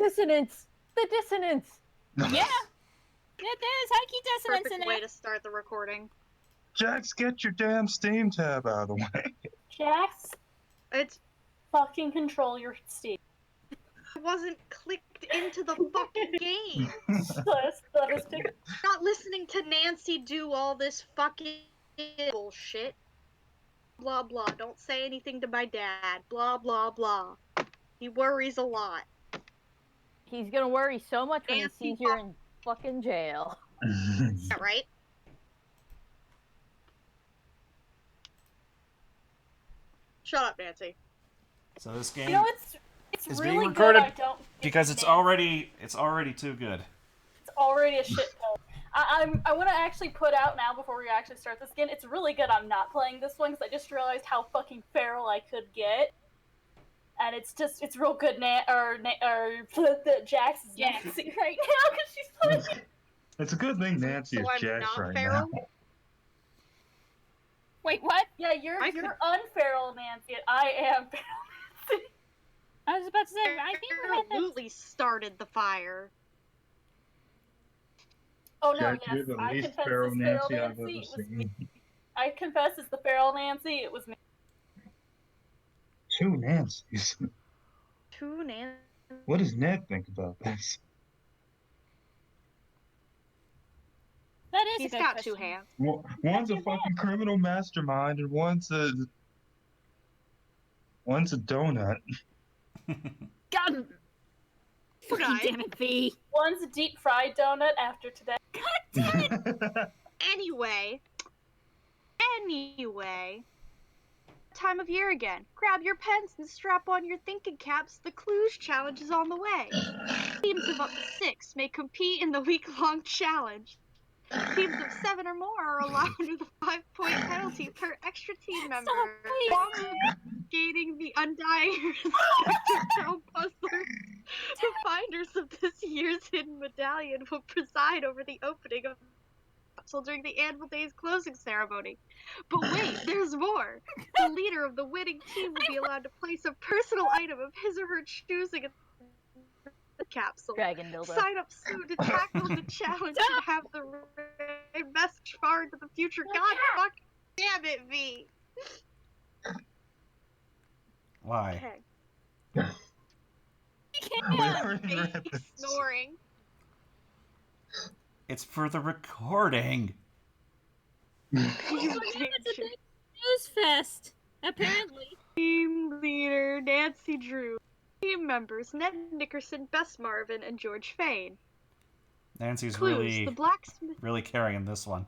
dissonance! The dissonance! Yeah, there's hikey dissonance in Perfect it. way to start the recording. Jax, get your damn Steam tab out of the way. Jax, It's fucking control your Steam. It wasn't clicked into the fucking game. Let us pick. Not listening to Nancy do all this fucking bullshit. Blah blah. Don't say anything to my dad. Blah blah blah. He worries a lot. He's gonna worry so much when Nancy he sees you're in fucking jail. Is that right? Shut up, Nancy. So this game You know, it's is really being good. recorded I don't because it's already too good. It's already a shit ton. I want to actually put out now before we actually start this again. It's really good. I'm not playing this one because I just realized how fucking feral I could get, and it's real good. Jax is Nancy right now because she's playing. It's a good thing Nancy So is I'm Jax not right feral? now. Wait, what? Yeah, you're unferal Nancy. And I am feral Nancy. I was about to say, I think we had that. Absolutely started the fire. Oh no, Jax, yes, you're the I least confess feral it's feral Nancy I've Nancy. ever It was seen. me. I confess it's the feral Nancy. It was me. Two Nancys. Two Nancy. What does Ned think about this? That is He's a good got question. 2 hands. One's a fucking criminal mastermind, and one's a donut. God fucking Guys. damn it, V. One's a deep fried donut after today. Anyway, time of year again. Grab your pens and strap on your thinking caps. The Clues challenge is on the way. Teams of up to 6 may compete in the week-long challenge. Teams of 7 or more are allowed with a 5-point penalty per extra team member. Promulgating the undying respect of Pearl Puzzler. The finders of this year's hidden medallion will preside over the opening of the capsule during the Anvil Day's closing ceremony. But wait, there's more. The leader of the winning team will be allowed to place a personal item of his or her choosing in the capsule. Dragon dildo. Sign up soon to tackle the challenge and have the message far into the future. God fuck damn it, V. Why? Okay. We already read this. Snoring. It's for the recording. It's a big news fest, apparently. Team leader Nancy Drew. Team members Ned Nickerson, Bess Marvin, and George Fain. Nancy's Clues: the blacksmith. really carrying this one.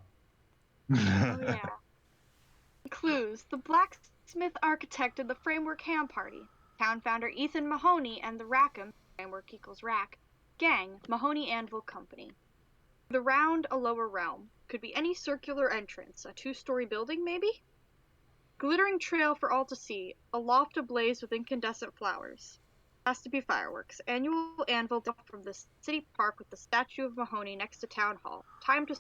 Oh yeah. Clues: the blacksmith architect of the Framework Ham Party. Town founder Ethan Mahoney and the Rackham Framework equals Rack gang. Mahoney Anvil Company. The round, a lower realm. Could be any circular entrance. A 2-story building, maybe? Glittering trail for all to see. A loft ablaze with incandescent flowers. Has to be fireworks. Annual anvil dumped from the city park with the statue of Mahoney next to town hall. Time to...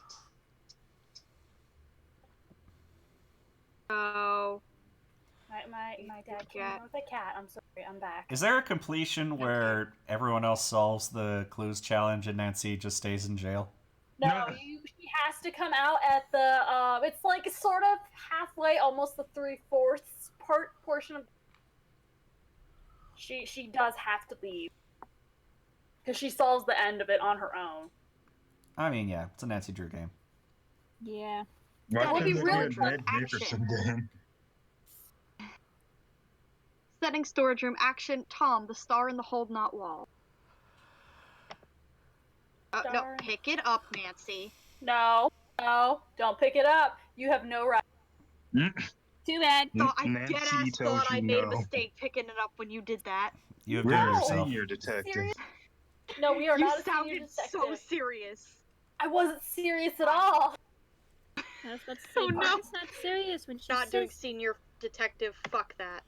Oh. My dad came in with a cat. I'm sorry. I'm back. Is there a completion where everyone else solves the Clues challenge and Nancy just stays in jail? No, he has to come out at the it's like sort of halfway, almost the 3/4 portion of. She does have to leave because she solves the end of it on her own. I mean, yeah, it's a Nancy Drew game. Yeah. Why That would be couldn't really it be a fun Ned action. Nickerson game? Setting storage room action. Tom, the star in the hold not wall. No, Star. pick it up, Nancy. No, don't pick it up. You have no right. Too bad. So I Nancy deadass tells thought I you made a no. mistake picking it up when you did that. You have We're done a yourself. senior detective. Serious? No, we are You not a senior sounded detective. so serious. I wasn't serious at all. I was about to say, Oh, no. it's not serious when she Not doing says... senior detective. Fuck that.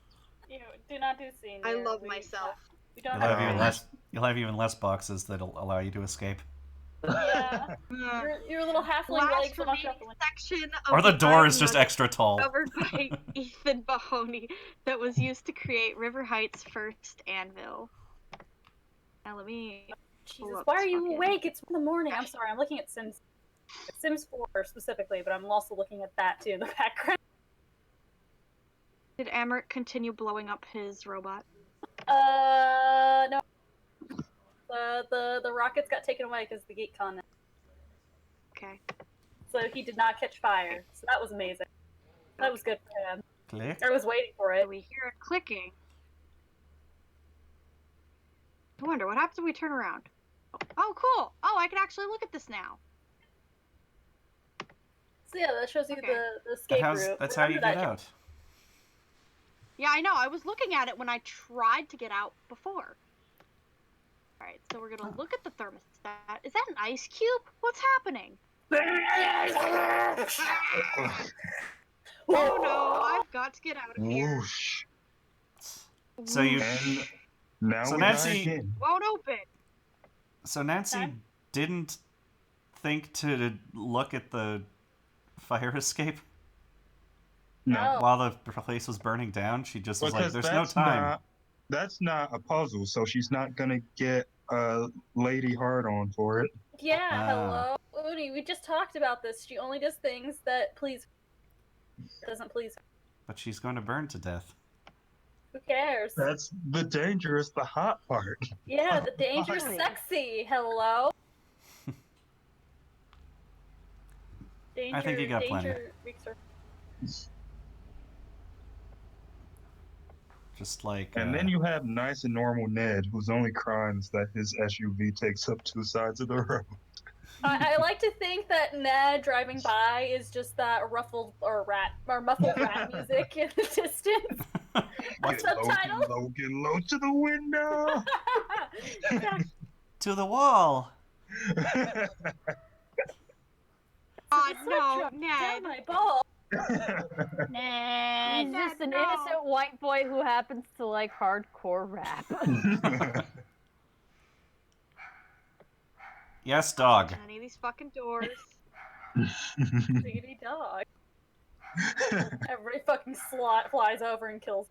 You do not do senior. I love myself. We don't You'll have have even less. You'll have even less boxes that'll allow you to escape. Yeah. Your little halfling Last legs will knock you out the remaining window. section of Or the door is iron just nugget extra tall. covered by Ethan Mahoney that was used to create River Heights' first anvil. Now let me. Jesus, up why are this you fucking- awake? It's in the morning. I'm sorry, I'm looking at Sims 4 specifically, but I'm also looking at that too in the background. Did Amrit continue blowing up his robot? No. The rockets got taken away because the gate con. Okay. So he did not catch fire. So that was amazing. That was good for him. Click. I was waiting for So it. we hear it clicking. I wonder what happens if we turn around. Oh, cool! Oh, I can actually look at this now. So yeah, that shows you Okay. the escape route. That's how you Remember get that, out. Yeah, I know. I was looking at it when I tried to get out before. Alright, so we're gonna look at the thermostat. Is that an ice cube? What's happening? Oh no, I've got to get out of here. Whoosh. So you. And now So we die Nanci- again. Won't open. So Nancy Okay. didn't think to look at the fire escape No, while the place was burning down. She just was like, "There's no time." That's not a puzzle, so she's not gonna get a lady hard on for it. Yeah, Ah. hello. Uni, we just talked about this. She only does things that please doesn't please her. But she's going to burn to death. Who cares? That's the dangerous, the hot part. Yeah, the dangerous Fine. sexy. Hello. Danger, I think you got plenty. danger wreaks her. Just like. And then you have nice and normal Ned, whose only crime is that his SUV takes up two sides of the road. I like to think that Ned driving by is just that muffled rat music in the distance. What? Subtitle? Get low to the window. Yeah. To the wall. Oh It's so no, drunk. Down Ned. my ball. Nah, he's just an No. innocent white boy who happens to like hardcore rap. Yes, dog. Any of these fucking doors. Diggity dog. Every fucking slot flies over and kills.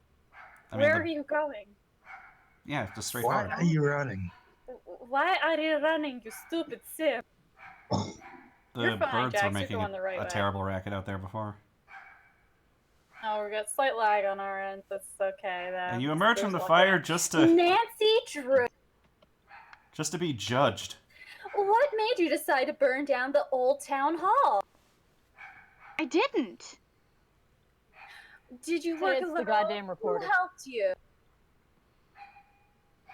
I mean, Where are you going? Yeah, just straight Why forward. are you running? Why are you running, you stupid sim? The You're fine, birds Jax, were you're making going the right a way. terrible racket out there before. Oh, we got slight lag on our end. That's okay. And you emerge from the fire just to Nanci Drew, be judged. what made you decide to burn down the old town hall? I didn't. Did you work It's the alone? goddamn reporter. Who helped you? I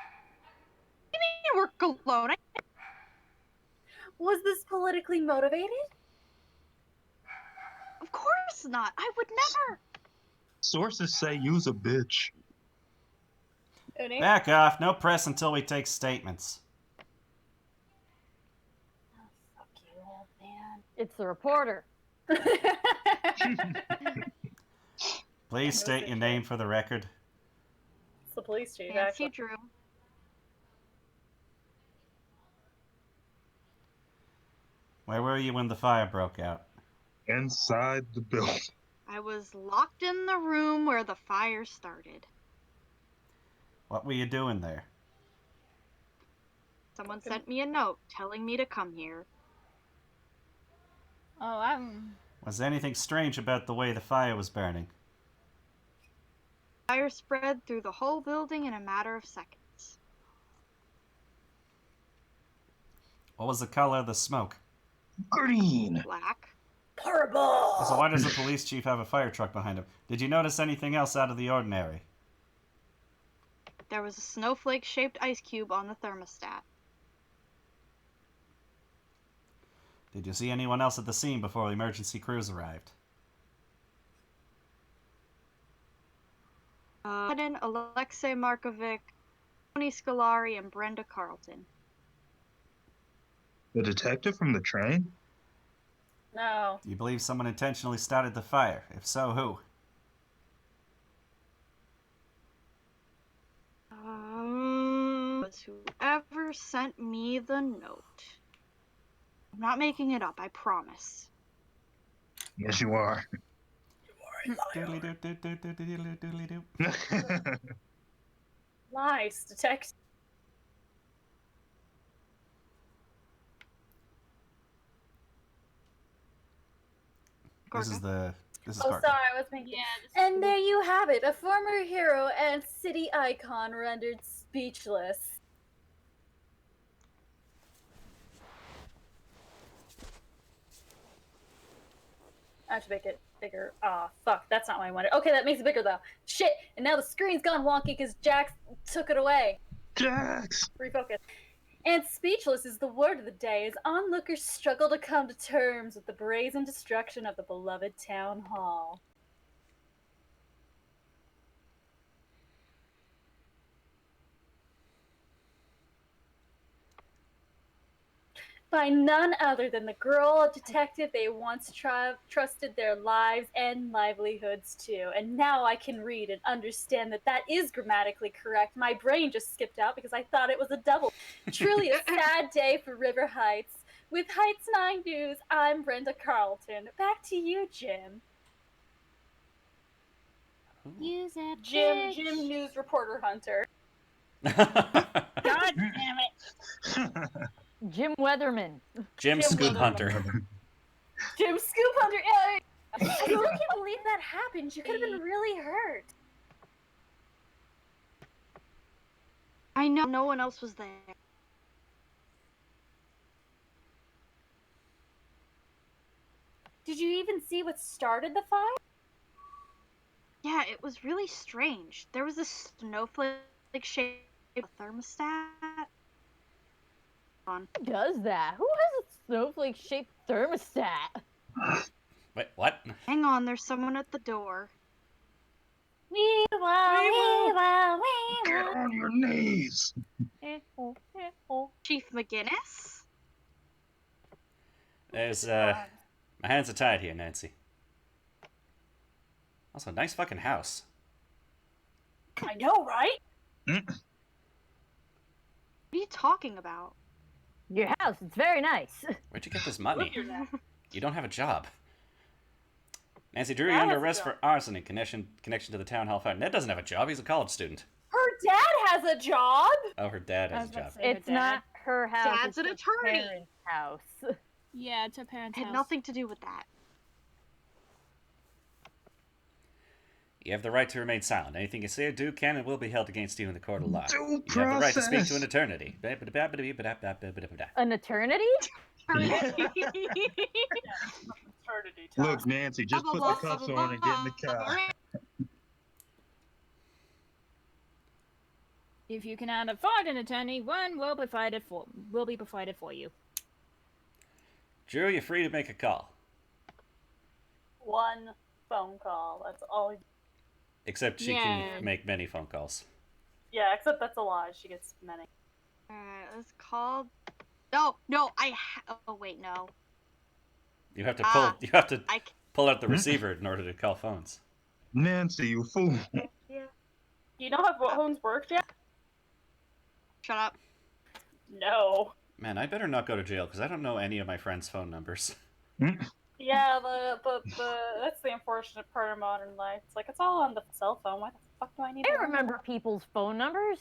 didn't work alone. Was this politically motivated? Of course not. I would never. Sources say you's a bitch. Uni? Back off. No press until we take statements. Fuck you, old man. It's the reporter. Please state your name for the record. It's the police chief, Nancy actually. Drew. Where were you when the fire broke out? Inside the building. I was locked in the room where the fire started. What were you doing there? Someone sent me a note telling me to come here. Oh, Was there anything strange about the way the fire was burning? Fire spread through the whole building in a matter of seconds. What was the color of the smoke? Green. Black. Horrible! So why does the police chief have a fire truck behind him? Did you notice anything else out of the ordinary? There was a snowflake-shaped ice cube on the thermostat. Did you see anyone else at the scene before the emergency crews arrived? Alexei Markovic, Tony Scolari, and Brenda Carlton. The detective from the train? No. Do you believe someone intentionally started the fire? If so, who? Was whoever sent me the note. I'm not making it up, I promise. Yes, you are. Nice, detective. This is Oh, Carter. sorry, I was thinking. And there you have it, a former hero and city icon rendered speechless. I have to make it bigger. Ah, fuck, that's not what I wanted. Okay, that makes it bigger though. Shit, and now the screen's gone wonky because Jax took it away. Jax! Refocus. And speechless is the word of the day as onlookers struggle to come to terms with the brazen destruction of the beloved town hall. By none other than the girl detective they once trusted their lives and livelihoods to. And now I can read and understand that that is grammatically correct. My brain just skipped out because I thought it was a double. Truly a sad day for River Heights. With Heights 9 News, I'm Brenda Carlton. Back to you, Jim. Use that Jim News Reporter Hunter. God damn it. Jim Weatherman. Jim Scoop Weatherman. Hunter. Jim Scoop Hunter. Yeah. I really can't believe that happened. You could have been really hurt. I know no one else was there. Did you even see what started the fire? Yeah, it was really strange. There was this snowflake-shaped thermostat. Who does that? Who has a snowflake-shaped thermostat? Wait, what? Hang on, there's someone at the door. Get on your knees! Chief McGinnis? There's, my hands are tied here, Nancy. Also, nice fucking house. I know, right? What are you talking about? Your house, it's very nice. Where'd you get this money? You don't have a job. Nancy Drew, Dad you're under has a arrest job. for arson in connection to the town hall fire. Ned doesn't have a job. He's a college student. Her dad has a job. Oh, her dad has a job. It's not her house. Dad's it's an her attorney. parents' house. Yeah, it's her parents' It had house. nothing to do with that. You have the right to remain silent. Anything you say or do can and will be held against you in the court of law. Due You have the right to speak to an process. eternity. An eternity? Maternity Look, Nancy, just put the cuffs on and get in the car. If you cannot afford an attorney, one will be provided for you. Drew, you're free to make a call. One phone call. That's all. Except she Yeah. can make many phone calls. Yeah, except that's a lie. She gets many. Alright, let's call. No, oh wait, no. You have to pull. You have to I c- pull out the receiver in order to call phones. Nancy, you fool. You know how phones work yet? Shut up. No. Man, I better not go to jail because I don't know any of my friends' phone numbers. Yeah, but that's the unfortunate part of modern life. It's like it's all on the cell phone. Why the fuck do I need? I to remember people's phone numbers.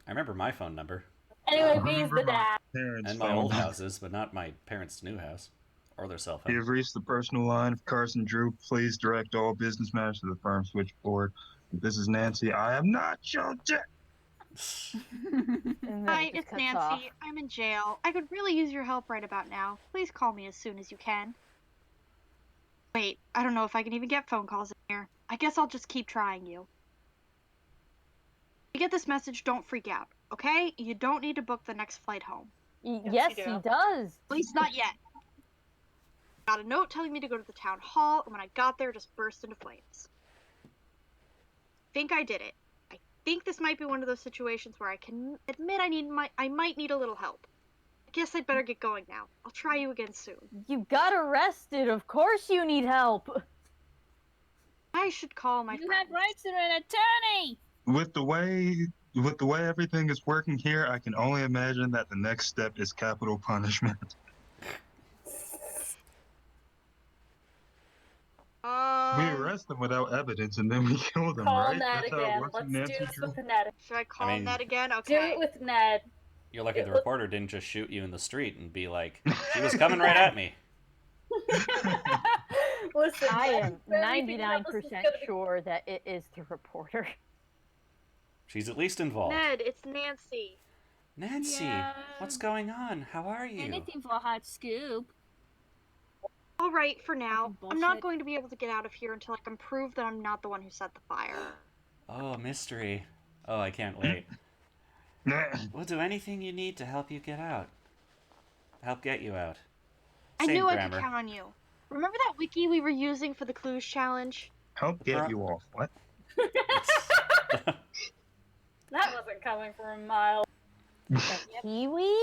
I remember my phone number Anyway, V's the dad. Parents' and my phone. old houses, but not my parents' new house or their cell You phone. have reached the personal line of Carson Drew. Please direct all business matters to the firm switchboard. This is Nancy. I am not your dad. And then Hi, it just it's cuts Nancy. off. I'm in jail. I could really use your help right about now. Please call me as soon as you can. Wait, I don't know if I can even get phone calls in here. I guess I'll just keep trying you. If you get this message, don't freak out, okay? You don't need to book the next flight home. Yes, you he do. does. At least not yet. Got a note telling me to go to the town hall, and when I got there, it just burst into flames. Think I did it. I think this might be one of those situations where I can admit I might need a little help. I guess I'd better get going now. I'll try you again soon. You got arrested. Of course you need help. I should call my You friend. have rights to an attorney! With the way everything is working here, I can only imagine that the next step is capital punishment. We arrest them without evidence and then we kill them, Call right? Ned That's how it again. works Let's in do Nancy this Drew. with Ned. Should I call mean- Ned again? Do Okay. it with Ned. You're lucky It the was- reporter didn't just shoot you in the street and be like, she was coming right at me. Listen, I am very big enough, this is 99% gonna be- sure that it is the reporter. She's at least involved. Ned, it's Nancy. Nancy, Yeah. what's going on? How are you? Anything for a hot scoop. All right, for now. Fucking I'm not bullshit. going to be able to get out of here until I can prove that I'm not the one who set the fire. Oh, mystery. Oh, I can't wait. Nah. We'll do anything you need to help you get out. Help get you out. I Same knew I grammar. could count on you. Remember that wiki we were using for the clues challenge? Help get you off. What? That wasn't coming from a mile. Kiwi?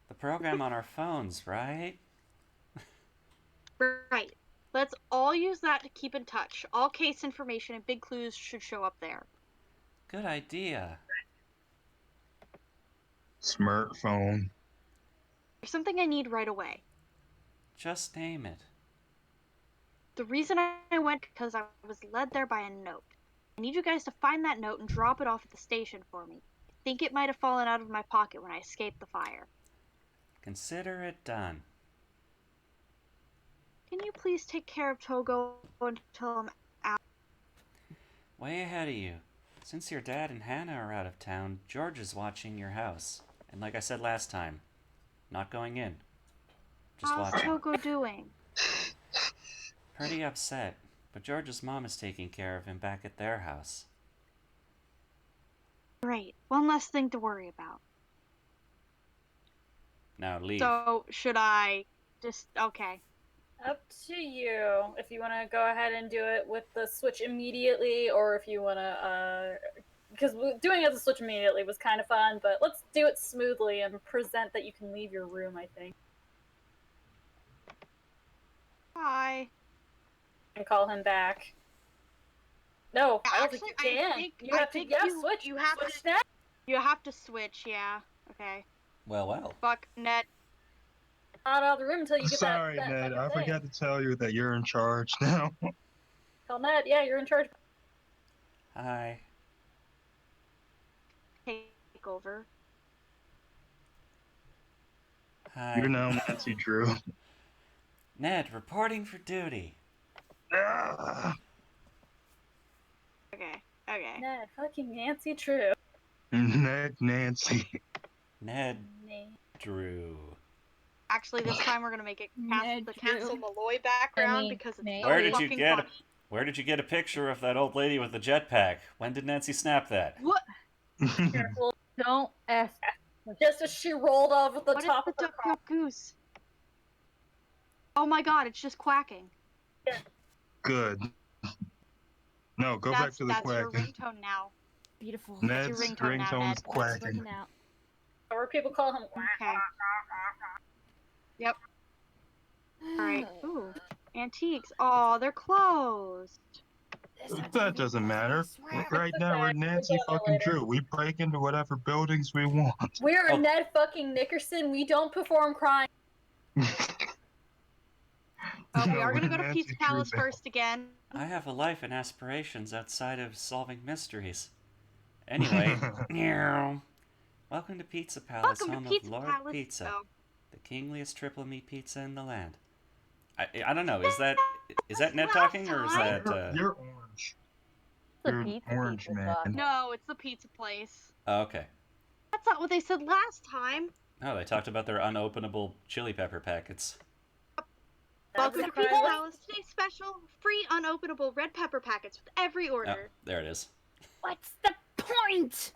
The program on our phones, right? Right. Let's all use that to keep in touch. All case information and big clues should show up there. Good idea. Smartphone. There's something I need right away. Just name it. The reason I went because I was led there by a note. I need you guys to find that note and drop it off at the station for me. I think it might have fallen out of my pocket when I escaped the fire. Consider it done. Can you please take care of Togo until I'm out? Way ahead of you. Since your dad and Hannah are out of town, George is watching your house. And like I said last time, not going in. Just How's watching. Togo doing? Pretty upset, but George's mom is taking care of him back at their house. Great. One less thing to worry about. Now leave. So, should I just... Okay. Up to you. If you want to go ahead and do it with the switch immediately, or if you want to, because doing it with the switch immediately was kind of fun, but let's do it smoothly and present that you can leave your room, I think. Bye. And call him back. No, I don't think you Actually, I can. think- You I have to, think yeah, you- switch. you have switch to- now. You have to switch, yeah. Okay. Well. Fuck, Ned. Not out of the room until you get Sorry, that Ned. fucking I thing. forgot to tell you that you're in charge now. Tell Ned, yeah, you're in charge. Hi. Take over. Hi. You're now Nancy Drew. Ned, reporting for duty. Ah. Okay. Okay. Ned, fucking Nancy True. Ned Nancy. Ned Drew. Actually, this time we're gonna make it Ned the Castle Drew. Malloy background I mean, because it's Nate. so Where did you fucking get funny. Where did you get a picture of that old lady with the jetpack? When did Nancy snap that? What? Careful. Don't ask. Just as she rolled over the What is top the of the duck duck goose? Oh my god, it's just quacking. Good. No, go back to the That's your quacking. ringtone now. Beautiful. Ned's your ringtone now, ringtone Ned. is That's quacking. working out. or people call him. Okay. Yep. Alright. Ooh. Antiques. Oh, they're closed. That doesn't matter. Right now, we're Nancy fucking Drew. We break into whatever buildings we want. We're Oh. Ned fucking Nickerson. We don't perform crime. Oh, we No, are gonna we're go to Nancy Pizza Drew Palace now. first again. I have a life and aspirations outside of solving mysteries. Anyway, meow. Welcome to Pizza Palace, Welcome home to Pizza of Lord Palace. Pizza, Oh. the kingliest triple meat pizza in the land. I don't know. Is that Ned Last talking or is time. that? You're orange. The You're pizza orange, people man. suck. No, it's the pizza place. Oh, okay. That's not what they said last time. Oh, they talked about their unopenable chili pepper packets. Welcome to Pizza surprise. Palace. Today's special, free unopenable red pepper packets with every Oh, order. there it is. What's the point?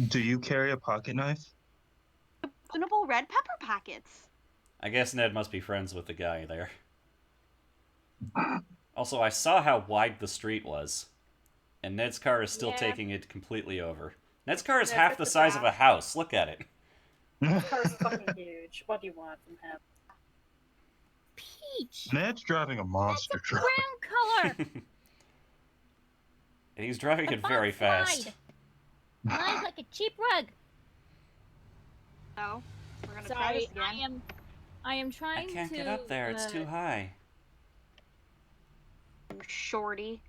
Do you carry a pocket knife? Openable red pepper packets. I guess Ned must be friends with the guy there. Also, I saw how wide the street was, and Ned's car is still Yeah. taking it completely over. Ned's car is Yeah, half it's the a size of a wrap. house. Look at it. This car's fucking huge. What do you want from him? Peach. Ned's driving a monster truck. Brown color. And he's driving it very fast. Lies like a cheap rug. So, we're gonna try Sorry, this again. I am I trying can't to. get up there. It's too high. Shorty.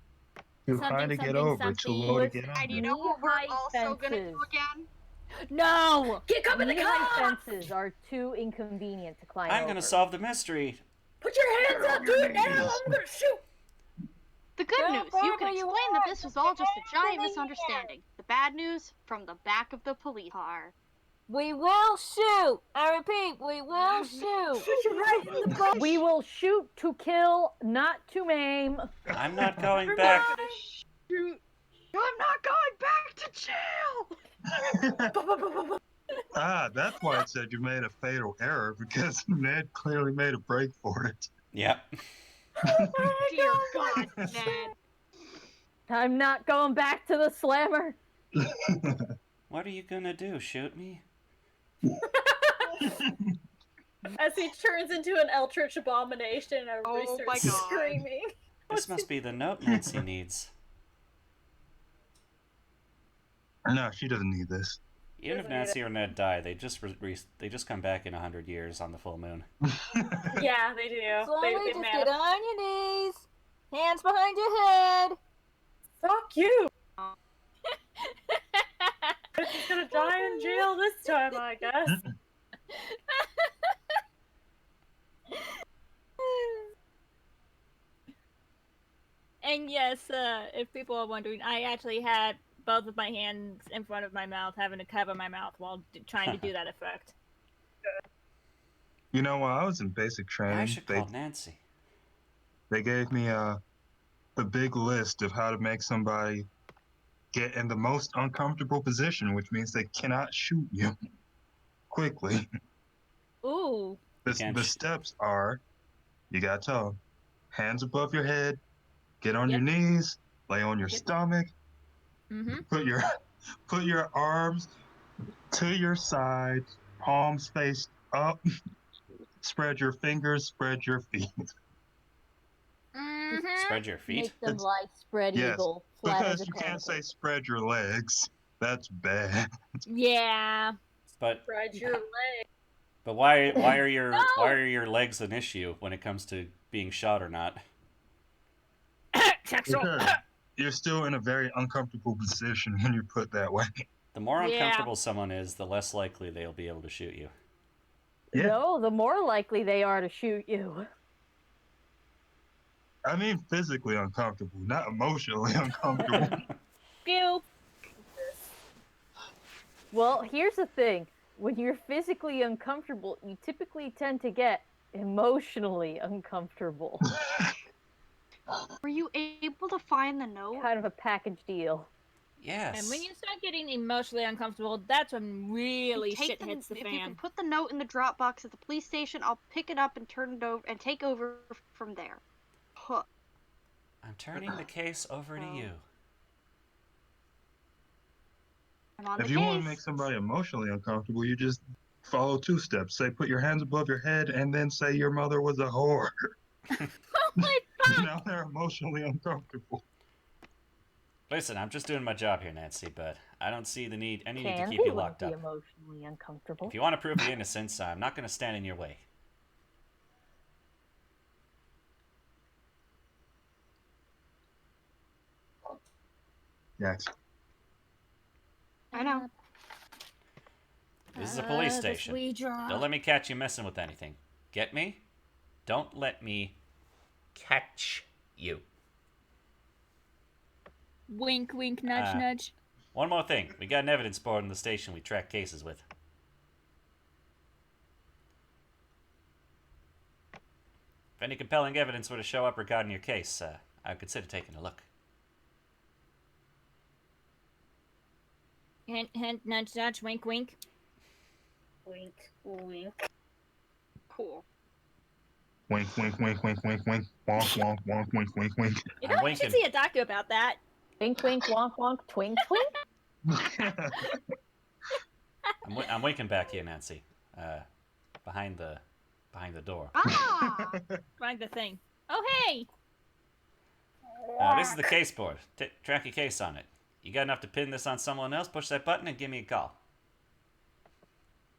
Too Something, high to get something, over, too something. low to get And you under. know what we're Knee-high also gonna do fences. again? No. Get up in the Knee-high car! fences are too inconvenient to climb I'm over. gonna solve the mystery. Put your hands up, do it now! I'm gonna shoot! The good Go news, you can wherever you explain that are, this was put all your just a hands giant in the air. misunderstanding. The bad news, from the back of the police car. We will shoot. I repeat, we will shoot. Shoot you right in the butt! We will shoot to kill, not to maim. I'm not going We're back. not gonna shoot. I'm not going back to jail! That's why it said you made a fatal error, because Ned clearly made a break for it. Yep. Dear God, Ned. I'm not going back to the slammer. What are you gonna do? Shoot me? As he turns into an eldritch abomination and everybody Oh starts my God. screaming. This must be the note Nancy needs. No, she doesn't need this. Even if Doesn't need Nancy or Ned die, they just come back in 100 years on the full moon. Yeah, they do. Slowly They just manifest. get on your knees. Hands behind your head. Fuck you! He's gonna die in jail this time, I guess. And yes, if people are wondering, I actually had both of my hands in front of my mouth, having to cover my mouth while trying to do that effect. You know, while I was in basic I training, should call Nancy. they gave me the big list of how to make somebody get in the most uncomfortable position, which means they cannot shoot you quickly. Ooh. can't The sh- steps are, you got to tell 'em, hands above your head, get on Yep. your knees, lay on your stomach, Mm-hmm. put your arms to your sides, palms face up, spread your fingers, spread your feet. Mm-hmm. Spread your feet. Make them lie spread Yes, eagle, flat as because a you can't conical. say spread your legs. That's bad. Yeah. But Spread your legs. why are your legs an issue when it comes to being shot or not? Sexual. Because you're still in a very uncomfortable position when you're put that way. The more Yeah. uncomfortable someone is, the less likely they'll be able to shoot you. Yeah. No, the more likely they are to shoot you. I mean physically uncomfortable, not emotionally uncomfortable. Pew. Well, here's the thing. When you're physically uncomfortable, you typically tend to get emotionally uncomfortable. Were you able to find the note? Kind of a package deal. Yes. And when you start getting emotionally uncomfortable, that's when really Take shit the- hits the if you can fan. put the note in the drop box at the police station, I'll pick it up and turn it over and take over from there. Huh. I'm turning the case over to you. I'm on If the you case. want to make somebody emotionally uncomfortable, you just follow 2 steps. Say put your hands above your head and then say your mother was a whore. Holy fuck! Now they're emotionally uncomfortable. Listen, I'm just doing my job here, Nancy, but I don't see any need to Can keep be you locked be up. emotionally uncomfortable. If you want to prove your innocence, I'm not going to stand in your way. Yes. I know. This is a police this station. wee drop. Don't let me catch you messing with anything. Get me? Don't let me catch you. Wink, wink, nudge, nudge. One more thing. We got an evidence board in the station we track cases with. If any compelling evidence were to show up regarding your case, I would consider taking a look. Hint, hint, nudge, nudge, wink, wink. Wink, wink. Cool. Wink, wink, wink, wink, wink, wink. Wonk, wonk, wonk, wink, wink, wink. You know, I'm you should winking. see a doctor about that. Wink, wink, wonk, wonk, twink, twink. I'm winking back here, Nancy. Behind the door. Ah! Find the thing. Oh, hey! This is the case board. Track your case on it. You got enough to pin this on someone else? Push that button and give me a call.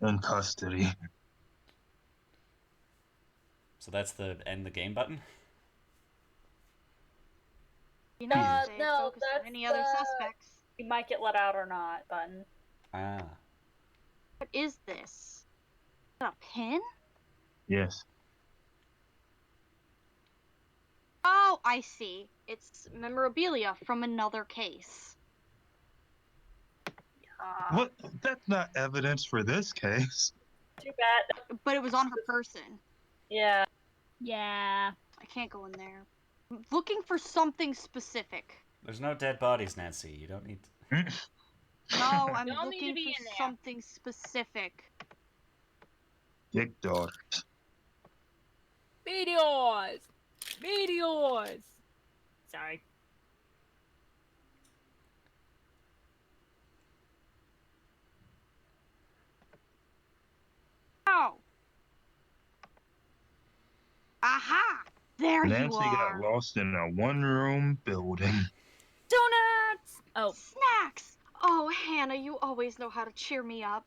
In custody. So that's the end the game button? You know, stay no, focused on that's any other the- suspects. You might get let out or not button. Ah. What is this? Is that a pin? Yes. Oh, I see. It's memorabilia from another case. What? That's not evidence for this case. Too bad. But it was on her person. Yeah. Yeah. I can't go in there. I'm looking for something specific. There's no dead bodies, Nancy. You don't need to... No, I'm Don't need to looking be for in there. something specific. Dick daughter. Meteors! Meteors! Sorry. Oh. Aha! There Nancy you are. got lost in a one-room building. Donuts! Oh, Snacks! Oh, Hannah, you always know how to cheer me up.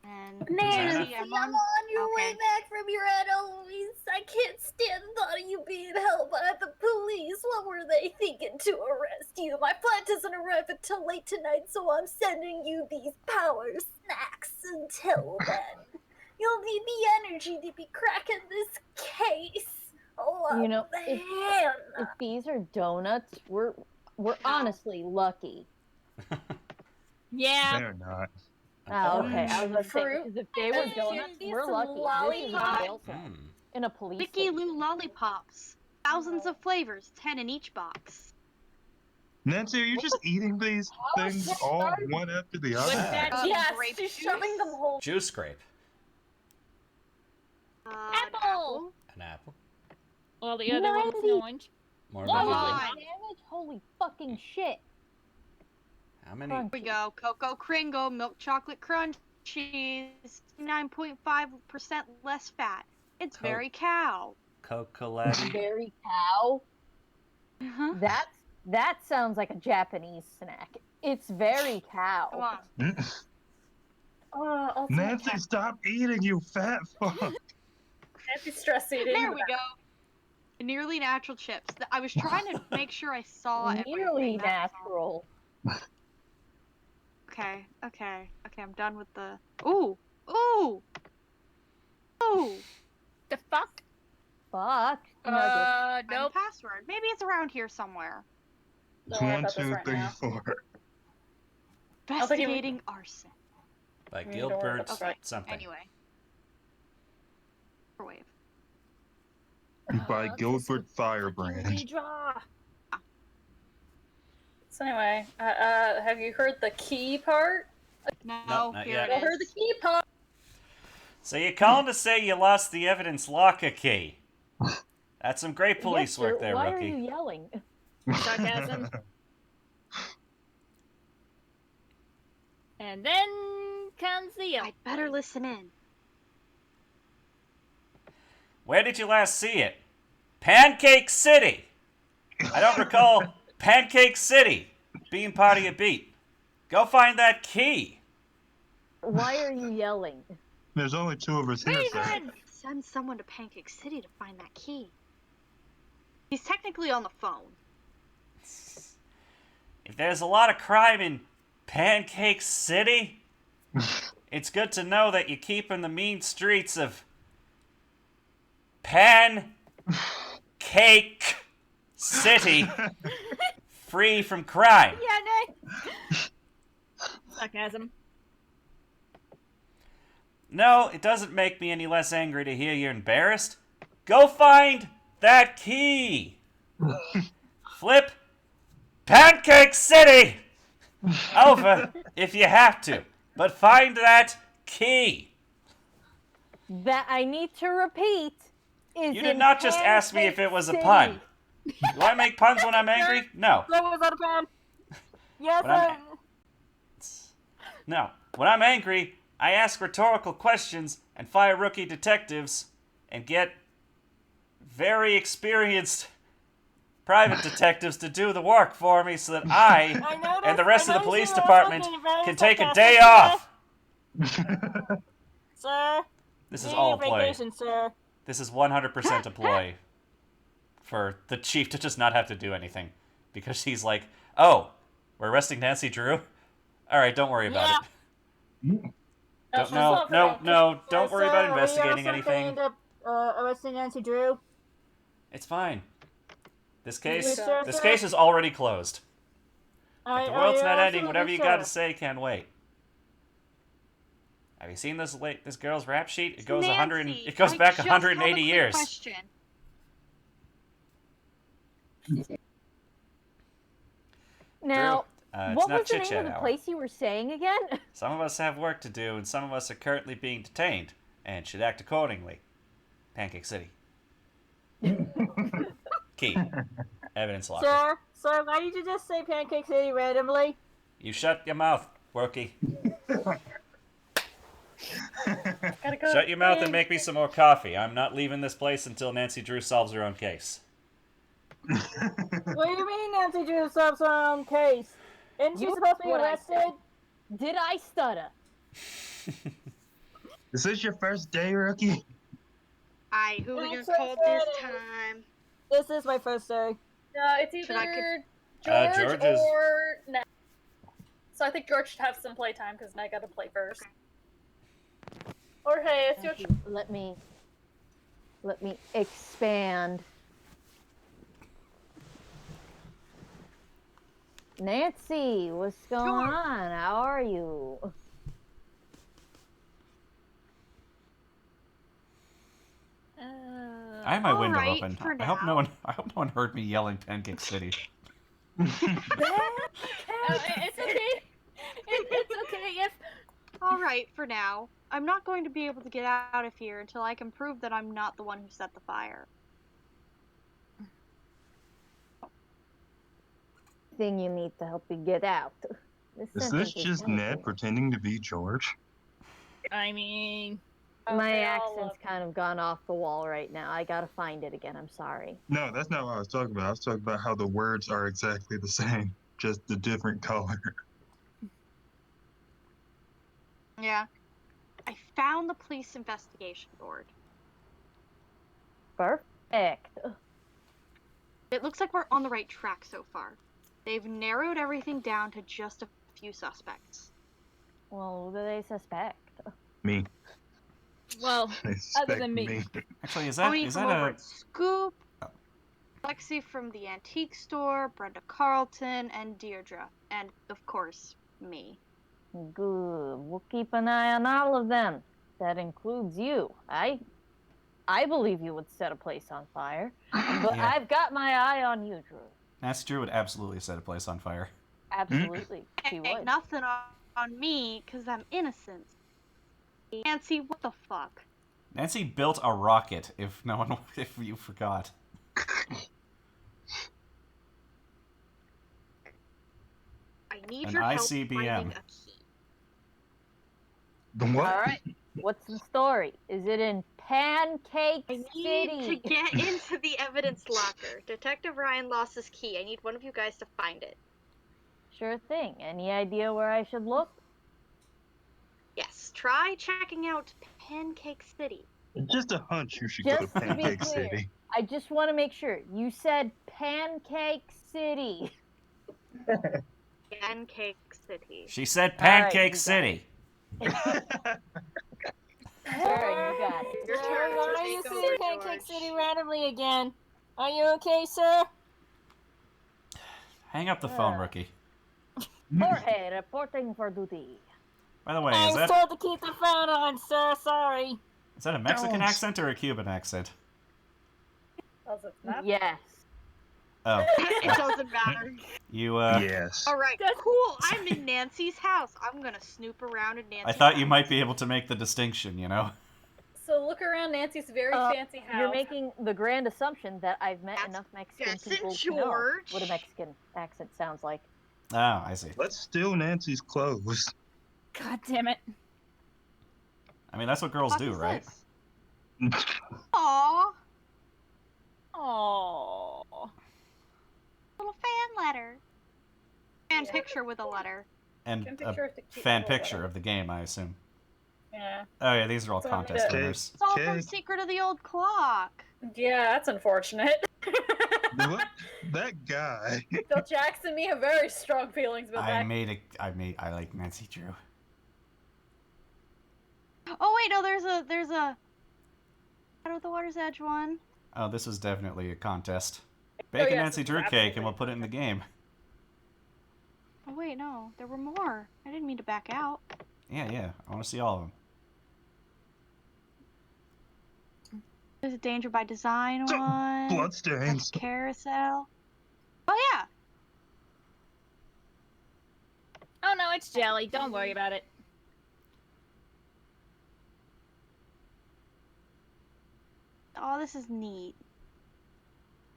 And Nancy, I'm on your way okay. back from your Aunt Eloise. I can't stand the thought of you being held by the police. What were they thinking to arrest you? My flight doesn't arrive until late tonight, so I'm sending you these power snacks until then. You'll need the energy to be cracking this case. Oh, You know, if Hannah. these are donuts, we're honestly lucky. Yeah. They're not. Oh, okay. I was gonna say, Fruit. because if they were And donuts, these we're lucky. This is a lollipops. jail cell in a police Mickey station. Lou lollipops. Thousands of flavors, 10 in each box. Nancy, are you just eating these things all one after the other? that Yes, grape she's juice? shoving them whole. Juice grape. An Apple. An apple. Well, the other one's Nancy. orange. More Come lemon. on. Damage? Holy fucking shit. How many? Crunch. Here we go. Cocoa Kringle, milk chocolate crunchies, 9.5% less fat. It's Coke. very cow. Cocolati. Very cow. Uh-huh. That sounds like a Japanese snack. It's very cow. Come on. Also Nancy, stop eating, you fat fuck. Nancy's stress eating. There we go. Nearly natural chips. I was trying to make sure I saw Nearly everything. That's all. natural. Okay. I'm done with the. Ooh. Ooh. The fuck? Fuck. Nugget. Find Nope. the password. Maybe it's around here somewhere. Don't worry One, about this two, right three, now. 4. Investigating arson. By don't worry Gilbert about this right. something. Anyway. Microwave. By Gilbert Firebrand. Redraw. So anyway, have you heard the key part? No, not here yet. it I heard the is. key part. So you're calling to say you lost the evidence locker key? That's some great police Yes, work sir. there, Why rookie. are you yelling? Sarcasm. And then comes the I'd better listen in. Where did you last see it? Pancake City! I don't recall Pancake City being part of your beat. Go find that key. Why are you yelling? There's only 2 of us here, sir. Send someone to Pancake City to find that key. He's technically on the phone. If there's a lot of crime in Pancake City, it's good to know that you're keeping the mean streets of Pancake City free from crime. Yeah, Nick. Sarcasm. No, it doesn't make me any less angry to hear you're embarrassed. Go find that key. Flip Pancake City over if you have to, but find that key. That I need to repeat is You did in not just ask me if it was a pun. Do I make puns when I'm angry? No. That was out of bounds. Yes, When I'm, no. When I'm angry, I ask rhetorical questions and fire rookie detectives and get very experienced private detectives to do the work for me so that I and the rest of the police department can take a day off. Sir. This is all a ploy. Vacation, sir. This is 100% a ploy for the chief to just not have to do anything. Because she's like, oh, we're arresting Nancy Drew? Alright, don't worry about it. Don't worry about investigating anything. arresting Nancy Drew? It's fine. This You case sure, this sir? case is already closed. If the world's not ending, whatever you got to say. say can wait. Have you seen this girl's rap sheet? It goes Nancy, it goes I back just 180 have a quick years. Question. Now, It's what not was the name chit-chat of the hour. place you were saying again? Some of us have work to do, and some of us are currently being detained, and should act accordingly. Pancake City. Key. Evidence locker. Sir, why did you just say Pancake City randomly? You shut your mouth, Rookie. Gotta go. Shut your mouth and make me some more coffee. I'm not leaving this place until Nancy Drew solves her own case. What do you mean Nancy Drew solves her own case? Isn't she You supposed to be what I arrested? said. Did I stutter? Is this your first day, Rookie? Aye, hooligan That's called okay. this time. This is my first day. It's Should I either George George is- or Ned. So I think George should have some playtime because Ned got to play first. Or hey, it's your Thank you. Let me expand. Nancy, what's going on? How are you? I have my window alright, open. for I hope now. I hope no one heard me yelling Pancake City. it's okay. It's okay if Alright, for now. I'm not going to be able to get out of here until I can prove that I'm not the one who set the fire. Thing you need to help you get out. Is sentence this just helping. Ned pretending to be George? I mean, My they all accent's love- kind of gone off the wall right now. I gotta find it again. I'm sorry. No, that's not what I was talking about. I was talking about how the words are exactly the same, just a different color. Yeah. I found the police investigation board. Perfect. It looks like we're on the right track so far. They've narrowed everything down to just a few suspects. Well, who do they suspect? Me. Well, They other suspect than me. Actually, is Tony that from over a at Scoop, Lexi from the antique store, Brenda Carlton, and Deirdre, and of course, me. Good. We'll keep an eye on all of them. That includes you. I believe you would set a place on fire, but Yeah. I've got my eye on you, Drew. Nancy Drew would absolutely set a place on fire. Absolutely, she Hey, would. nothing on me, because I'm innocent. Nancy, what the fuck? Nancy built a rocket. If you forgot. I need An your help ICBM. finding a key. The what? All right. What's the story? Is it in Pancake I City? need to get into the evidence locker. Detective Ryan lost his key. I need one of you guys to find it. Sure thing. Any idea where I should look? Yes, try checking out Pancake City. Just a hunch you should go to Just to be Pancake clear. City. I just want to make sure. You said Pancake City. Pancake City. She said All right, Pancake you got City. Sure, you got it. Your turn. Why are Take you over, saying Pancake George. City randomly again? Are you okay, sir? Hang up the phone, Rookie. Jorge reporting for duty. By the way, I is was told to keep the phone on, sir. Sorry. that a Mexican Don't. accent or a Cuban accent? Does it matter? Yes. Oh, It doesn't matter. you Yes. Alright, cool. I'm in Nancy's house. I'm gonna snoop around in Nancy's I thought house. you might be able to make the distinction, you know? So look around Nancy's very fancy house. You're making the grand assumption that I've met enough Mexican Yes, and people to know George. what a Mexican accent sounds like. Oh, I see. Let's steal Nancy's clothes. God damn it. I mean, that's what girls What do, is right? this? Aww. Aww. Little fan letter. Fan Yeah. picture with a letter. And Fan a picture of the cute fan little picture letter. of the game, I assume. Yeah. Oh yeah, these are all So contest the- winners. It's all from Okay. Secret of the Old Clock. Yeah, that's unfortunate. What? That guy. Bill Jackson and me have very strong feelings about I that. like Nancy Drew. Oh wait, no, there's a Shadow of the Water's Edge one. Oh, this is definitely a contest. Oh, Bake a yes, Nancy it's Drew cake and we'll absolutely put it in the game. Oh wait, no, there were more. I didn't mean to back out. Yeah. I want to see all of them. There's a Danger by Design one. Bloodstains. Carousel. Oh yeah. Oh no, it's jelly. Don't worry about it. Oh, this is neat.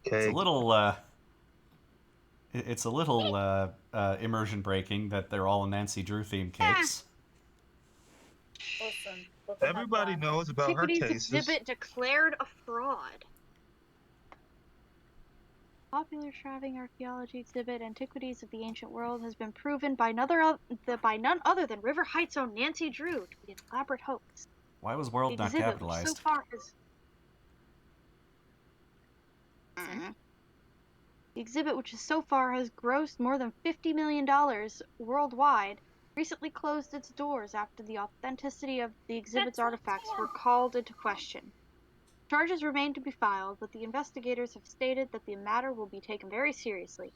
It's a Cake. little, immersion breaking that they're all Nancy Drew themed cakes. Listen, Everybody knows about her Antiquities cases. exhibit declared a fraud. Popular Shrouding Archaeology exhibit, Antiquities of the Ancient World, has been proven by none other than River Heights' own Nancy Drew to be an elaborate hoax. Why was world The not exhibit, which capitalized? so far has... The exhibit, which so far has grossed more than $50 million worldwide, recently closed its doors after the authenticity of the exhibit's artifacts were called into question. Charges remain to be filed, but the investigators have stated that the matter will be taken very seriously.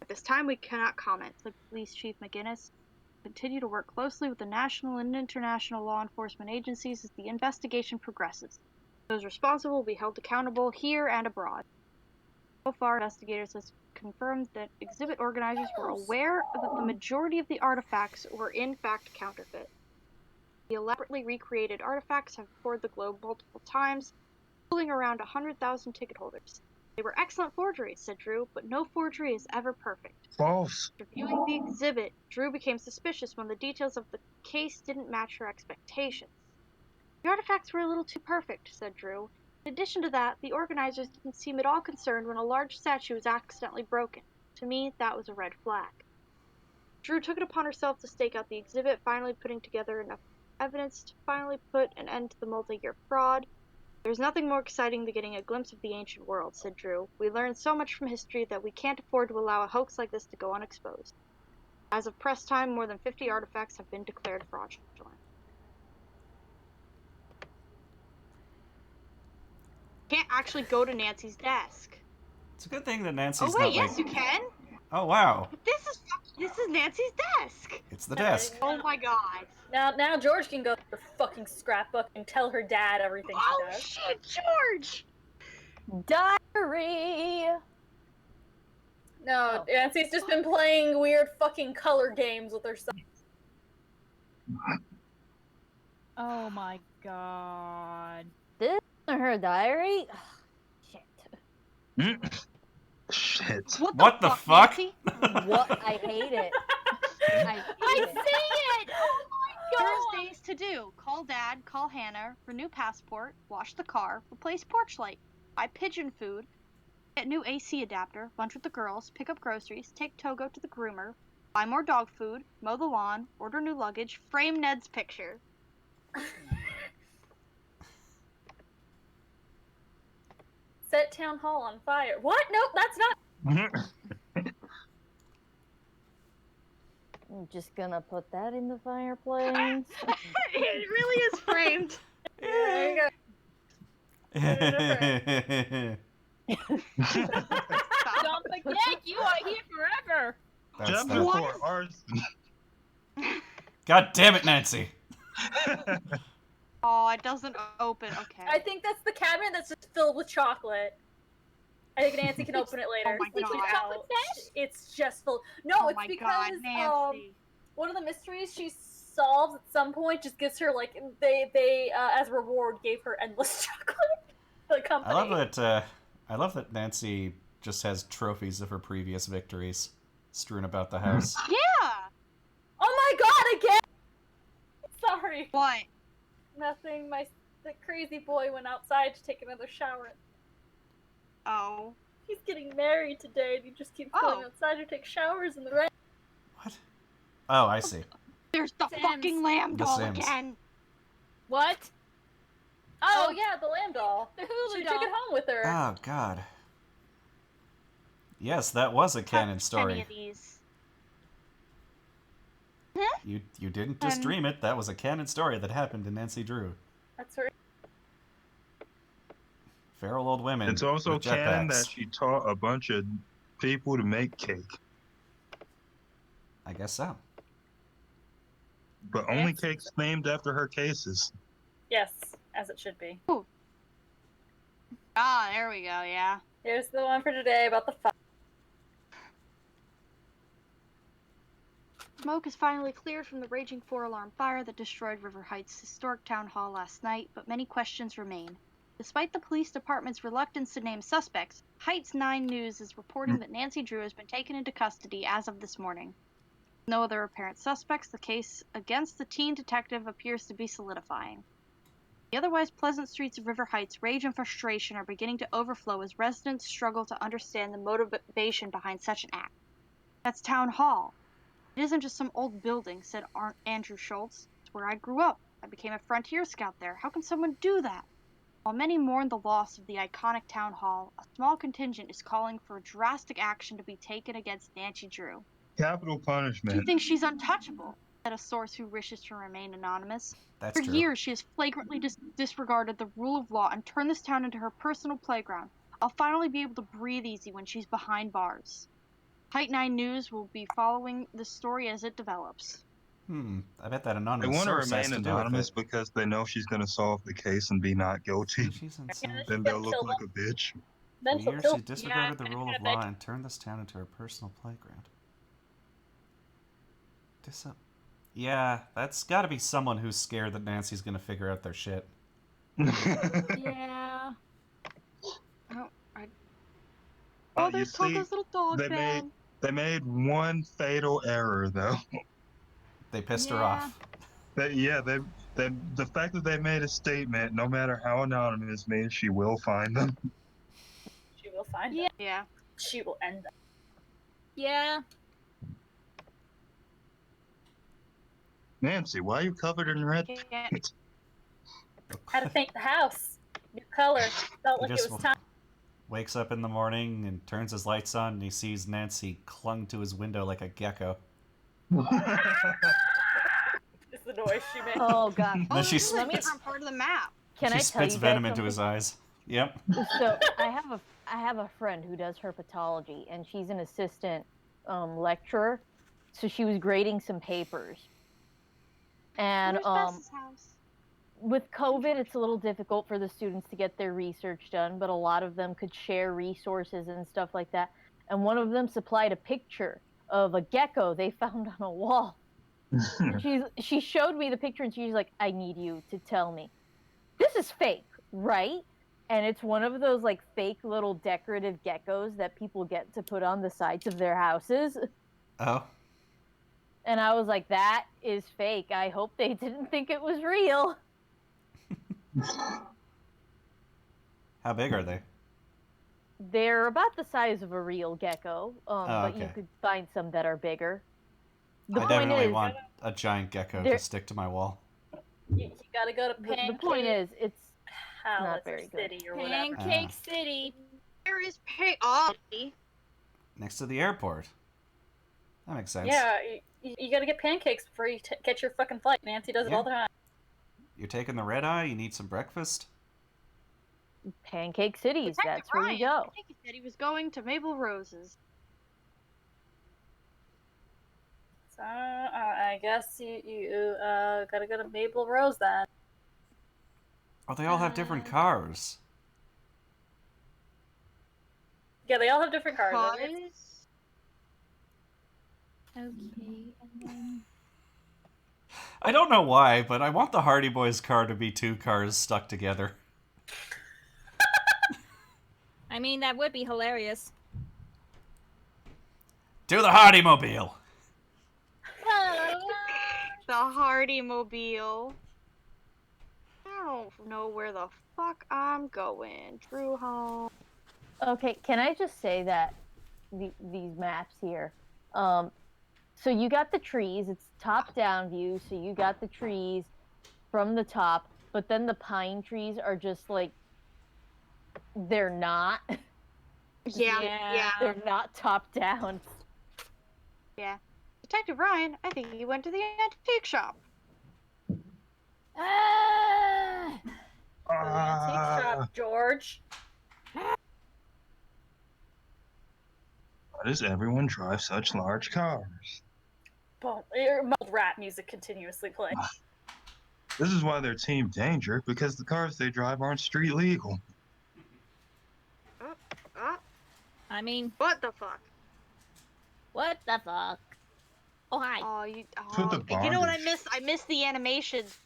At this time, we cannot comment, said Police Chief McGinnis. Continue to work closely with the national and international law enforcement agencies as the investigation progresses. Those responsible will be held accountable here and abroad. So far, investigators have confirmed that exhibit organizers were aware that the majority of the artifacts were in fact counterfeit. The elaborately recreated artifacts have toured the globe multiple times, fooling around 100,000 ticket holders. They were excellent forgeries, said Drew, but no forgery is ever perfect. False. Reviewing the exhibit, Drew became suspicious when the details of the case didn't match her expectations. The artifacts were a little too perfect, said Drew. In addition to that, the organizers didn't seem at all concerned when a large statue was accidentally broken. To me, that was a red flag. Drew took it upon herself to stake out the exhibit, finally putting together enough evidence to finally put an end to the multi-year fraud. There's nothing more exciting than getting a glimpse of the ancient world, said Drew. We learned so much from history that we can't afford to allow a hoax like this to go unexposed. As of press time, more than 50 artifacts have been declared fraudulent. Can't actually go to Nancy's desk. It's a good thing that Nancy's Oh wait, not yes like... you can. Oh, wow. This is Nancy's desk. It's the desk. Oh my god. Now George can go to her fucking scrapbook and tell her dad everything Oh she does. shit, George! Diary. No, Oh. Nancy's just been playing weird fucking color games with her son. Oh my god. This isn't her diary. Shit. Shit. What the fuck? Nancy? What? I hate it. I hate it. it! Oh my god! Thursdays to do. Call Dad, call Hannah, renew passport, wash the car, replace porch light, buy pigeon food, get new AC adapter, lunch with the girls, pick up groceries, take Togo to the groomer, buy more dog food, mow the lawn, order new luggage, frame Ned's picture. Set town hall on fire. What? Nope, that's not. I'm just gonna put that in the fireplace. It really is framed. There you go. Don't forget, you are here forever. That's Gem the... for arson. God damn it, Nancy. Oh, it doesn't open. Okay. I think that's the cabinet that's just filled with chocolate. I think Nancy can open it later. Oh my When she's God. out. It's just full. No, Oh it's my because god, Nancy. one of the mysteries she solves at some point just gives her like they as a reward gave her endless chocolate. The company. I love that Nancy just has trophies of her previous victories strewn about the house. Yeah! Oh my god, again! Sorry. What? Nothing. The crazy boy went outside to take another shower. Oh. He's getting married today, and he just keeps going outside to take showers in the rain. What? Oh, I see. There's the Sims. fucking lamb The doll Sims. again. What? Oh yeah, the lamb doll. The Hulu She doll. took it home with her. Oh, God. Yes, that was a canon Any story. of these. You didn't just dream it. That was a canon story that happened to Nancy Drew. That's her. Feral old women. It's also with canon that jetpacks. she taught a bunch of people to make cake, I guess so. but only Yes. cakes named after her cases. Yes, as it should be. Ah, there we go, yeah. Here's the one for today about the fire. Smoke is finally cleared from the raging 4-alarm fire that destroyed River Heights' historic town hall last night, but many questions remain. Despite the police department's reluctance to name suspects, Heights 9 News is reporting that Nanci Drew has been taken into custody as of this morning. With no other apparent suspects, the case against the teen detective appears to be solidifying. The otherwise pleasant streets of River Heights' rage and frustration are beginning to overflow as residents struggle to understand the motivation behind such an act. That's Town Hall. It isn't just some old building, said Andrew Schultz. It's where I grew up. I became a frontier scout there. How can someone do that? While many mourn the loss of the iconic town hall, a small contingent is calling for drastic action to be taken against Nanci Drew. Capital Do you punishment. think she's untouchable? Said a source who wishes to remain anonymous. That's For true. years, she has flagrantly disregarded the rule of law and turned this town into her personal playground. I'll finally be able to breathe easy when she's behind bars. Height 9 News will be following the story as it develops. I bet that They anonymous want to source has remain to do with anonymous it. because they know she's going to solve the case and be not guilty. She's insane. Then they'll look like a bitch. Then For she'll years, kill. she disregarded the Yeah, rule I of bet. law and turned this town into her personal playground. Yeah, that's gotta be someone who's scared that Nancy's gonna figure out their shit. Yeah. Oh, You there's see, Togo's little dog, they Ben. made one fatal error though. They pissed her Yeah. off. The fact that they made a statement, no matter how anonymous, means she will find them. She will find Yeah. them. Yeah. She will end them. Yeah. Nancy, why are you covered in red Can't- paint? How to paint the house. New color. Felt He like it just was time. wakes up in the morning and turns his lights on, and he sees Nancy clung to his window like a gecko. Is the noise she made. Oh god. Oh, Then she this is a Let me- different part of the map. Can she I tell spits you venom guys into his something? eyes. Yep. So I have a friend who does herpetology, and she's an assistant lecturer. So she was grading some papers, and Where's Bess's house? with COVID, it's a little difficult for the students to get their research done, but a lot of them could share resources and stuff like that. And one of them supplied a picture of a gecko they found on a wall. She showed me the picture, and she's like, "I need you to tell me, this is fake, right?" And it's one of those like fake little decorative geckos that people get to put on the sides of their houses. Oh. And I was like, that is fake. I hope they didn't think it was real. How big are they? They're about the size of a real gecko, but you okay. could find some that are bigger. The I point definitely is, want a giant gecko There- to stick to my wall. You gotta go to the Pancake point is, it's Palace not very or good. City or whatever. Pancake City. Where is Next to the airport. That makes sense. Yeah, you gotta get pancakes before you catch your fucking flight. Nancy does it Yeah. all the time. You're taking the red eye, you need some breakfast. Pancake Cities. Detective That's where Ryan, you go. I think he said he was going to Maple Roses. So I guess you gotta go to Maple Rose then. Oh, they all have different cars. Yeah, they all have different cars. Because Okay, and then I don't know why, but I want the Hardy Boys car to be two cars stuck together. I mean that would be hilarious. To the Hardy Mobile! the Hardy Mobile. I don't know where the fuck I'm going. Drew home. Okay, can I just say that these maps here, so you got the trees, it's top-down view, so you got the trees from the top, but then the pine trees are just like, they're not. Yeah. They're not top-down. Detective Ryan, I think he went to the antique shop. Antique shop, George. Why does everyone drive such large cars? Boom. Rap music continuously playing. This is why they're Team Danger, because the cars they drive aren't street legal. I mean, What the fuck? what the fuck? Oh, hi. Oh, Put the you know what I bondage. missed? I missed the animations.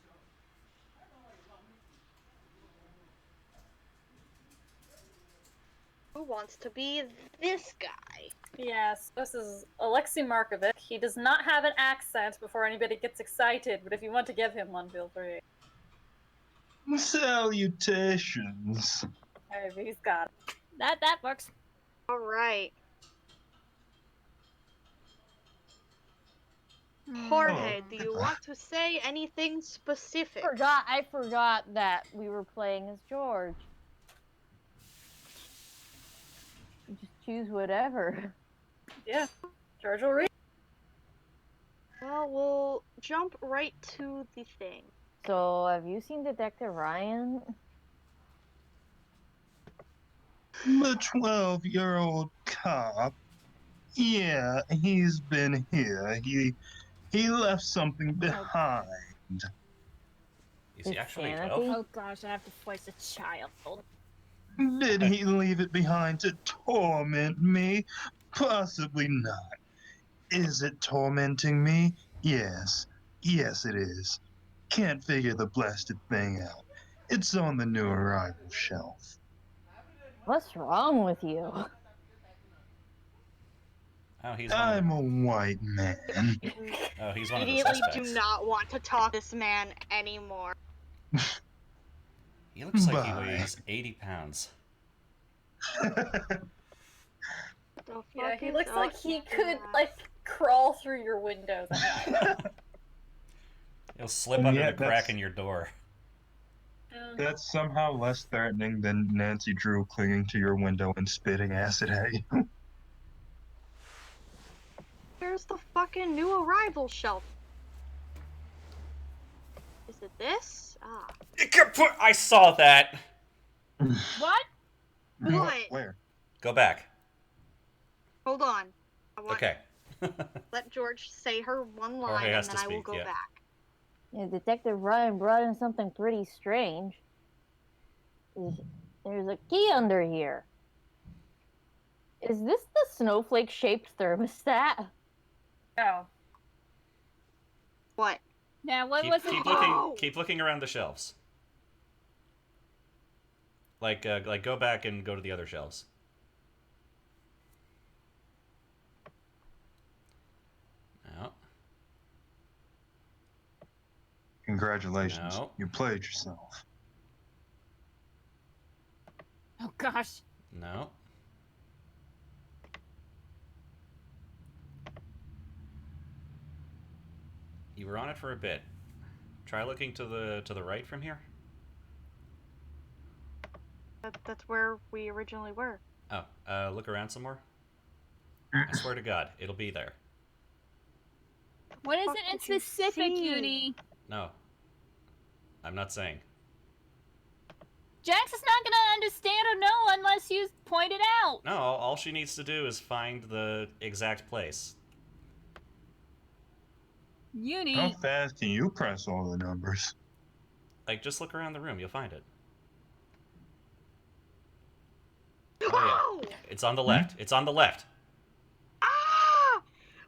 Who wants to be this guy? Yes, this is Alexei Markovic. He does not have an accent before anybody gets excited, but if you want to give him one, feel free. Salutations. Hey, he's got it. That works. All right. Jorge, do you want to say anything specific? I forgot that we were playing as George. Just choose whatever. Yeah, George will read. Well, we'll jump right to the thing. So, have you seen Detective Ryan? The 12-year-old cop. Yeah, he's been here. He left something behind. Is he actually Insanity? 12? Oh gosh, I have to voice a child. Did he leave it behind to torment me? Possibly not. Is it tormenting me? Yes. Yes, it is. Can't figure the blasted thing out. It's on the new arrival shelf. What's wrong with you? Oh, he's one I'm of a white man. the, oh, he's one of the Immediately suspects. do not want to talk to this man anymore. He looks like he Bye. weighs 80 pounds. The Yeah, fuck he is looks up like he with could, that? like, crawl through your windows. He'll slip And under yet the crack that's- in your door. That's somehow less threatening than Nancy Drew clinging to your window and spitting acid at you. There's the fucking new arrival shelf. Is it this? Ah. I saw that! What? What? Where? Go back. Hold on. I want Okay. let George say her one line Jorge and has then to I will speak, go yeah. back. Yeah, Detective Ryan brought in something pretty strange. There's a key under here. Is this the snowflake-shaped thermostat? No. What? Now, what Keep, was it? keep looking. Keep looking around the shelves. Like go back and go to the other shelves. No. Congratulations. No. You played yourself. Oh gosh. No. You were on it for a bit. Try looking to the right from here. That's where we originally were. Oh, look around some more. I swear to God, it'll be there. What is fuck it in did you specific, see? Uni? No. I'm not saying. Jax is not gonna understand or know unless you point it out. No, all she needs to do is find the exact place. Uni. How fast can you press all the numbers? Like, just look around the room, you'll find it. Oh yeah. It's on the left. It's on the left. Ah!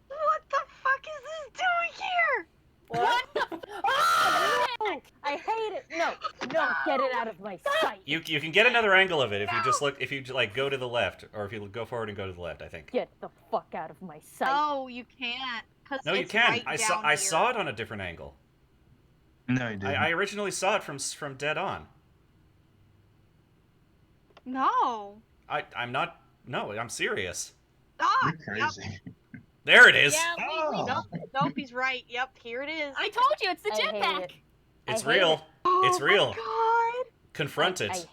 What the fuck is this doing here? What? Oh, I hate it. No, get it out of my sight. You can get another angle of it if you just look, if you like go to the left, or if you go forward and go to the left, I think. Get the fuck out of my sight. No, you can't. 'Cause No, you it's can. right I down saw here. it on a different angle. No, you didn't. I originally saw it from dead on. No. I'm not. No, I'm serious. Ah! You're Yep. crazy. There it is. Yeah, we Nope, nope, he's right. Yep, here it is. I told you, it's the I hate jetpack. it. It's I hate real. it. Oh It's real. my god! Confront it.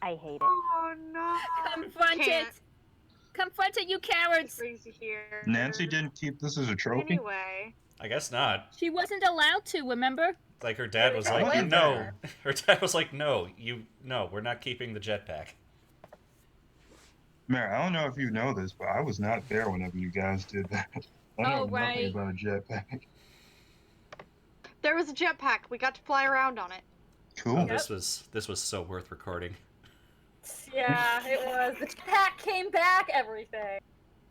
I hate it. Oh no! Confront Can't. it. Confront it, you cowards. Crazy here. Nancy didn't keep this as a trophy? Anyway. I guess not. She wasn't allowed to, remember? Like her dad was What like, is no. that? Her dad was like, no, we're not keeping the jetpack. Mary, I don't know if you know this, but I was not there whenever you guys did that. I know Oh, nothing right. about a jetpack. There was a jetpack. We got to fly around on it. Cool. Oh, this was so worth recording. Yeah, it was. The pack came back, everything.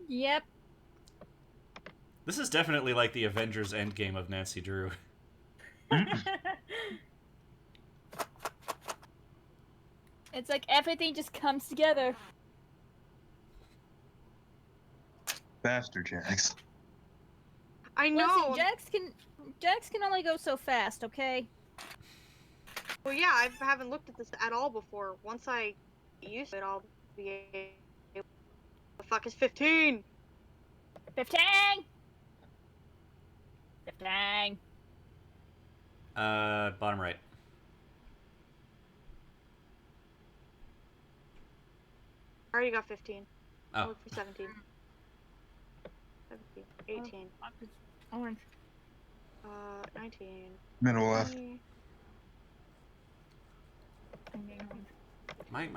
Yep. This is definitely like the Avengers Endgame of Nancy Drew. It's like everything just comes together. Faster, Jax. I know. Listen, Jax can only go so fast, okay? Well, yeah, I haven't looked at this at all before. Once I use it, I'll be able. The fuck is 15? 15! 15. Bottom right. I already got 15. Oh. I'll look for 17. 17. 18. Orange. 19. Middle left. 20. My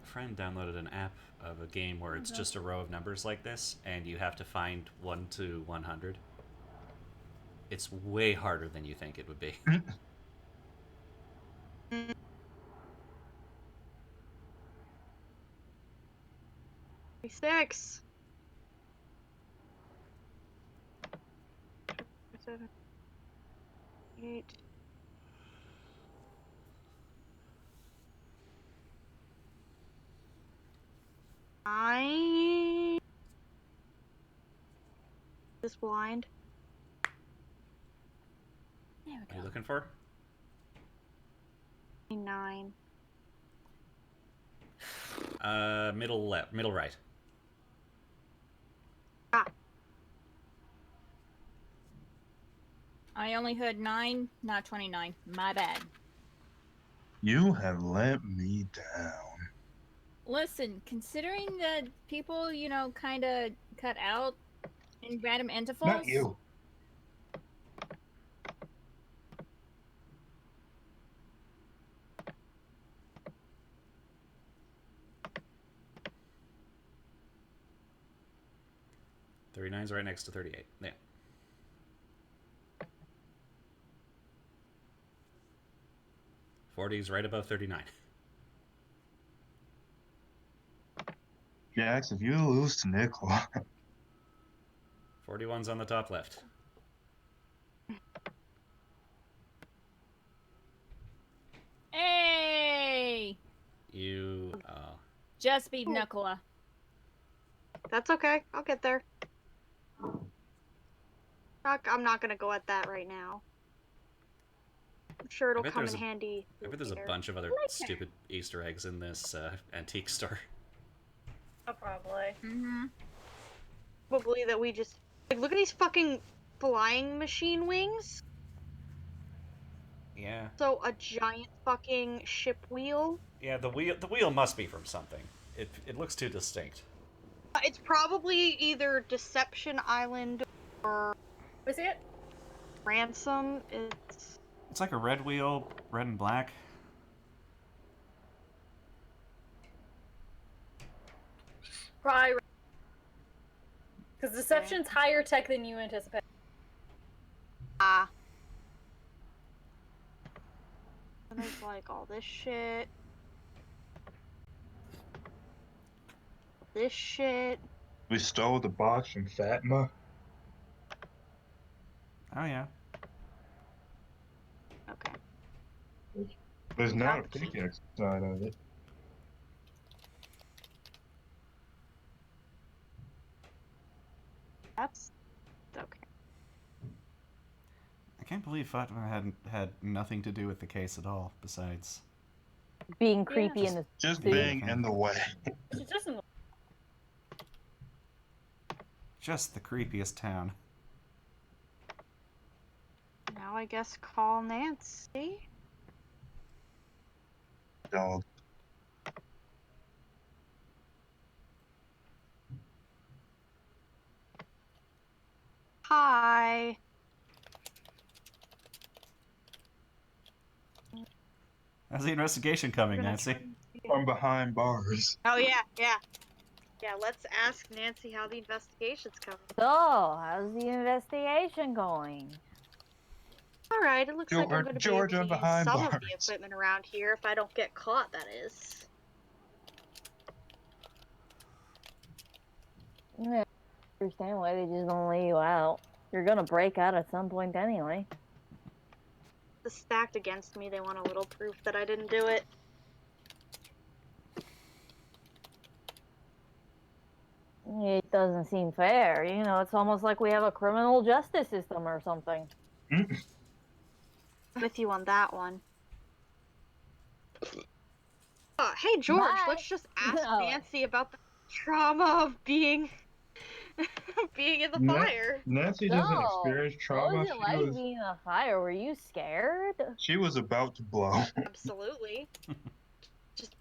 friend downloaded an app of a game where it's just a row of numbers like this, and you have to find 1 to 100. It's way harder than you think it would be. 6. 7. 8. 9. This blind. There What we are you go. looking for? 9. Middle left, middle right. I only heard 9, not 29. My bad. You have let me down. Listen, considering that people, kind of cut out in random intervals. Not you. '39's right next to 38. Yeah. 40's right above 39. Jax, if you lose to Nicola. 41's on the top left. Hey! You, Just beat Nicola. That's okay. I'll get there. I'm not gonna go at that right now. I'm sure it'll come in handy. I bet there's a bunch of other stupid Easter eggs in this antique store. Oh, probably. Mm-hmm. Probably that we just like look at these fucking flying machine wings. Yeah. So a giant fucking ship wheel. Yeah, the wheel must be from something. It looks too distinct. It's probably either Deception Island or Was it? Ransom. It's like a red wheel, red and black. Probably. Because Deception's higher tech than you anticipate. Ah. And there's like all this shit. This shit. We stole the box from Fatma. Oh yeah. Okay. There's not a pickaxe side of it. That's okay. I can't believe Fatma hadn't had nothing to do with the case at all, besides Being creepy Yeah. in the Just suit. being in the way. She's just in the just the creepiest town. Now I guess call Nanci. Dog. Hi. How's the investigation coming, Nancy? from behind bars. Oh yeah. Yeah, let's ask Nancy how the investigation's coming. So, how's the investigation going? Alright, it looks like I'm going to be able Georgia to use behind some of bars. the equipment around here if I don't get caught, that is. Yeah, I understand why they just don't let you out. You're gonna break out at some point anyway. It's stacked against me, they want a little proof that I didn't do it. It doesn't seem fair. You know, it's almost like we have a criminal justice system or something. With you on that one. Hey George, Bye. let's just ask No. Nancy about the trauma of being in the fire. Nancy So, doesn't experience what trauma. was it like being in a fire? Were you scared? She was about to blow. Absolutely. Just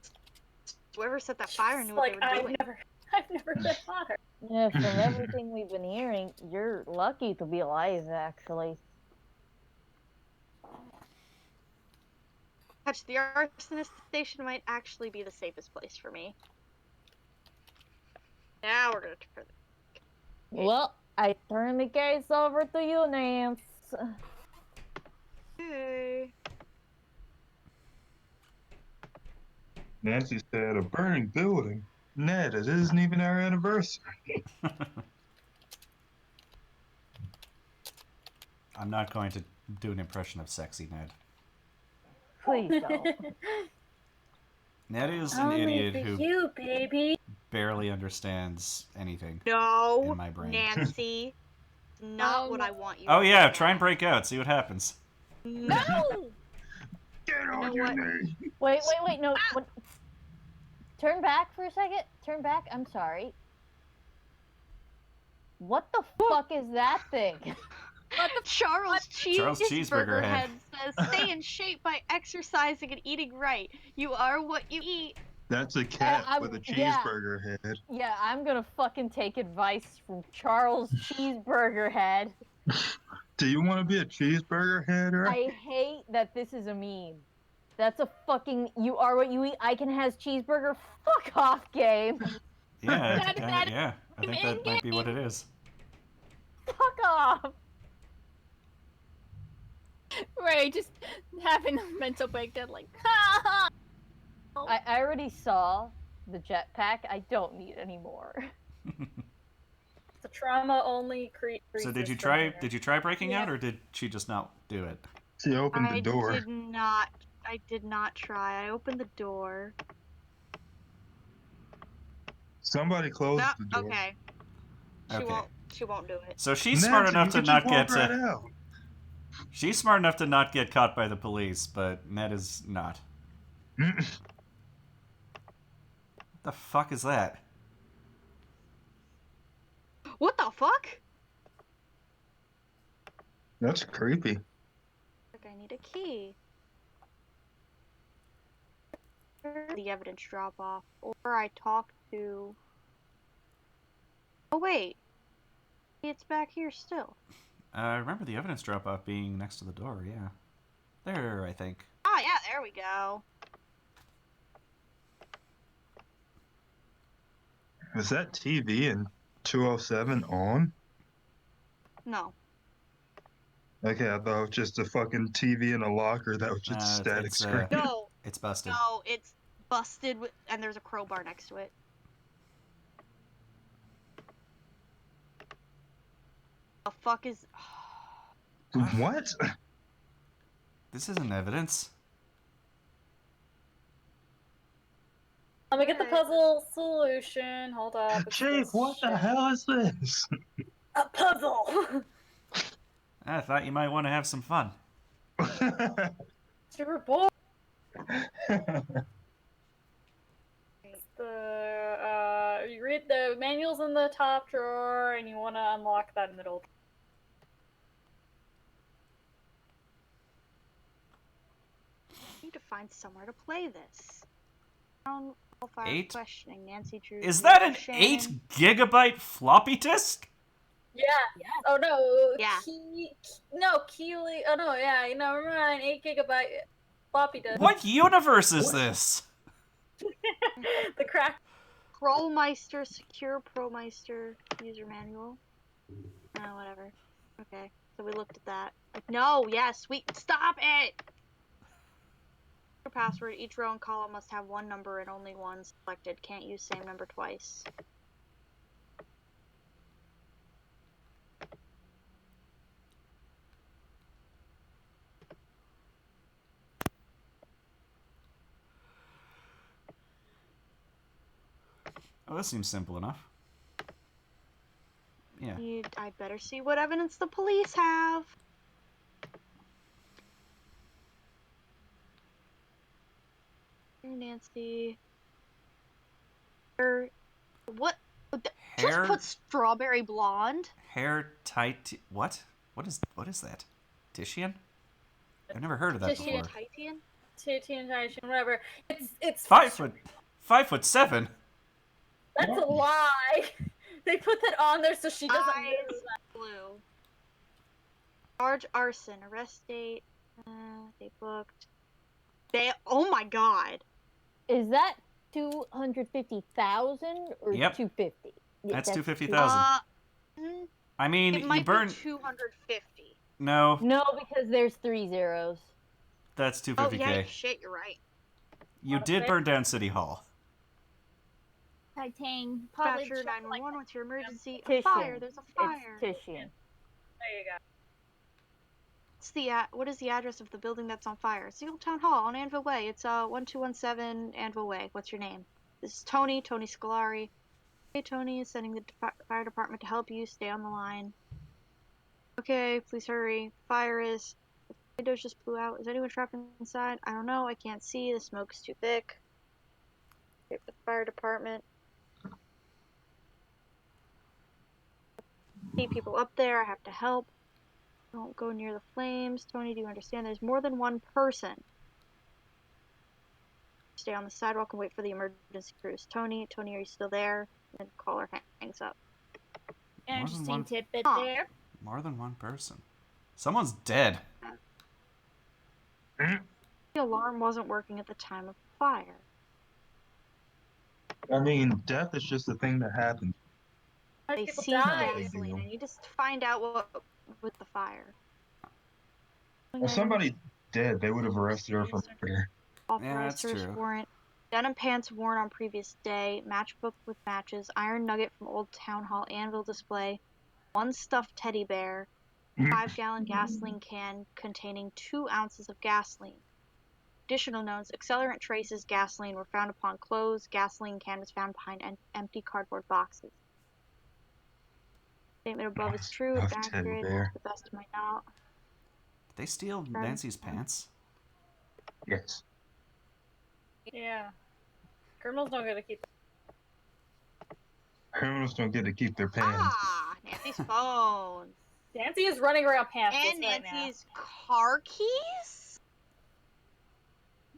whoever set that fire knew what Like, they were doing. I've never been hotter. Yeah, from everything we've been hearing, you're lucky to be alive, actually. Touch the arsonist station might actually be the safest place for me. Now we're gonna turn. Well, I turn the case over to you, Nance. Hey. Nancy said, a burning building? Ned, it isn't even our anniversary. I'm not going to do an impression of sexy Ned. Please don't. Ned is an idiot who you, baby. barely understands anything No, in my brain. Nancy. Not what I want you Oh to yeah, do. try and break out, see what happens. No! Get on know your what? knees. Wait, no. What? Turn back for a second. Turn back. I'm sorry. What the fuck is that thing? What the Charles Cheeseburger Cheeseburger Head says, stay in shape by exercising and eating right. You are what you eat. That's a cat I'm- with a yeah. cheeseburger head. Yeah, I'm gonna fucking take advice from Charles Cheeseburger Head. Do you want to be a cheeseburger head? Or? I hate that this is a meme. That's a fucking you are what you eat. I can has cheeseburger. Fuck off game. Yeah, That- yeah, I think that might be what it is. Fuck off. Right, just having a mental breakdown like, ha ha! I already saw the jetpack. I don't need any more. The trauma only creates. So did you try breaking out, or did she just not do it? She opened the door. I did not try. I opened the door. Somebody closed the door. Okay. Okay. She won't do it. So she's Nancy, smart enough you to could not just walk get right out. She's smart enough to not get caught by the police, but Ned is not. What the fuck is that? What the fuck? That's creepy. I think I need a key. The evidence drop off, or I talk to. Oh wait, it's back here still. I remember the evidence drop-off being next to the door, yeah. There, I think. Oh yeah, there we go. Is that TV in 207 on? No. Okay, I thought it was just a fucking TV in a locker that was just a static it's, screen. No. It's busted. No, it's busted, and there's a crowbar next to it. The fuck is? What? This isn't evidence. Let me get the puzzle solution. Hold up. It's Chief, this what the shit. hell is this? A puzzle. I thought you might want to have some fun. Super bored. You read the manuals in the top drawer, and you want to unlock that middle. I need to find somewhere to play this. Questioning Nancy Drew. Is that an Shannon. 8 gigabyte floppy disk? Yeah. Oh no. Yeah. Keely. Oh no. Yeah. Never mind. 8 gigabyte floppy disk. What universe is this? The crack. Promeister, secure Promeister user manual. Whatever. Okay, so we looked at that. Like, no, yes, stop it! Your password, each row and column must have one number and only one selected. Can't use same number twice. Oh, this seems simple enough. Yeah. I'd better see what evidence the police have. Here, Nancy. What? Just Hair. put strawberry blonde. Hair tight. What? What is that? Titian? I've never heard of that Titian. before. Titan? Titian, whatever. It's 5'7". That's a lie. They put that on there so she doesn't Eyes move. blue. Large arson. Arrest date. They booked. Oh my god. Is that 250,000 or Yep. 250? Yeah, That's 250,000. I mean, It might you burn. be 250. No, No, because there's 3 zeros. that's Oh 250K. yeah, shit, you're right. You did burn down City Hall. Titan, probably Dispatcher check, like, 911, what's your emergency? A Titian. fire. There's a fire. It's Titian. There you go. What is the address of the building that's on fire? It's the old town hall on Anvil Way. It's 1217 Anvil Way. What's your name? This is Tony Scolari. Hey, Tony is sending the fire department to help you. Stay on the line. Okay, please hurry. Fire is. The windows just blew out. Is anyone trapped inside? I don't know. I can't see. The smoke's too thick. Okay, the fire department. See people up there. I have to help. Don't go near the flames. Tony, do you understand? There's more than one person. Stay on the sidewalk and wait for the emergency crews. Tony, are you still there? And caller hangs up. interesting tidbit Huh. there. More than one person. Someone's dead. The alarm wasn't working at the time of the fire. I mean, death is just a thing that happens. They People see die. gasoline. I need to find out what with the fire. If somebody dead, they would have arrested her for murder. Authorized that's search true. warrant. Denim pants worn on previous day. Matchbook with matches. Iron nugget from old town hall anvil display. One stuffed teddy bear. 5-gallon gasoline can containing 2 ounces of gasoline. Additional notes: accelerant traces gasoline were found upon clothes. Gasoline can was found behind empty cardboard boxes. Statement above is true. It's Stuffed teddy accurate. bear. To the best of my knowledge. Did they steal Nancy's pants? Yes. Yeah. Criminals don't get to keep. Criminals don't get to keep their pants. Ah, Nancy's phone. Nancy is running around pantsless And right now. Nancy's car keys?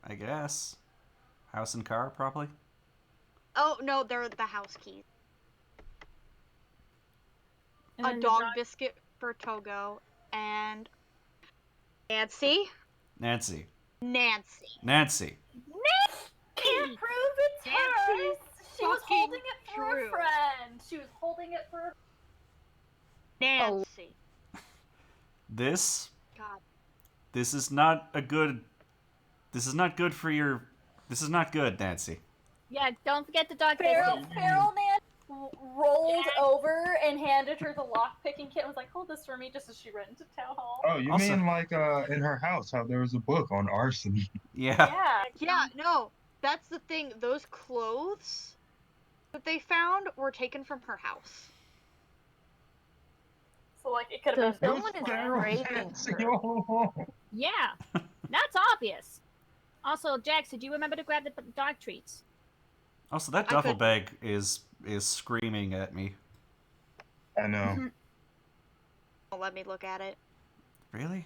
I guess. House and car, probably. Oh, no, they're the house keys. And A then dog biscuit for Togo. And Nancy? Nancy. Nancy. Can't prove it's hers. Nancy's She was fucking holding it for true. a friend. She was holding it for. Nancy. This God. is not a good. This is not good for your. This is not good, Nancy. Yeah, don't forget the dog Feral biscuit. Man rolled over and handed her the lock-picking kit and was like, hold this for me, just as she ran into town hall. Oh, you Also- mean like in her house, how there was a book on arson? Yeah. Yeah, no, that's the thing. Those clothes that they found were taken from her house. So, like, it could So have been someone is planned. raping her. Oh, Yeah, that's obvious. Also, Jax, did you remember to grab the dog treats? Also, that I duffel could- bag is screaming at me. I know. Don't let me look at it. Really?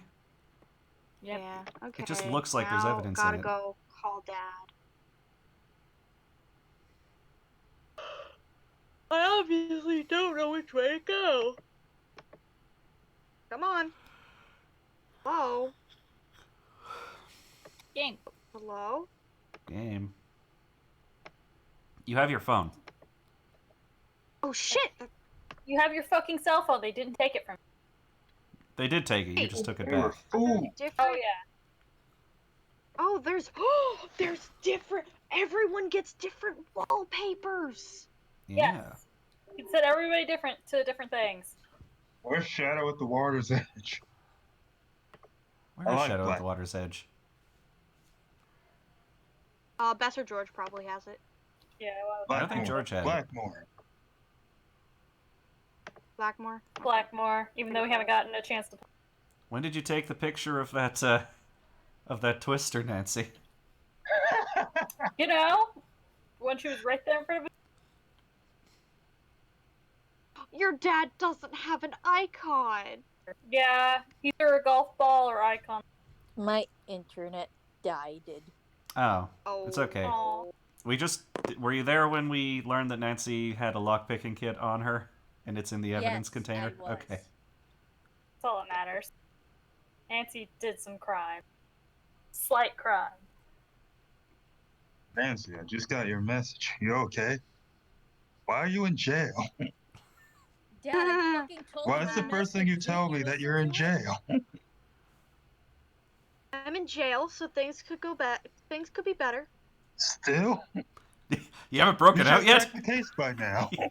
Yep. Yeah, okay. It just looks like there's now evidence in gotta it. go call Dad. I obviously don't know which way to go. Come on. Hello? Game. Hello? Game. You have your phone. Oh shit! You have your fucking cell phone. They didn't take it from you. They did take it. You just took it They were back. fools. Different. Oh yeah. Oh, there's different. Everyone gets different wallpapers. Yeah. Yes. You can set everybody different to different things. Where's Shadow at the water's edge? Where I is like Shadow at black. the Water's Edge? Besser George probably has it. Yeah. Well, I don't think George had it. Blackmore. Blackmore. Blackmore. Even though we haven't gotten a chance to. When did you take the picture of that twister, Nancy? You know, when she was right there in front of it. Your dad doesn't have an icon. Yeah, either a golf ball or icon. My internet died. Oh, Oh. it's okay. Aw. Were you there when we learned that Nancy had a lockpicking kit on her, and it's in the evidence Yes, container? I was. Okay. That's all that matters. Nancy did some crime. Slight crime. Nancy, I just got your message. You okay? Why are you in jail? Dad, I fucking told Why you is the the first thing you message. tell Didn't me that listen you're in to it? jail? I'm in jail, so things could go Things could be better. Still? You haven't You broken should out have yet? cracked the case by now. Yeah.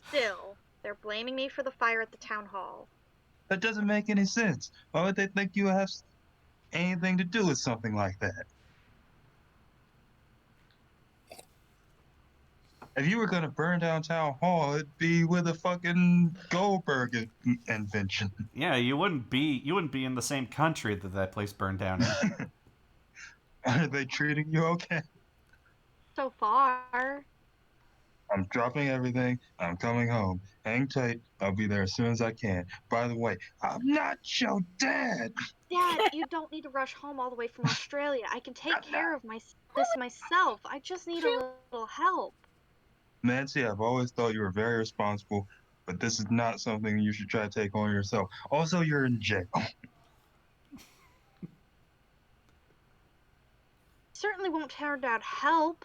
Still, they're blaming me for the fire at the town hall. That doesn't make any sense. Why would they think you have anything to do with something like that? If you were gonna burn down town hall, it'd be with a fucking Goldberg invention. Yeah, you wouldn't be in the same country that place burned down in. Are they treating you okay? So far. I'm dropping everything. I'm coming home. Hang tight. I'll be there as soon as I can. By the way, I'm not your dad. Dad, you don't need to rush home all the way from Australia. I can take care of this myself. I just need a little help. Nancy, I've always thought you were very responsible, but this is not something you should try to take on yourself. Also, you're in jail. Certainly won't turn down help.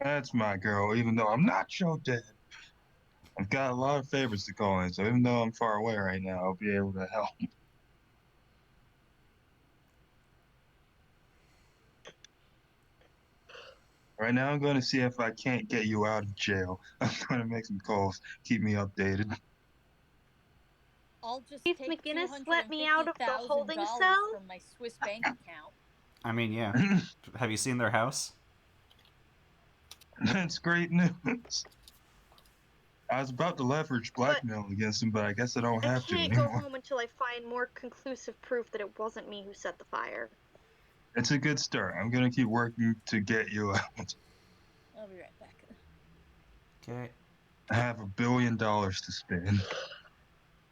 That's my girl, even though I'm not your dad. I've got a lot of favors to call in, so even though I'm far away right now, I'll be able to help. Right now, I'm going to see if I can't get you out of jail. I'm going to make some calls. Keep me updated. I'll just Chief take McGinnis let me out of the holding $250,000 cell? from my Swiss bank account. I mean, yeah. Have you seen their house? That's great news. I was about to leverage blackmail against him, but I guess I don't I have to can't go anymore. home until I find more conclusive proof that it wasn't me who set the fire. It's a good start. I'm going to keep working to get you out. I'll be right back. Okay. I have $1 billion to spend.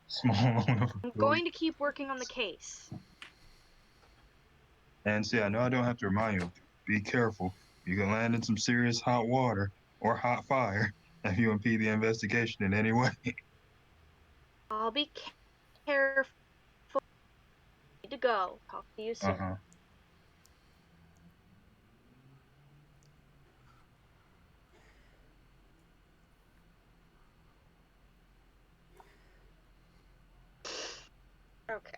Small amount of I'm going to keep working on the case. And see, I know I don't have to remind you. Be careful. You can land in some serious hot water or hot fire if you impede the investigation in any way. I'll be careful. Need to go. Talk to you soon. Uh-huh. Okay.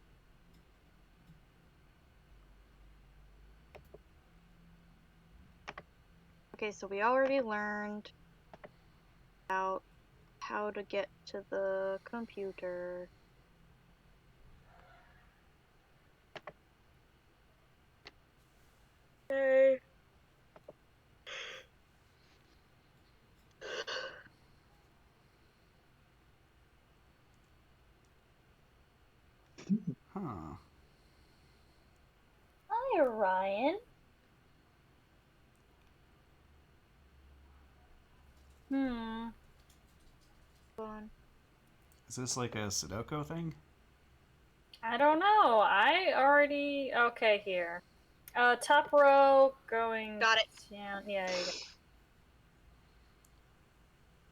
Okay, so we already learned about how to get to the computer. Okay. Huh. Hi, Ryan. Fun. Is this like a Sudoku thing? I don't know. I already okay here. Top row going. Got it. Down. Yeah. There you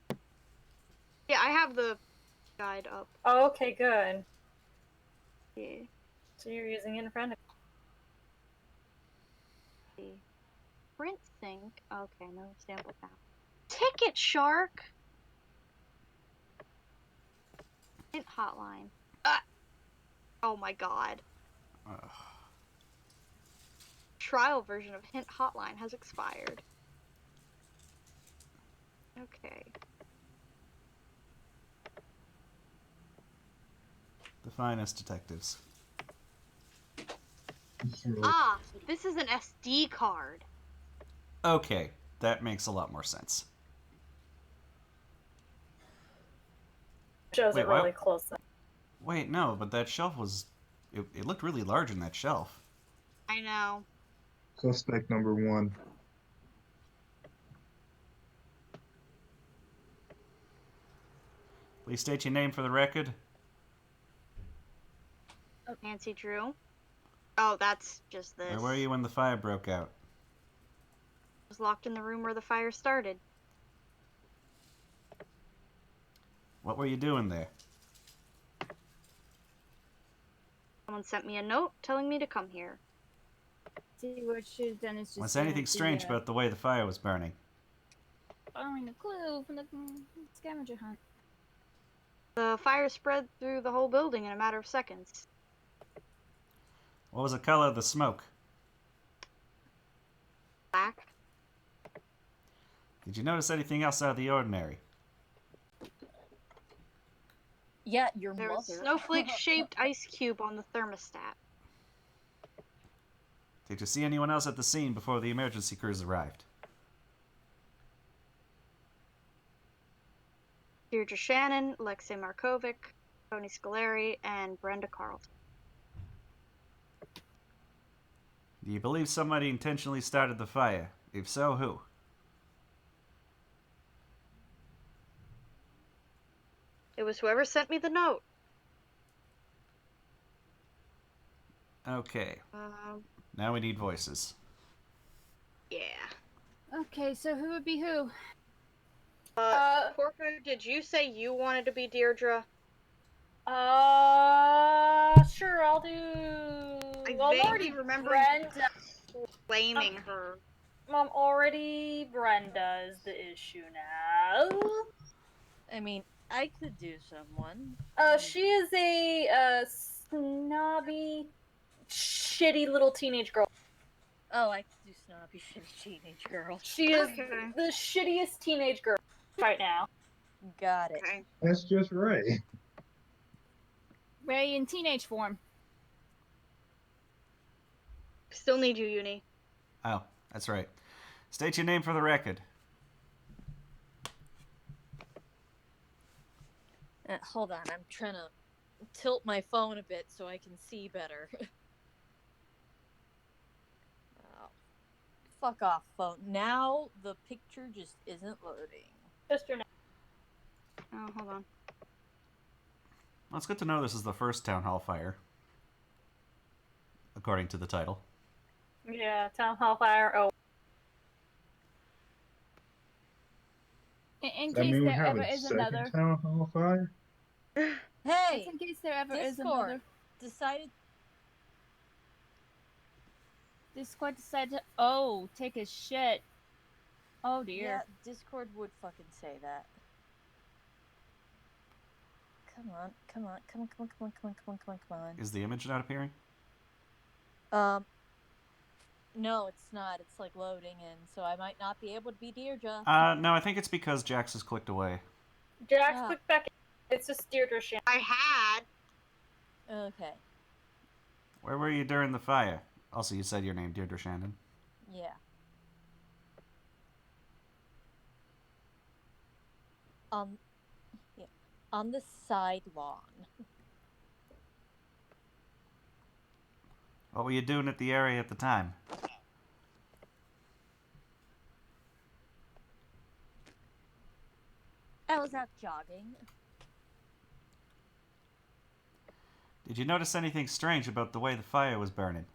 go. Yeah, I have the guide up. Oh, okay, good. Yeah. So you're using it in front of See. print sync. Okay, no sample count. Ticket Shark. Hint hotline. Oh my god. Ugh. Trial version of Hint Hotline has expired. Okay. The finest detectives. Ah, this is an SD card. Okay, that makes a lot more sense. Shows Wait, it what? really close. Wait, no, but that shelf was... It looked really large in that shelf. I know. Suspect number 1. Please state your name for the record. Nancy Drew. Oh, that's just this. Where were you when the fire broke out? I was locked in the room where the fire started. What were you doing there? Someone sent me a note telling me to come here. See, what should have done is just. Was anything strange about the way the fire was burning? Following a clue from the scavenger hunt. The fire spread through the whole building in a matter of seconds. What was the color of the smoke? Black. Did you notice anything else out of the ordinary? Yeah, your There was a mother. snowflake-shaped ice cube on the thermostat. Did you see anyone else at the scene before the emergency crews arrived? Deirdre Shannon, Alexei Markovic, Tony Scolari, and Brenda Carlton. Do you believe somebody intentionally started the fire? If so, who? It was whoever sent me the note. Okay, now we need voices. Yeah. Okay, so who would be who? Porco, did you say you wanted to be Deirdre? Sure, I'll do. I Well, I'm vaguely already remember Brenda. blaming her. I'm already Brenda is the issue now. I mean, I could do someone. She is a snobby, shitty little teenage girl. Oh, I could do snobby, shitty teenage girl. She is Okay. the shittiest teenage girl right now. Got it. Okay. That's just right. Ray in teenage form. Still need you, Uni. Oh, that's right. State your name for the record. Hold on, I'm trying to tilt my phone a bit so I can see better. Oh. Fuck off, phone. Now the picture just isn't loading. Just your name. Oh, hold on. Well, it's good to know this is the first town hall fire, according to the title. Yeah, Town Hall Fire. Oh, In Does that case mean we there have ever a is second another. town hall fire? Hey! Just in case there ever is Discord another. decided. Discord decided to take a shit. Oh dear. Yeah, Discord would fucking say that. Come on, come on, come on, come on, come on, come on, come on, come on, come on. Is the image not appearing? No, it's not. It's like loading in, so I might not be able to be Deirdre. No, I think it's because Jax has clicked away. Jax, Ah. click back in. It's just Deirdre Shannon. I had. Okay, Where were you during the fire? Also, you said your name, Deirdre Shannon. yeah. Yeah, on the side lawn. What were you doing at the area at the time? I was out jogging. Did you notice anything strange about the way the fire was burning?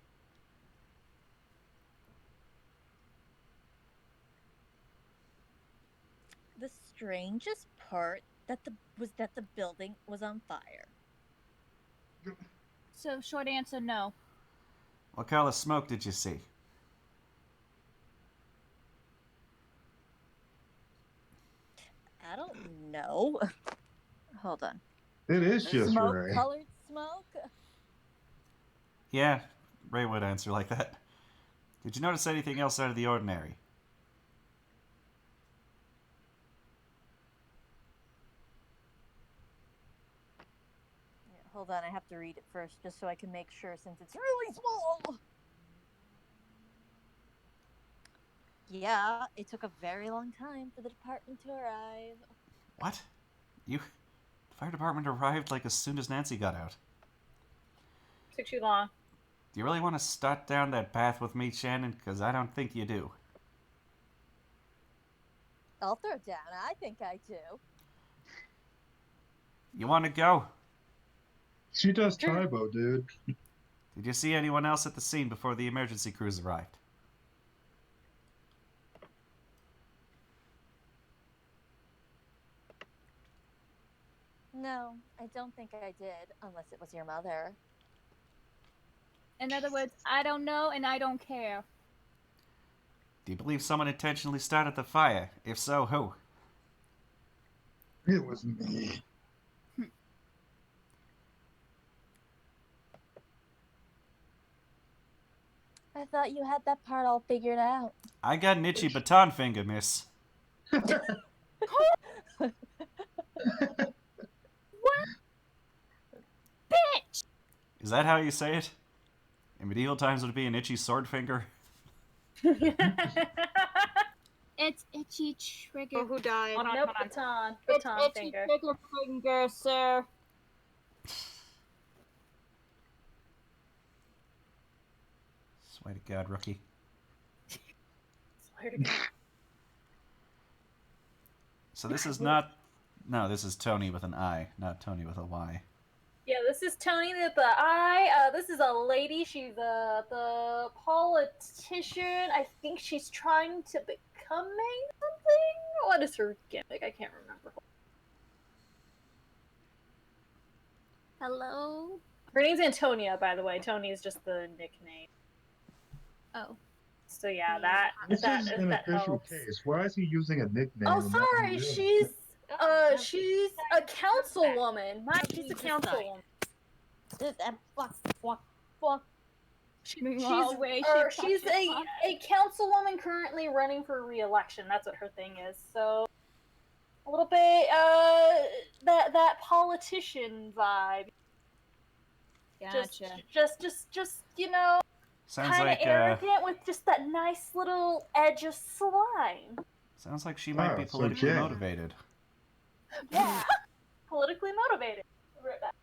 The strangest part was that the building was on fire. So short answer, no. What color smoke did you see? I don't know. Hold on. It is just Smoke Ray. colored smoke? Yeah, Ray would answer like that. Did you notice anything else out of the ordinary? Hold on, I have to read it first just so I can make sure since it's really small. Yeah, it took a very long time for the department to arrive. What? The fire department arrived like as soon as Nanci got out. Took too long. Do you really want to start down that path with me, Shannon? Because I don't think you do. I'll throw down. I think I do. You want to go? She does Tybo, dude. Did you see anyone else at the scene before the emergency crews arrived? No, I don't think I did, unless it was your mother. In other words, I don't know and I don't care. Do you believe someone intentionally started the fire? If so, who? It was me. I thought you had that part all figured out. I got an itchy baton finger, miss. Bitch! Is that how you say it? In medieval times, would it be an itchy sword finger? It's itchy trigger. Oh, who died? Hold on, Nope, hold on. It's Baton itchy finger. trigger finger, sir. Swear to God, rookie. Swear to God. So this is not... No, this is Tony with an I, not Tony with a Y. Yeah, this is Tony with the I. This is a lady. She's the politician. I think she's trying to become something. What is her gimmick? I can't remember. Hello? Her name's Antonia, by the way. Tony is just the nickname. Oh. So yeah, that This that is an that official helps. case. Why is he using a nickname? Oh, and not sorry. real? She's a councilwoman. She's a councilwoman. Fuck. Meanwhile, Ray, She's a councilwoman currently running for re-election. That's what her thing is. So a little bit that politician vibe. Gotcha. Just you know, Sounds kind of like arrogant with just that nice little edge of slime. sounds like she might be so politically Jen. motivated. Yeah, politically motivated. Right back.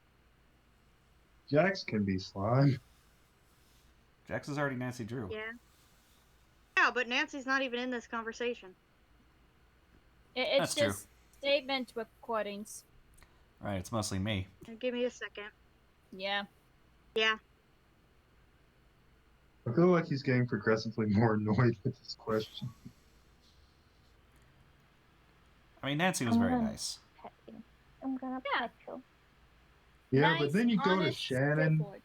Jax can be slime. Jax is already Nancy Drew. Yeah. Yeah, but Nancy's not even in this conversation. It's That's true. just statement recordings. Right, it's mostly me. Give me a second. Yeah. Yeah. I feel like he's getting progressively more annoyed with this question. I mean, Nancy was very nice. I'm gonna Yeah. pet you. Yeah, Nice, but then you go to honest, Shannon, straightforward.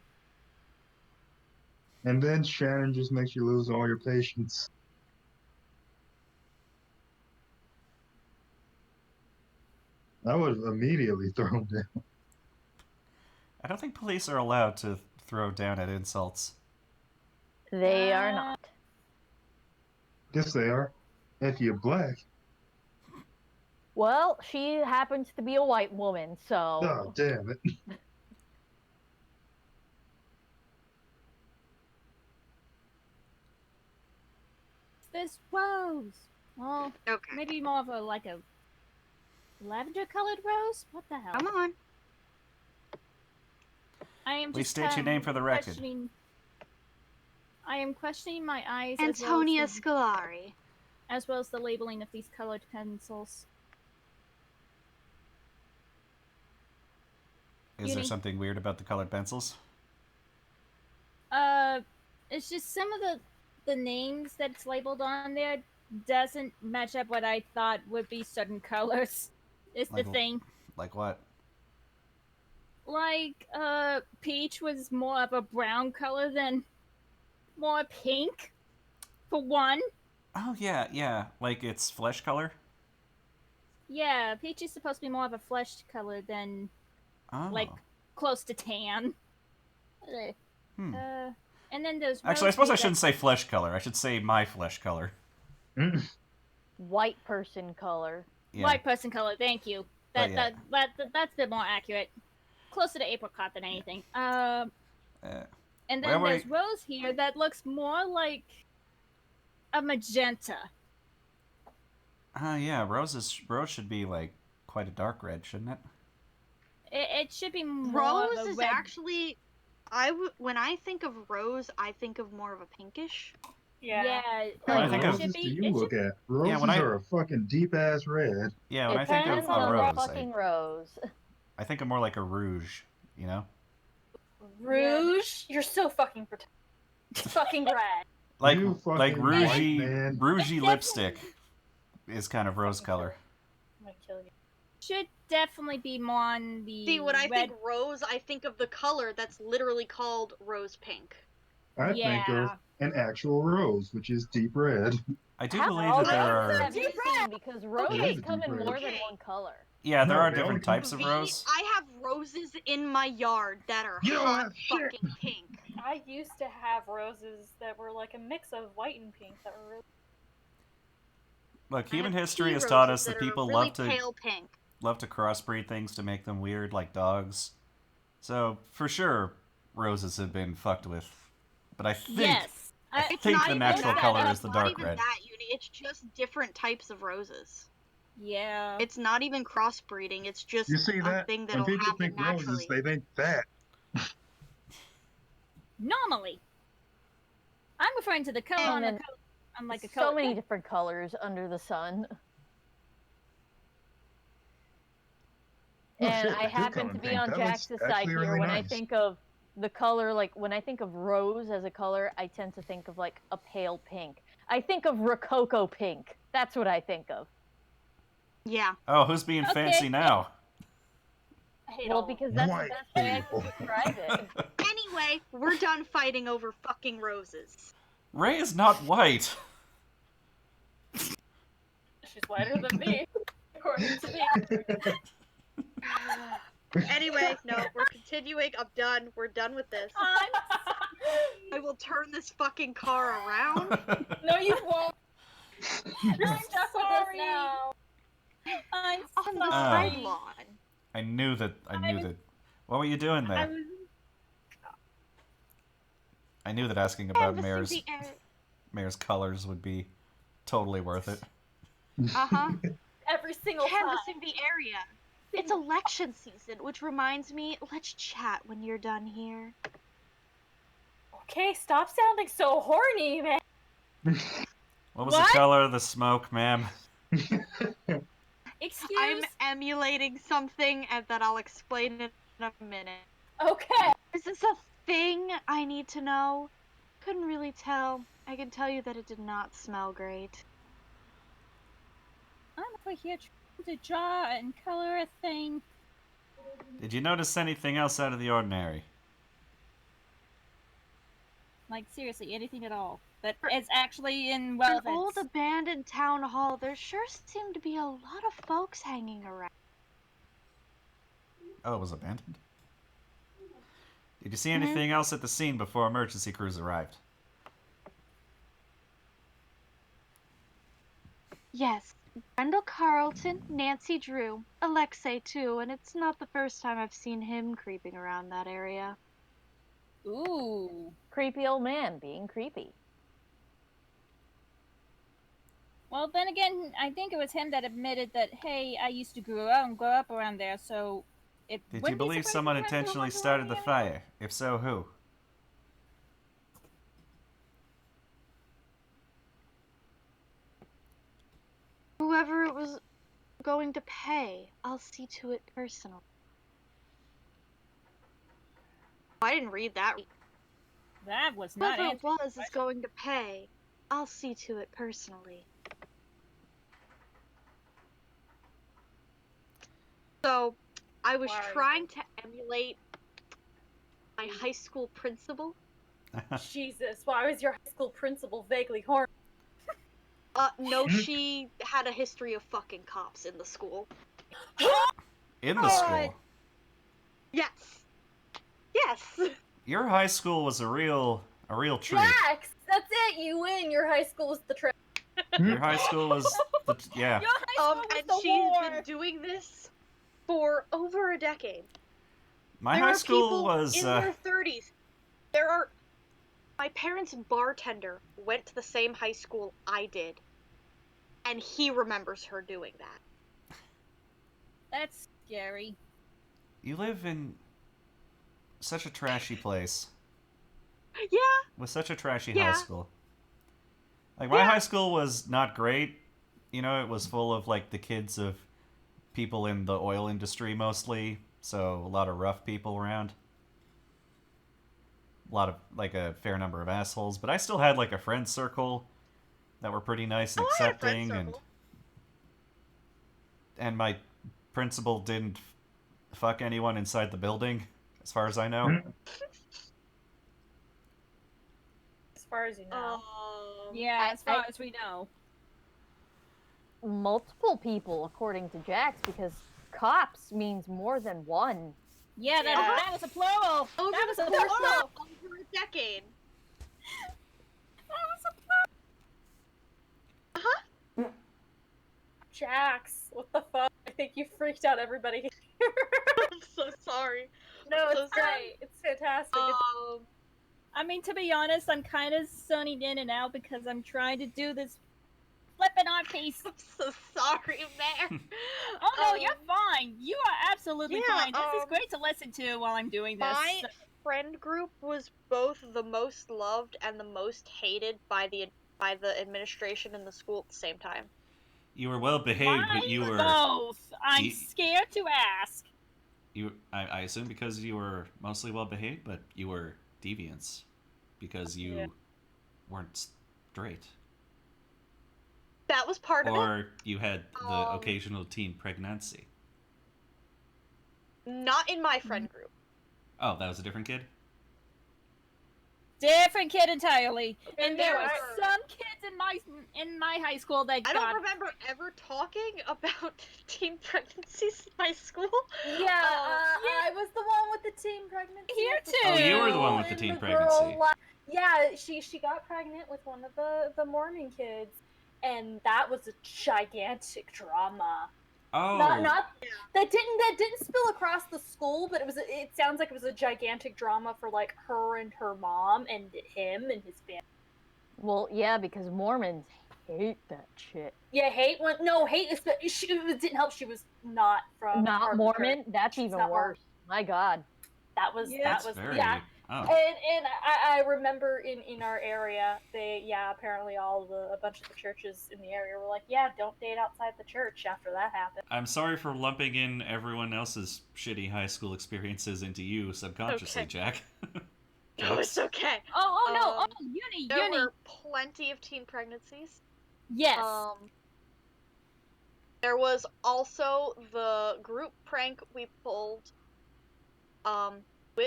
and then Shannon just makes you lose all your patience. I was immediately thrown down. I don't think police are allowed to throw down at insults. They are not. Yes, they are. If you're black. Well, she happens to be a white woman, so. Oh, damn it. This rose. Well, Okay. maybe more of a like a lavender colored rose. What the hell? Come on. I am Please just state your name for the record. I am questioning my eyes Antonia Scolari. as well as the labeling of these colored pencils. Is there Uni. something weird about the colored pencils? It's just some of the names that's labeled on there doesn't match up what I thought would be certain colors. It's Like the wh- thing. Like what? Like, peach was more of a brown color than more pink, for one. Oh, yeah, yeah. Like it's flesh color? Yeah, peach is supposed to be more of a flesh color than Oh. like close to tan. Hmm. And then there's Actually, I rose suppose I here shouldn't say flesh color. I should say my flesh color. White person color. Yeah. white person color. Thank you. But That's a bit more accurate. Closer to apricot than anything. And then there's rose here that looks more like a magenta. Yeah, rose should be like quite a dark red, shouldn't it? It should be more Rose of a is red. actually, when I think of rose, I think of more of a pinkish. Yeah. What I kind think of of- roses do you look at? Roses when I- are a fucking deep ass red. Yeah, when It I think of depends a on rose, the fucking rose. I think of more like a rouge, you know? Rouge? You're so fucking fucking red. Like You fucking like rougey white man. rougey lipstick is kind of rose color. I'm gonna kill you. Should definitely be more on the See, when I red. think rose, I think of the color that's literally called rose pink. I think of an actual rose, which is deep red. I do How believe many that there roses are have you seen? Because roses Okay. come in more than Okay. one color. Yeah, there No, are they different only come- types of V, rose. I have roses in my yard that are You don't hot have shit. fucking pink. I used to have roses that were like a mix of white and pink that were really. Look, I human have history tea has taught us roses that are people really love to pale pink. crossbreed things to make them weird, like dogs. So for sure, roses have been fucked with. But I think Yes. I It's think not the even natural that. color It's is the not dark even red. that, Uni. It's just different types of roses. Yeah. It's not even crossbreeding. It's just You see a that? thing When that'll people happen think roses, naturally. they think that. Normally. I'm referring to the color on the And color. I'm like a so color. many different colors under the sun. Oh, And shit, I they do happen come to in be pink. on That Jax's looks side actually here. really When I nice. think of the color, like when I think of rose as a color, I tend to think of like a pale pink. I think of Rococo pink. That's what I think of. Yeah. Oh, who's being Okay. fancy now? I hate Well, all of because that's White the best way I people. can describe it. Anyway, we're done fighting over fucking roses. Ray is not white. She's whiter than me, according to me. Anyway, no, we're continuing. I'm done. We're done with this. I will turn this fucking car around. No, you won't. You're I'm stuck with us sorry. now. I'm On the sorry. side lawn. I knew that. What were you doing I there? was I knew that asking about Canvassing Mayor's colors would be totally worth it. Uh-huh. Every single time. Canvassing the area. It's election season, which reminds me, let's chat when you're done here. Okay, stop sounding so horny, man. What was the color of the smoke, ma'am? excuse. I'm emulating something and that I'll explain in a minute. Okay. Is this a thing I need to know? Couldn't really tell. I can tell you that it did not smell great. I'm over here trying to draw and color a thing. Did you notice anything else out of the ordinary? Like seriously, anything at all that is actually in An relevance. old abandoned town hall, there sure seemed to be a lot of folks hanging around. Oh, it was abandoned? Did you see anything else at the scene before emergency crews arrived? Yes, Brendel Carlton, Nancy Drew, Alexei too, and it's not the first time I've seen him creeping around that area. Ooh. Creepy old man being creepy. Well, then again, I think it was him that admitted that, hey, I used to grow up around there, so it. Did you wouldn't be believe surprising someone for him to intentionally wander started around the area. fire? If so, who? Whoever it was going to pay, I'll see to it personally. I didn't read that. That was not Whoever it answering the was is question. going to pay. I'll see to it personally. So, I was Why are you trying to emulate my high school principal. Jesus, why was your high school principal vaguely horny? No, she had a history of fucking cops in the school. In the school? Yes. Yes. Your high school was a real treat. Jax, that's it. You win. Your high school was the trip. Your high school was yeah. Your high school was And the she's war. been doing this for over a decade. My There high are school people was in their 30s. My parents' bartender went to the same high school I did, and he remembers her doing that. That's scary. You live in such a trashy place. Yeah. With such a trashy Yeah. high school. Like, my high school was not great. You know, it was full of, like, the kids of people in the oil industry, mostly. So, a lot of rough people around. A lot of, like, a fair number of assholes. But I still had, like, a friend circle that were pretty nice and I had a friend accepting. circle. And my principal didn't fuck anyone inside the building, as far as I know. As far as you know. Yeah, as far as we know. Multiple people, according to Jax, because cops means more than one. Yeah, that was a plural. Over That was the a course plural. of over a decade. That was a plural. Jax, what the fuck? I think you freaked out everybody here. I'm so sorry. No, I'm so it's great. It's fantastic. I mean, to be honest, I'm kind of zoning in and out because I'm trying to do this flipping art piece. I'm so sorry, man. Oh no, you're fine. You are absolutely yeah, fine. This is great to listen to while I'm doing this. My friend group was both the most loved and the most hated by the administration and the school at the same time. You were well behaved, but you were both. I'm scared to ask. I assume because you were mostly well behaved, but you were deviants because you weren't straight. That was part of it. Or you had the occasional teen pregnancy. Not in my friend group. Oh, that was a different kid? Different kid entirely. Okay, And there there were are- some kids in my high school that I got... don't remember ever talking about teen pregnancies in my school. Yeah, I was the one with the teen pregnancy. Here at the too. Oh, you were the one with the and teen the pregnancy. girl yeah, she got pregnant with one of the Mormon kids, and that was a gigantic drama. Oh. Not that didn't spill across the school, but it sounds like it was a gigantic drama for like her and her mom and him and his family. Well, yeah, because Mormons hate that shit. Yeah, hate didn't help. She was not from Not Mormon? church. That's She's even not worse. My God. That was That's very... yeah. Oh. And I remember in our area, apparently a bunch of the churches in the area were like, yeah, don't date outside the church after that happened. I'm sorry for lumping in everyone else's shitty high school experiences into you subconsciously, Okay. Jack. No, it's okay. Oh, uni. There were plenty of teen pregnancies. Yes. There was also the group prank we pulled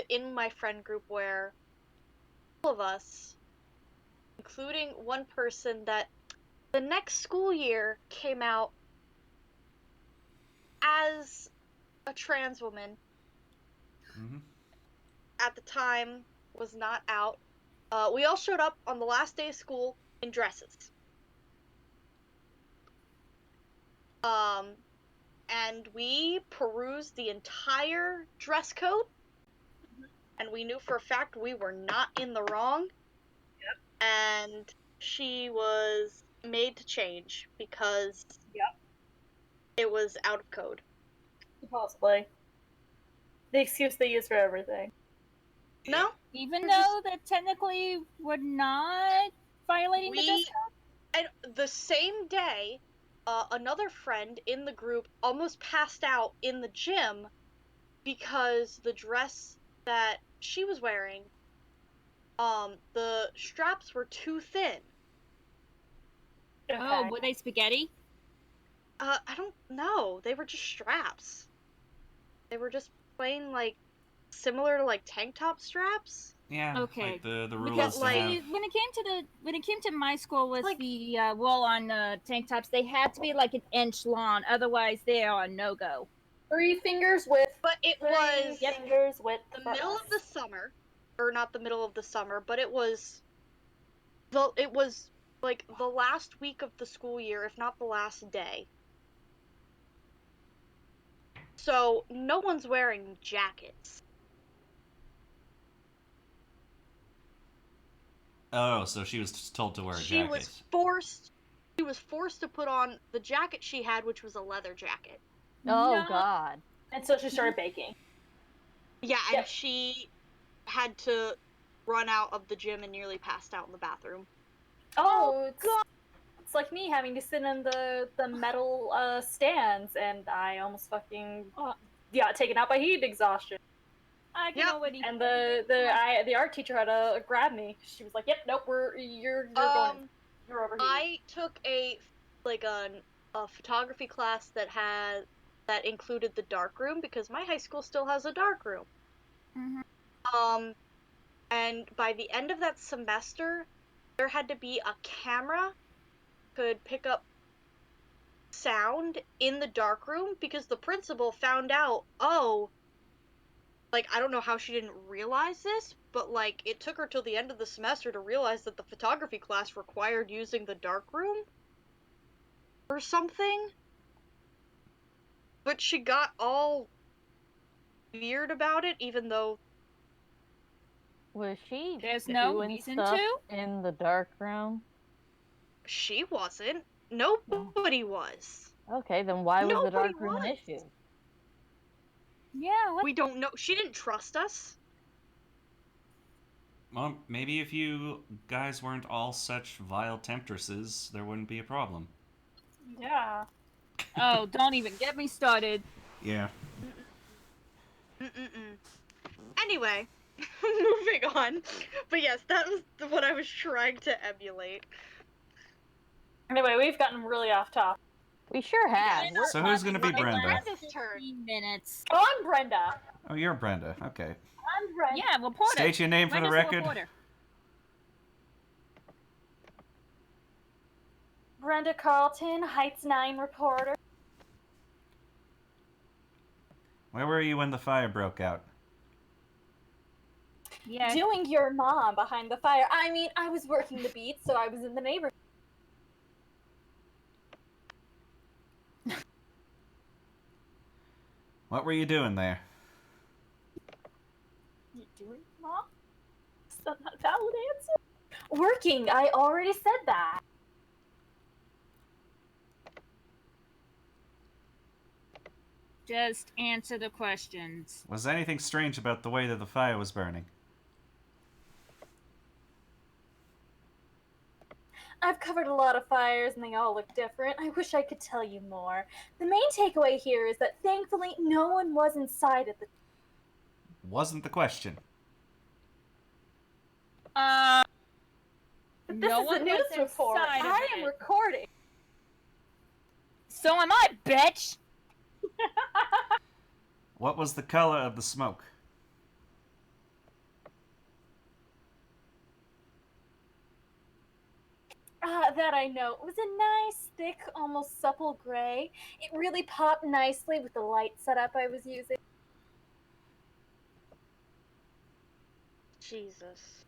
in my friend group where all of us, including one person that the next school year came out as a trans woman, at the time was not out. We all showed up on the last day of school in dresses. And we perused the entire dress code, and we knew for a fact we were not in the wrong. Yep. And she was made to change because it was out of code. Possibly. The excuse they use for everything. No? Even though that technically we're not violating the dress code? And the same day, another friend in the group almost passed out in the gym because the dress that she was wearing, the straps were too thin. Okay. Oh, were they spaghetti? I don't know. They were just straps. They were just plain, like, similar to, like, tank top straps. Yeah. Okay. Like the rule Because is to like have. when it came to my school with Like- the roll-on tank tops, they had to be like an inch long. Otherwise, they are a no-go. 3 fingers width. But it 3 was fingers width the for middle us. of the summer, or not the middle of the summer, but it was like the last week of the school year, if not the last day. So no one's wearing jackets. Oh, so she was told to wear a She jacket. was forced to put on the jacket she had, which was a leather jacket. Oh No. God. And so she started baking. Yeah, and Yep. she had to run out of the gym and nearly passed out in the bathroom. Oh, it's like me having to sit in the metal stands, and I almost fucking got taken out by heat exhaustion. I can Yep. already. And the art teacher had to grab me. She was like, "Yep, nope, you're going, you're over here." I took a photography class that included the dark room because my high school still has a dark room. Mhm. And by the end of that semester, there had to be a camera could pick up sound in the dark room because the principal found out, like, I don't know how she didn't realize this, but like it took her till the end of the semester to realize that the photography class required using the dark room or something. But she got all weird about it, even though Was she There's no doing reason stuff to. in the dark room? she wasn't. Nobody was. Okay, then why was the Nobody dark room an was. issue? Yeah. What? We don't know. She didn't trust us. Well, maybe if you guys weren't all such vile temptresses, there wouldn't be a problem. Yeah. Oh, don't even get me started. Yeah. Anyway, moving on. But yes, that was what I was trying to emulate. Anyway, we've gotten really off topic. We sure have. Yeah, So who's gonna be for the Brenda? last Brenda's turn. 15 minutes. Oh, I'm Brenda. Oh, you're Brenda. Okay. I'm Brenda. Yeah, reporter. State your name for the Brenda's record. reporter. Brenda Carlton, Heights 9 reporter. Where were you when the fire broke out? Yeah. Doing your mom behind the fire. I mean, I was working the beat, so I was in the neighborhood. What were you doing there? You doing, mom? Is that not a valid answer? Working. I already said that. Just answer the questions. Was anything strange about the way that the fire was burning? I've covered a lot of fires and they all look different. I wish I could tell you more. The main takeaway here is that thankfully no one was inside at the Wasn't the question. But this No is a one news was report. inside of I am it. recording. So am I, bitch! What was the color of the smoke? That I know. It was a nice, thick, almost supple gray. It really popped nicely with the light setup I was using. Jesus.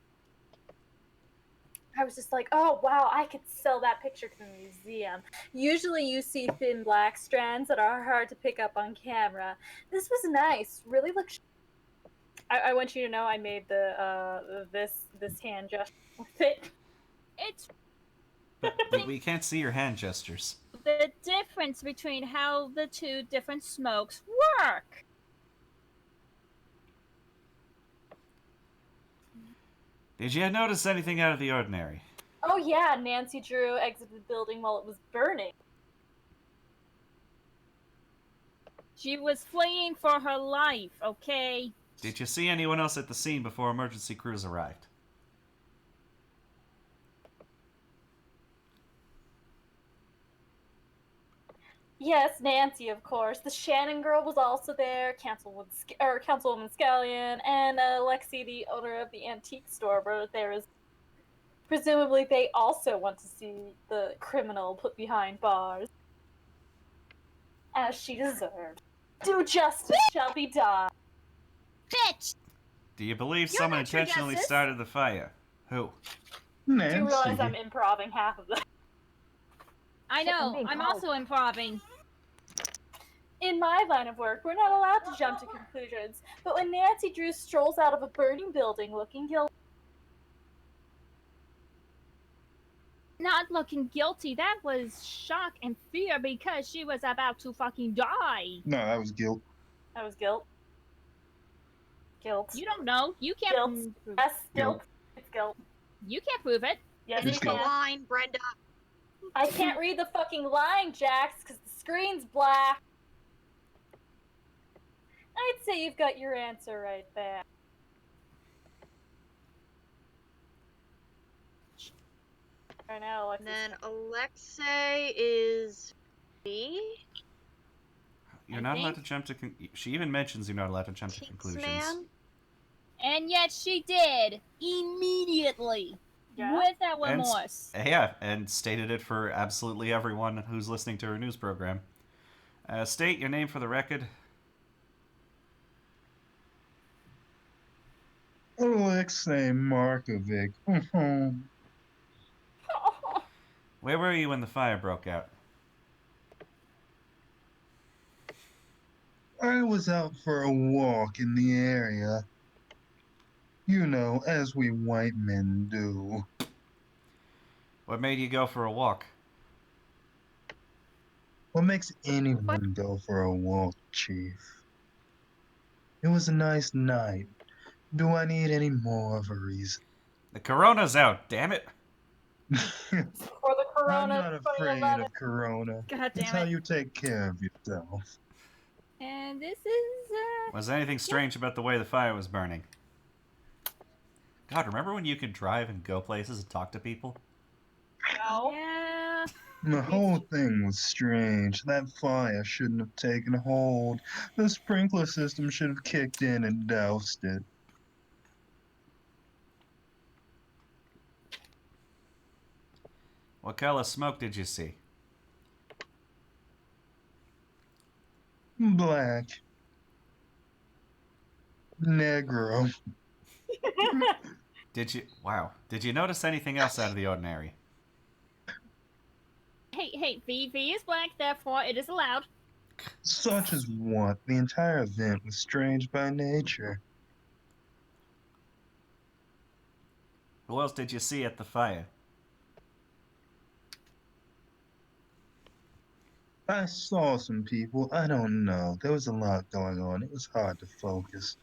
I was just like, oh wow, I could sell that picture to the museum. Usually you see thin black strands that are hard to pick up on camera. This was nice. Really looks. I want you to know I made the this hand gesture with it. It's But we can't see your hand gestures. the difference between how the two different smokes work. Did you notice anything out of the ordinary? Oh yeah, Nancy Drew exited the building while it was burning. She was fleeing for her life, okay? Did you see anyone else at the scene before emergency crews arrived? Yes, Nanci, of course. The Shannon girl was also there. Councilwoman Scallion, and Lexi, the owner of the antique store, were there as presumably they also want to see the criminal put behind bars, as she deserved. Due justice shall be done. Bitch! Do you believe You're someone not true intentionally justice. started the fire? Who? Do you realize I'm Nancy. improving half of this? I Shit, I'm know. being I'm called. also improving. In my line of work, we're not allowed to jump to conclusions, but when Nancy Drew strolls out of a burning building looking guilty, Not looking guilty. That was shock and fear because she was about to fucking die. No, that was guilt. that was guilt. Guilt. You don't know. You can't Guilt. prove. Yes, Guilt. guilt. It's guilt. You can't prove it. Yes, It's you The guilt. can. line, Brenda. I can't read the fucking line, Jax, because the screen's black. I'd say you've got your answer right there. I know, And then Alexei is B. You're I not allowed think- to jump to. She even mentions you're not allowed to jump to Teats conclusions. man. And yet she did. Immediately. Yeah. Without And remorse. Yeah, and stated it for absolutely everyone who's listening to her news program. State your name for the record. Alexei Markovic. Where were you when the fire broke out? I was out for a walk in the area. You know, as we white men do. What made you go for a walk? What makes anyone go for a walk, Chief? It was a nice night. Do I need any more of a reason? The corona's out, damn it! For the corona. I'm not afraid of Corona. God It's damn how it. you take care of yourself. And this is, Was there anything strange about the way the fire was burning? God, remember when you could drive and go places and talk to people? No. yeah. The whole thing was strange. That fire shouldn't have taken hold. The sprinkler system should have kicked in and doused it. What color smoke did you see? Black. Negro. Did you notice anything else out of the ordinary? Hey, V is black, therefore it is allowed. Such as what? The entire event was strange by nature. Who else did you see at the fire? I saw some people. I don't know. There was a lot going on. It was hard to focus.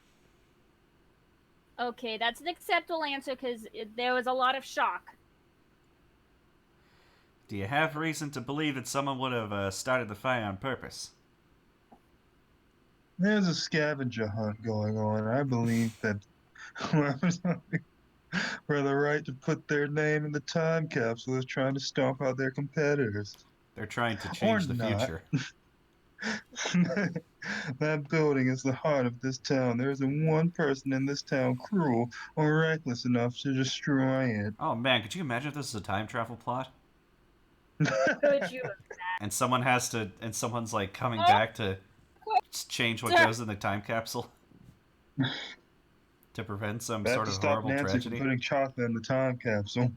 Okay, that's an acceptable answer because there was a lot of shock. Do you have reason to believe that someone would have started the fire on purpose? There's a scavenger hunt going on. I believe that whoever's for the right to put their name in the time capsule is trying to stomp out their competitors. They're trying to change the not. future. That building is the heart of this town. There isn't one person in this town cruel or reckless enough to destroy it. Oh man, could you imagine if this is a time travel plot? Could you? And someone's like coming back to change what goes in the time capsule to prevent some That sort to of stop horrible Nancy tragedy. from putting chocolate in the time capsule.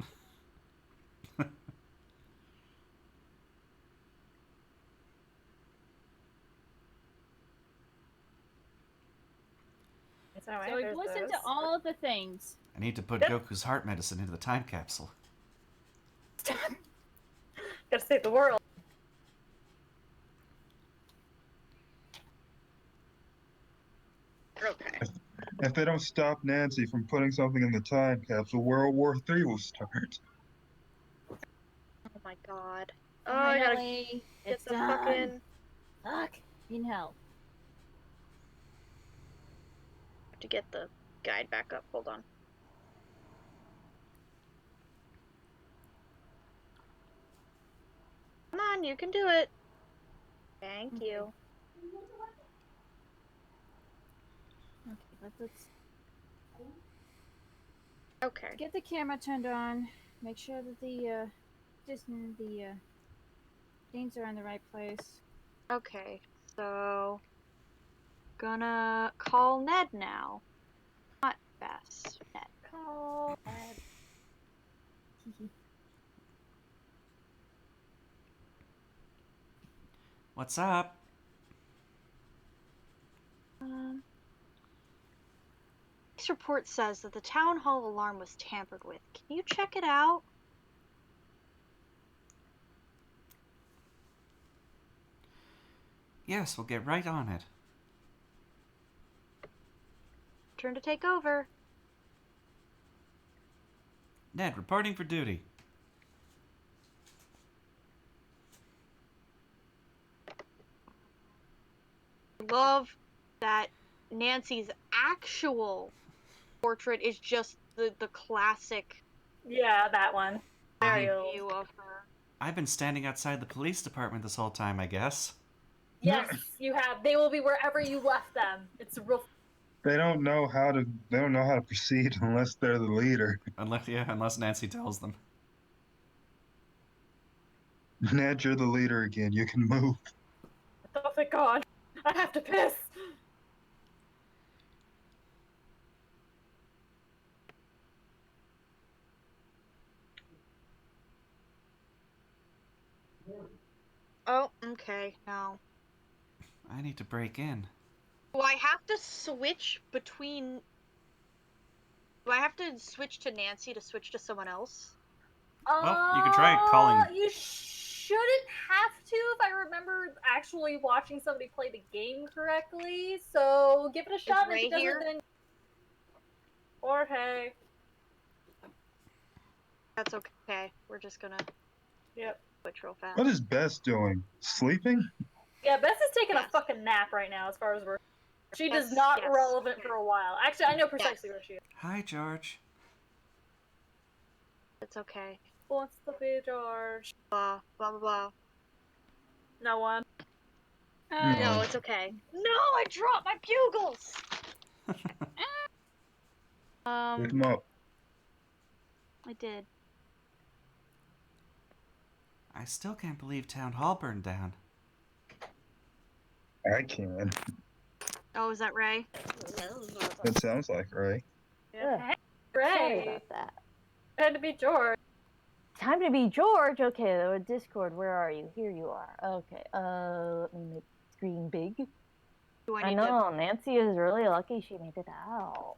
So we've listened to all of the things. I need to put Goku's heart medicine into the time capsule. Gotta save the world. Okay. If they don't stop Nancy from putting something in the time capsule, World War III will start. Oh my god. Oh, I gotta Finally, get it's the done. fucking. Fuck in hell. To get the guide back up. Hold on. Come on, you can do it. Thank you. Okay, let's Okay. get the camera turned on. Make sure that the things are in the right place. Okay. So, gonna call Ned now. Not Bess. Ned. Call Ed. What's up? This report says that the town hall alarm was tampered with. Can you check it out? Yes, we'll get right on it. Turn to take over. Ned, reporting for duty. Love that Nancy's actual portrait is just the classic Yeah, that one. Very view old. of her. I've been standing outside the police department this whole time, I guess. Yes, you have. They will be wherever you left them. It's real. They don't know how to. They don't know how to proceed unless they're the leader. Unless Nancy tells them. Ned, you're the leader again. You can move. Oh, thank God. I have to piss. Oh, okay. No. I need to break in. Do I have to switch between... Do I have to switch to Nancy to switch to someone else? Well, you can try calling. You shouldn't have to, if I remember actually watching somebody play the game correctly. So give it a shot. And if Ray it doesn't, here? then Jorge. That's okay. We're just gonna Yep. switch real fast. What is Bess doing? Sleeping? Yeah, Bess is taking Yes. a fucking nap right now, as far as we're. She Yes, is not yes. relevant for a while. Actually, I know precisely where she is. Hi, George. It's okay. What's the be, George? Blah, blah, blah, blah. No one. No, it's okay. No, I dropped my bugles! Pick them up. I did. I still can't believe Town Hall burned down. I can. Oh, is that Ray? That sounds like Ray. Yeah. Ray. Sorry about that. Had to be George. Time to be George. Okay, Discord, where are you? Here you are. Okay, let me make screen big. Do I know, Nancy is really lucky she made it out.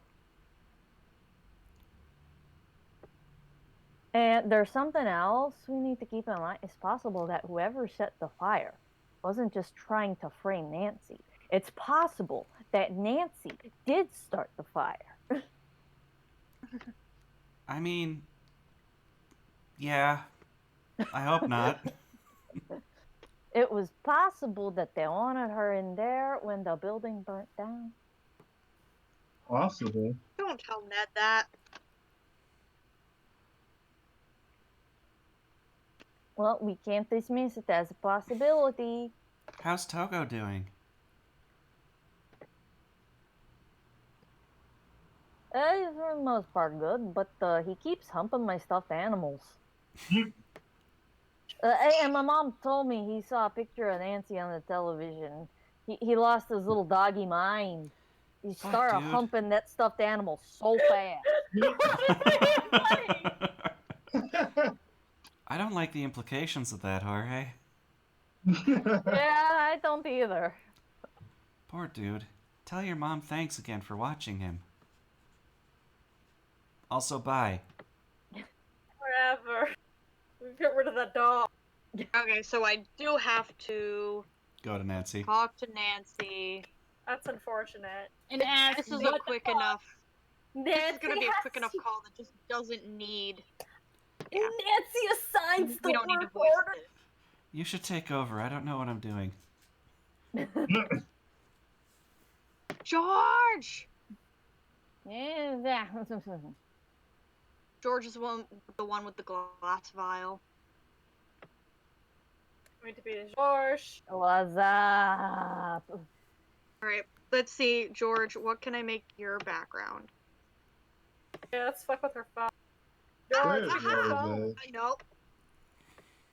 And there's something else we need to keep in mind. It's possible that whoever set the fire wasn't just trying to frame Nancy. It's possible that Nancy did start the fire. I mean, yeah. I hope not. It was possible that they wanted her in there when the building burnt down. Possible. Don't tell Ned that. Well, we can't dismiss it as a possibility. How's Togo doing? He's for the most part good, but he keeps humping my stuffed animals. And my mom told me he saw a picture of Nancy on the television. He lost his little doggy mind. He started humping that stuffed animal so fast. I don't like the implications of that, Jorge. Yeah, I don't either. Poor dude. Tell your mom thanks again for watching him. Also, bye. Forever. Get rid of that dog. Okay, so I do have to Go to Nancy. talk to Nancy. That's unfortunate. And ask This is a quick enough. This is Nancy gonna be a has quick enough to- call that just doesn't need. Nancy assigns the We don't need to work voice order. it. You should take over. I don't know what I'm doing. George! Yeah. George is the one with the glass vial. Going to be George. What's up? Alright, let's see, George, what can I make your background? Yeah, let's fuck with her phone. George, There's aha! water, I know.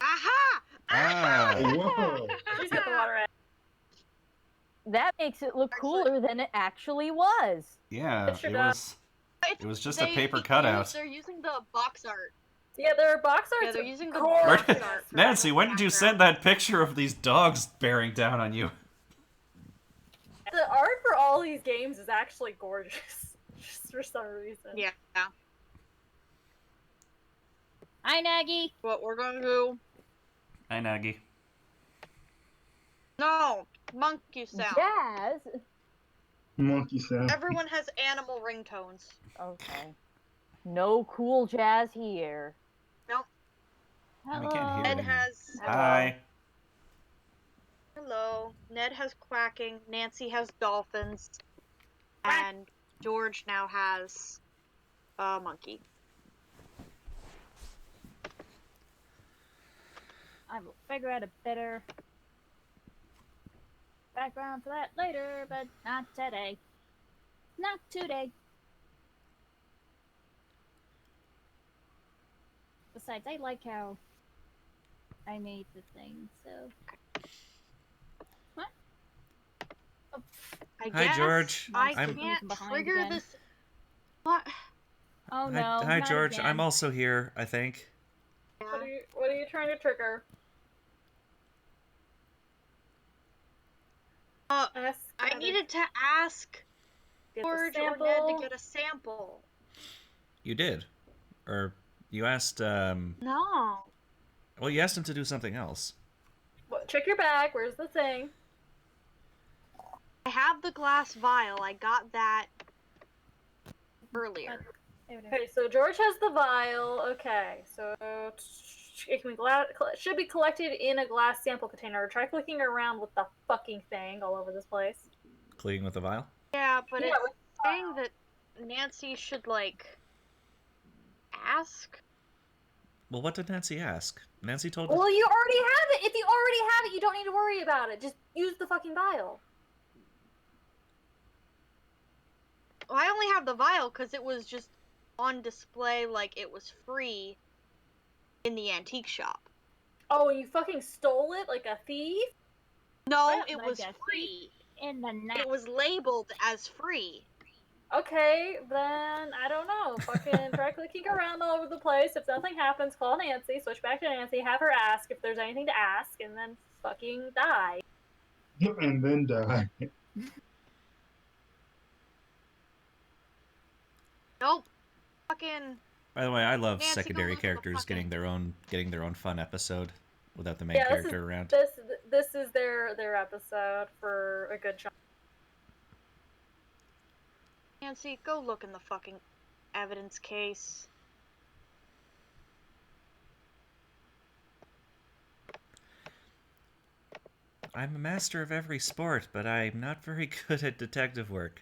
Aha! Ah. Whoa. She's got the water at. That makes it look cooler than it actually was. Yeah, It sure it does. was just a paper cutout. They're using the box art. Yeah, their box art's Yeah, they're using the gorgeous. Where box did, art for Nancy, the when did you send background. that picture of these dogs bearing down on you? The art for all these games is actually gorgeous. Just for some reason. Yeah. Hi, Naggy. What we're gonna do? Hi, Nagi. No, monkey sound. Jazz. Monkey sound. Everyone has animal ringtones. Okay. No cool jazz here. Nope. We can't hear Ned him. has Hi. hello. Ned has quacking. Nancy has dolphins, and George now has a monkey. I will figure out a better background for that later, but not today. Not today. Besides, I like how I made the thing, so. What? Oh, I Hi, guess George. I I'm- can't Behind trigger again. this. What? oh no. Hi, not George. again. I'm also here, I think. What are you trying to trigger? Ask I Ned needed to ask get the George or Ned to sample. get a sample. You did. Or you asked, No. well, you asked him to do something else. Check your bag. Where's the thing? I have the glass vial. I got that earlier. There it is. Okay, so George has the vial. Okay, so it can be should be collected in a glass sample container. Try clicking around with the fucking thing all over this place. Cleaning with a vial? Yeah, but Yeah, it's saying that Nancy should, like, ask? Well, what did Nancy ask? Nancy told us. Well, you already have it. If you already have it, you don't need to worry about it. Just use the fucking vial. Well, I only have the vial because it was just on display, like it was free in the antique shop. Oh, you fucking stole it like a thief? No, Well, it like was a free. In the night. It was labeled as free. Okay, then I don't know. Fucking try clicking around all over the place. If nothing happens, call Nancy, switch back to Nancy, have her ask if there's anything to ask, and then fucking die. And then die. Nope. Fucking. By the way, I love Nancy, go secondary look at the characters fucking- getting their own fun episode without the main Yeah, character around. This is their episode for a good chunk. Nancy, go look in the fucking evidence case. I'm a master of every sport, but I'm not very good at detective work.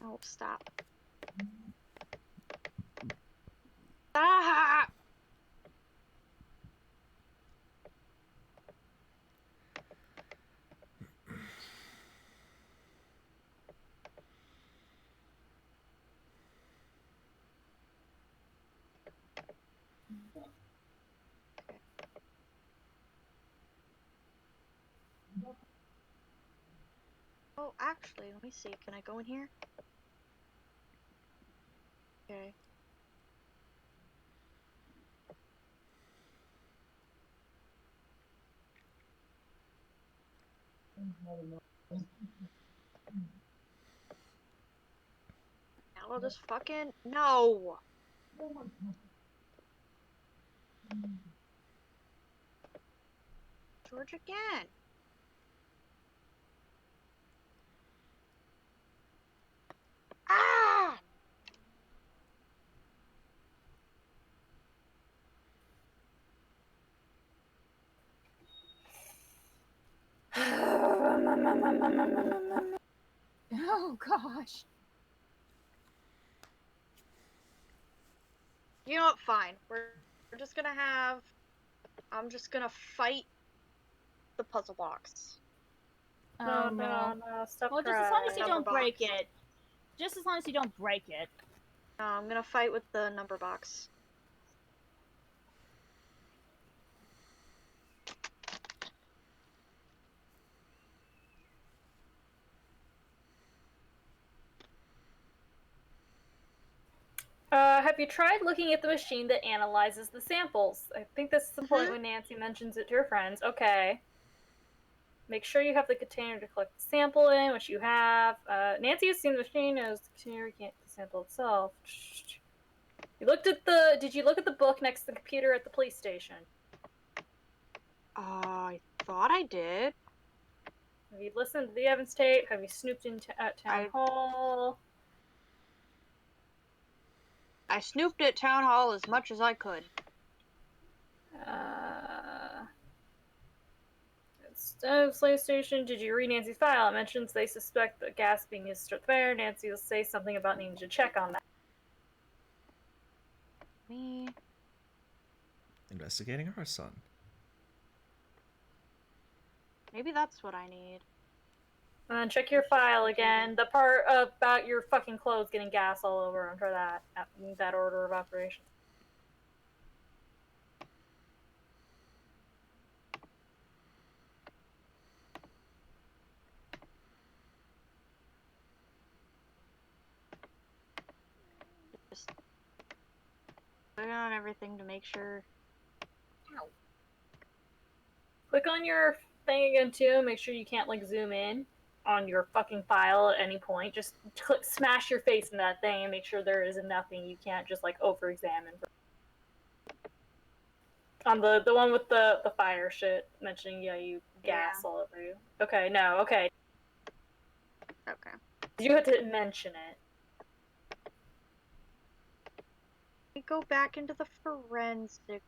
Oh, stop. Ah! Oh, actually, let me see. Can I go in here? Okay. Now I'll just fucking no. George again. Ah! Oh gosh. You know what? Fine. We're just gonna have. I'm just gonna fight the puzzle box. No, Oh no, no. no, stop Well, just crying. as long as you Number don't break box. it. Just as long as you don't break it. No, I'm gonna fight with the number box. Have you tried looking at the machine that analyzes the samples? I think this is the point when Nancy mentions it to her friends. Okay. Make sure you have the container to collect the sample in, which you have. Nancy has seen the machine as the container can't the sample itself. You looked at the. Did you look at the book next to the computer at the police station? I thought I did. Have you listened to the Evans tape? Have you snooped at town hall? I snooped at town hall as much as I could. Slave station. Did you read Nancy's file? It mentions they suspect the gas being used to there. Nancy will say something about needing to check on that. Me. Investigating our son. Maybe that's what I need. And then check your file again. The part about your fucking clothes getting gas all over them for that order of operations. Just click on everything to make sure. Click on your thing again too. Make sure you can't like zoom in on your fucking file at any point. Just smash your face in that thing and make sure there is nothing. You can't just like over-examine. On the one with the fire shit mentioning you gas all over you. Okay, no, okay. Okay. You had to mention it. We go back into the forensic.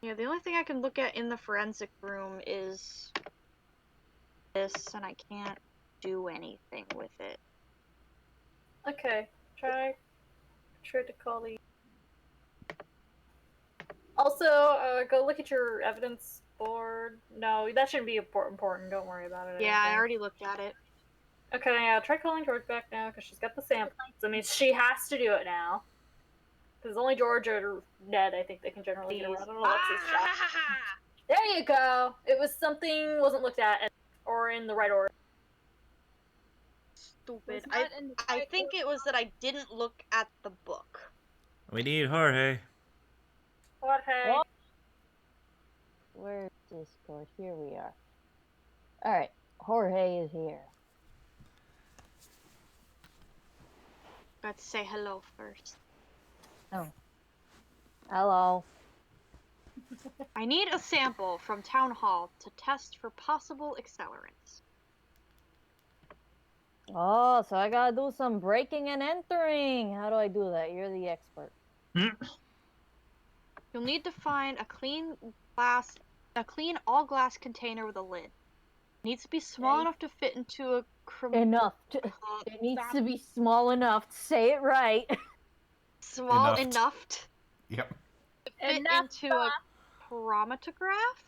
Yeah, the only thing I can look at in the forensic room is this, and I can't do anything with it. Okay, try to call the. Also, go look at your evidence board. No, that shouldn't be important. Don't worry about it. Yeah, I already looked at it. Okay, yeah, try calling George back now because she's got the samples. I mean, she has to do it now. Because only George or Ned, I think, they can generally get around Alexa's shop. There you go. It was something wasn't looked at or in the right order. Stupid. I think it was that I didn't look at the book. We need Jorge. Jorge. What? Where's Discord? Here we are. Alright, Jorge is here. Got to say hello first. Oh. Hello. I need a sample from Town Hall to test for possible accelerants. Oh, so I gotta do some breaking and entering. How do I do that? You're the expert. You'll need to find a clean all glass container with a lid. It needs to be small enough to fit into a It needs to be small enough to say it right. Small enough. Yep. To fit into a chromatograph?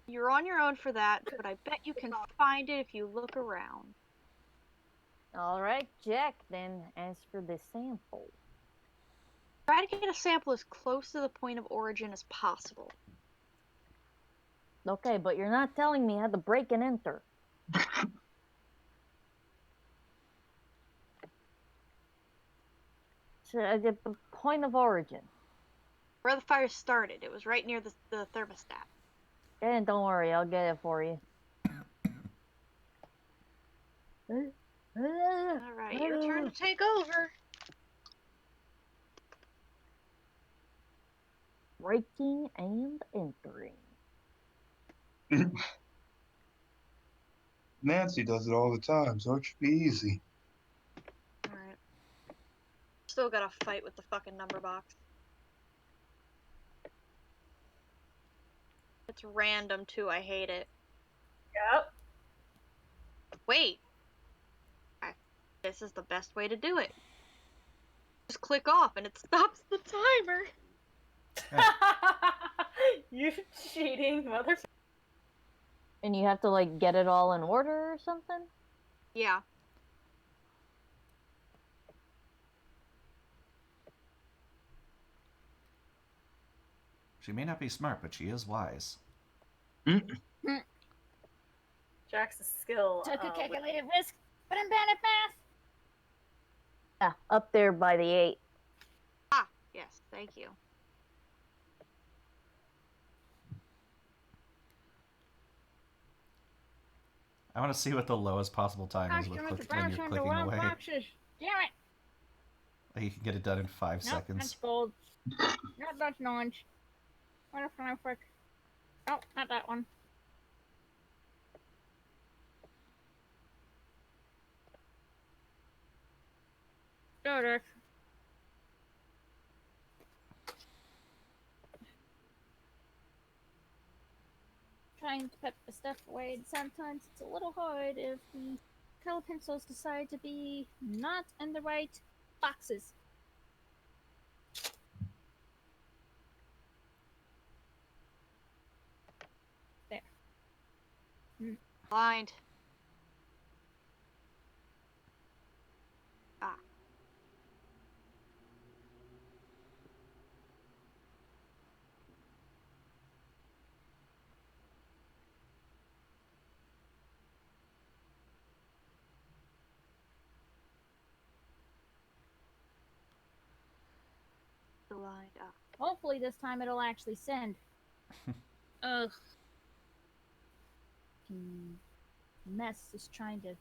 You're on your own for that, but I bet you can find it if you look around. Alright, Jack, then as for the sample. Try to get a sample as close to the point of origin as possible. Okay, but you're not telling me how to break and enter. So, the point of origin. Where the fire started. It was right near the thermostat. And don't worry, I'll get it for you. Alright, your turn to take over. Breaking and entering. Nancy does it all the time, so it should be easy. still gotta fight with the fucking number box. It's random too, I hate it. Yep. Wait. This is the best way to do it. Just click off and it stops the timer. You cheating motherfucker. And you have to, like, get it all in order or something? Yeah. She may not be smart, but she is wise. Jax's skill. Took a calculated risk, but I'm bad at math. Yeah, up there by the 8. Ah, yes, thank you. I want to see what the lowest possible time is with when you're clicking away. Boxes. Damn it. Like you can get it done in 5 Nope, seconds. that's gold. Nope, that's orange. What if I frick? Oh, not that one. Go, Dick. Trying to put the stuff away, and sometimes it's a little hard if the color pencils decide to be not in the right boxes. There. Blind. Ah. Blind. Ah. Hopefully this time it'll actually send. Ugh. Mess is trying to.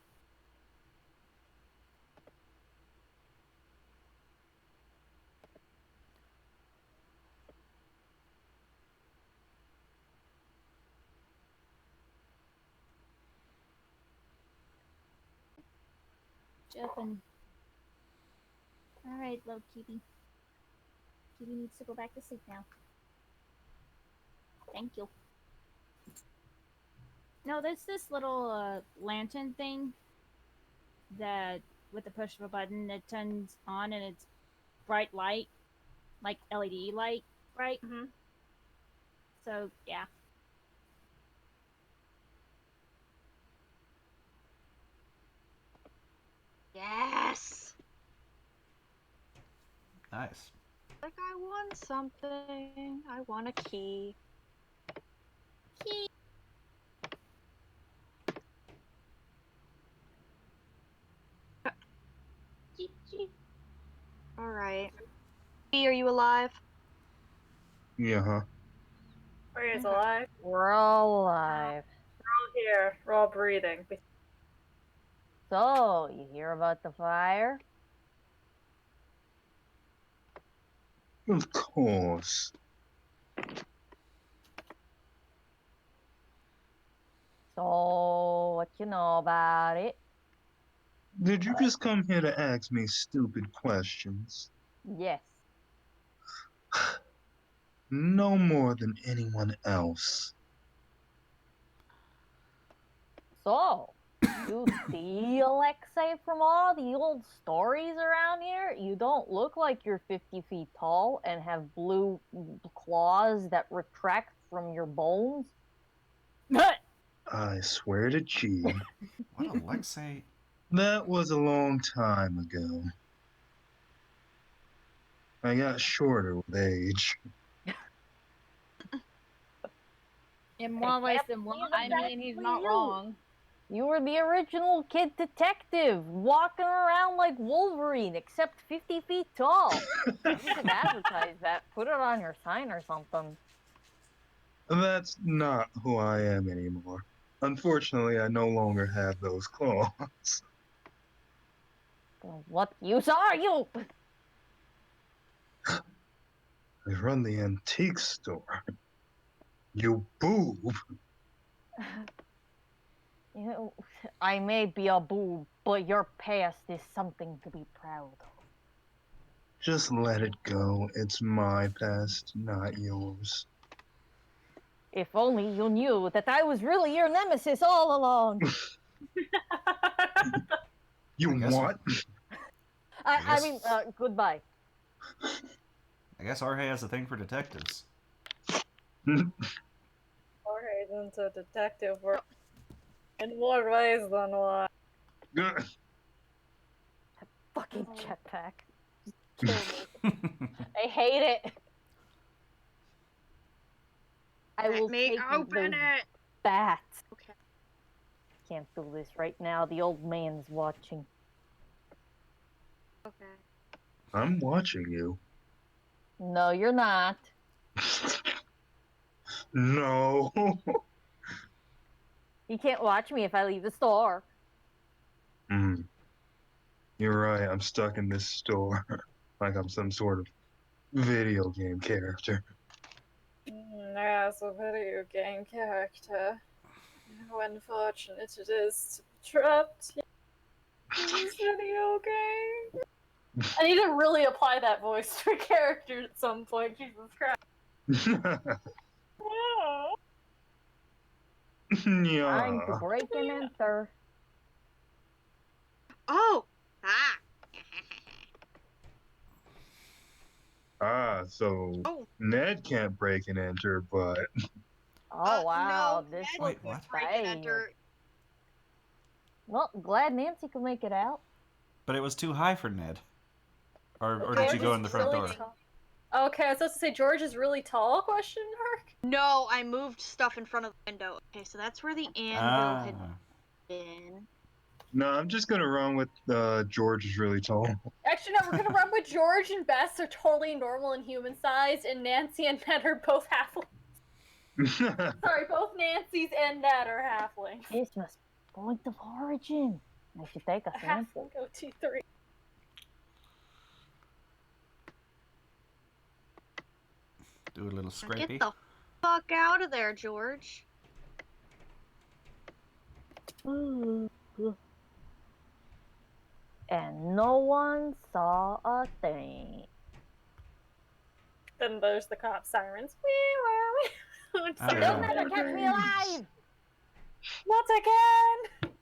Jumping. Alright, little kitty. Kitty needs to go back to sleep now. Thank you. No, there's this little lantern thing that, with the push of a button, it turns on and it's bright light, like LED light, right? Mm-hmm. So, yeah. Yes! Nice. Like I won something. I won a key. Key. Alright. Key, are you alive? Yeah, huh? Are you guys alive? We're all alive. We're all here. We're all breathing. So, you hear about the fire? Of course. So, what you know about it? Did you just come here to ask me stupid questions? Yes. No more than anyone else. So, you see Alexei from all the old stories around here? You don't look like you're 50 feet tall and have blue claws that retract from your bones. I swear to G. What Alexei? That was a long time ago. I got shorter with age. In more ways than one. I mean, he's not wrong. You were the original kid detective, walking around like Wolverine, except 50 feet tall. You should advertise that. Put it on your sign or something. That's not who I am anymore. Unfortunately, I no longer have those claws. Well, what use are you? I run the antique store. You boob. You know, I may be a boob, but your past is something to be proud of. Just let it go. It's my past, not yours. If only you knew that I was really your nemesis all along. You what? I mean, goodbye. I guess Jorge has a thing for detectives. Jorge isn't a detective in more ways than one. Fucking jetpack. Just kill me. I hate it. I will take open those it. bats. Okay. Can't do this right now. The old man's watching. Okay. I'm watching you. No, you're not. No. You can't watch me if I leave the store. You're right. I'm stuck in this store like I'm some sort of video game character. As a video game character, how unfortunate it is to be trapped in this video game. I need to really apply that voice to a character at some point. Jesus Christ. Yeah. Time to break and enter. Oh! Ah! So Oh. Ned can't break and enter, but Oh wow, No, this Ned looks could break and enter. Well, glad Nancy could make it out. But it was too high for Ned. Or George did you go in the is front really door? tall. Okay, I was supposed to say George is really tall, question mark? No, I moved stuff in front of the window. Okay, so that's where the anvil had been. no, I'm just gonna run with George is really tall. Actually, no, we're gonna run with George and Bess are totally normal and human sized, and Nancy and Ned are both halflings. Sorry, both Nancy's and Ned are halflings. Christmas point of origin. I should take a sample. Halfling OT3. Do a little Now scrapey. get the fuck out of there, George. And no one saw a thing. Then there's the cop sirens. I don't They'll know. never catch me alive! Not again!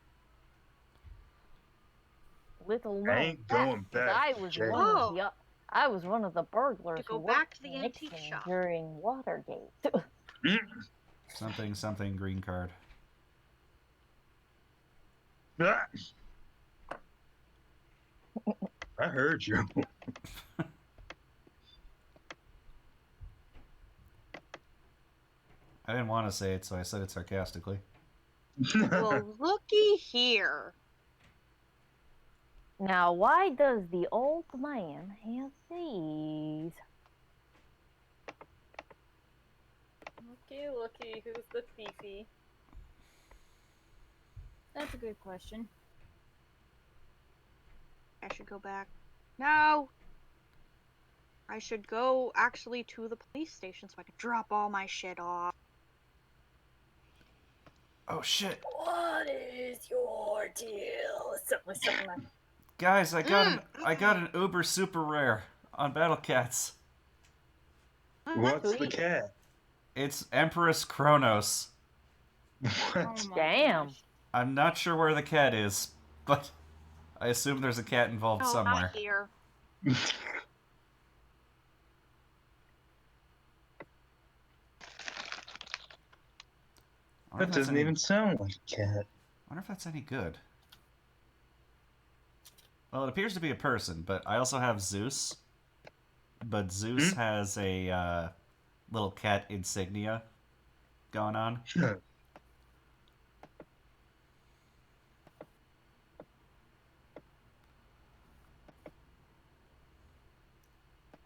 Little I known ain't fact, going that back I was to jail. one of the I was one of the burglars To go who back worked to the in antique Nixon shop. during Watergate. Something, something, green card. Ah. I heard you. I didn't want to say it, so I said it sarcastically. Well, looky here. Now, why does the old man have these? Looky, who's the thiefy? That's a good question. I should go back. No! I should go actually to the police station so I can drop all my shit off. Oh shit! What is your deal? Something like Guys, I got an Uber super rare on Battle Cats. What's the cat? It's Empress Kronos. What? Damn. Gosh. I'm not sure where the cat is, but I assume there's a cat involved Oh, somewhere. not here. That doesn't even sound like a cat. I wonder if that's any good. Well, it appears to be a person, but I also have Zeus. But Zeus has a little cat insignia going on. Sure.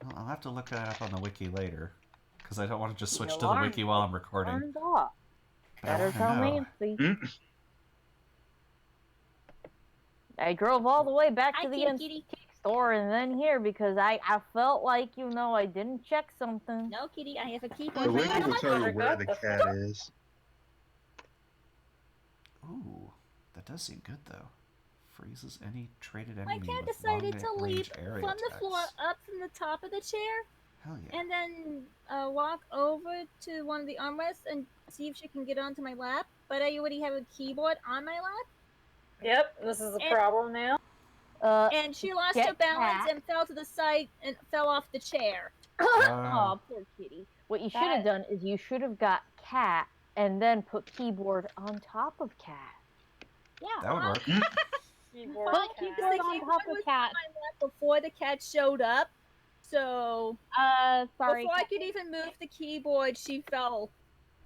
Well, I'll have to look that up on the wiki later, because I don't want to just switch The to the alarm wiki while I'm recording. Turned off. But I Better wanna tell know. Nancy. I drove all the way back to the antique store and then here because I felt like, I didn't check something. No, kitty, I have a key The for wiki you. will tell you where the cat is. Ooh, that does seem good though. freezes any traded My enemy cat with decided to long-range leap area from the floor attacks. up from the top of the chair, Hell yeah. and then walk over to one of the armrests and see if she can get onto my lap. But I already have a keyboard on my lap. Yep, this is a problem now. And she lost Get her balance cat. and fell to the side and fell off the chair. Oh, poor kitty. What you should have That- done is you should have got cat and then put keyboard on top of cat. Yeah, That would work. Keyboard Well, cat. the keyboard was on my lap before the cat showed up. So Sorry. before I could even move the keyboard, she fell.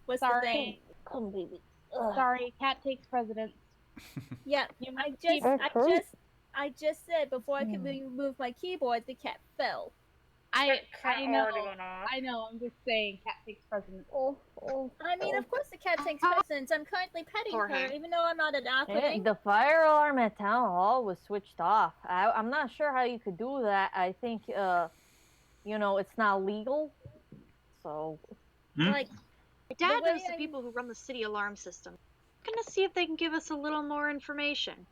Was the thing. Come, baby. Sorry, cat takes precedence. Yeah, You I must keep- just said before I could move my keyboard, the cat fell. I know. already went off. I know. I'm just saying, cat takes precedence. I mean, of course the cat takes precedence. I'm currently petting her, Jorge. even though I'm not adopting. The fire alarm at town hall was switched off. I'm not sure how you could do that. I think, it's not legal. So. Like, My dad the way knows the people who run the city alarm system. I'm gonna see if they can give us a little more information.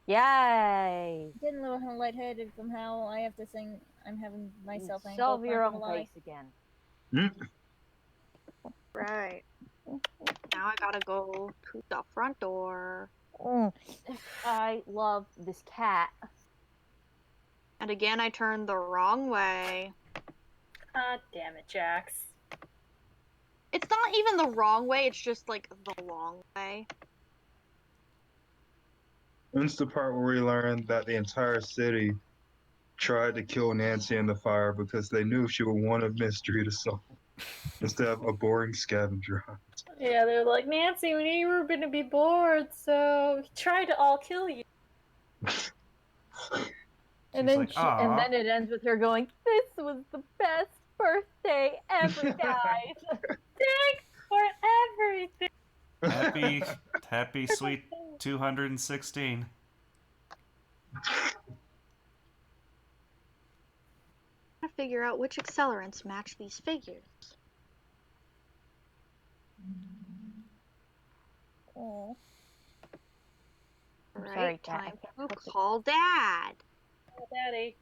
Yay! Getting a little lightheaded from how I have to sing. I'm having myself angry. Solve your own case again. Right. Now I gotta go to the front door. I love this cat. And again, I turned the wrong way. God damn it, Jax. It's not even the wrong way, it's just like the long way. It's the part where we learned that the entire city tried to kill Nancy in the fire because they knew she would want a mystery to solve instead of a boring scavenger hunt. Yeah, they're like, Nancy, we knew you were gonna be bored, so we tried to all kill you. And then, like, and then it ends with her going, "This was the best birthday ever, guys." Thanks for everything. Happy sweet 216. I gotta figure out which accelerants match these figures. Oh. Right, Sorry, Cat. time to call Dad. Oh, Daddy.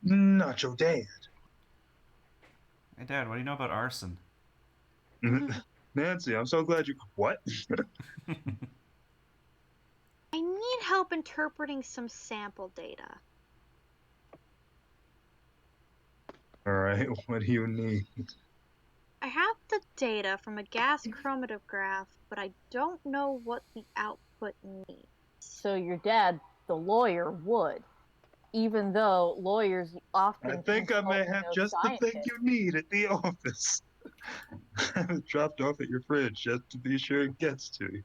Not your dad. Hey, Dad, what do you know about arson? Nancy, I'm so glad you. What? I need help interpreting some sample data. Alright, what do you need? I have the data from a gas chromatograph, but I don't know what the output means. So your dad, the lawyer, would. Even though lawyers often. I think I may have just the thing you need at the office. Dropped off at your fridge just to be sure it gets to you.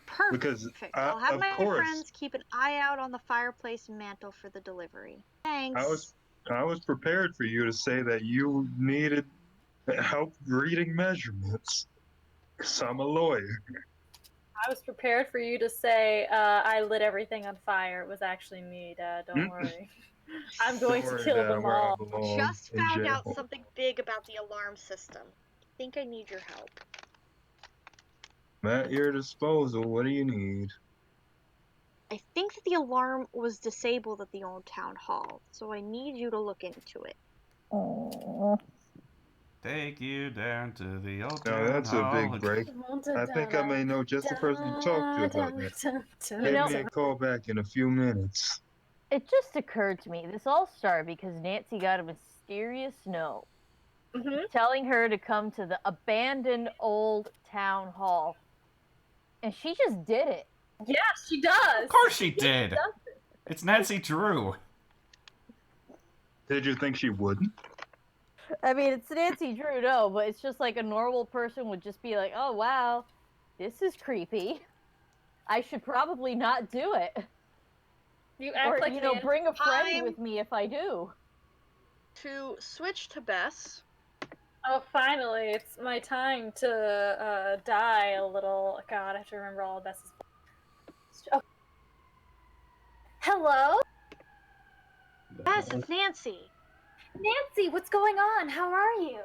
Perfect. Because, I'll have of my course, friends keep an eye out on the fireplace mantle for the delivery. Thanks. I was prepared for you to say that you needed help reading measurements. Because I'm a lawyer. I was prepared for you to say, I lit everything on fire. It was actually me, Dad. Don't worry. I'm going to kill them all. Just found out something big about the alarm system. I think I need your help. At your disposal, what do you need? I think that the alarm was disabled at the old town hall, so I need you to look into it. Take you down to the old No, town that's a hall. big break. I think I may know just the person to talk to about that. Give me a call back in a few minutes. It just occurred to me, this all started because Nancy got a mysterious note telling her to come to the abandoned old town hall. And she just did it. Yeah, she does. Of course she did. It's Nancy Drew. Did you think she wouldn't? I mean, it's Nancy Drew, no, but it's just like a normal person would just be like, oh, wow, this is creepy. I should probably not do it. You act like bring a friend with me if I do. To switch to Bess. Oh, finally, it's my time to die a little. God, I have to remember all of Bess's. Oh. Hello? Bess, it's Nancy. Nancy, what's going on? How are you?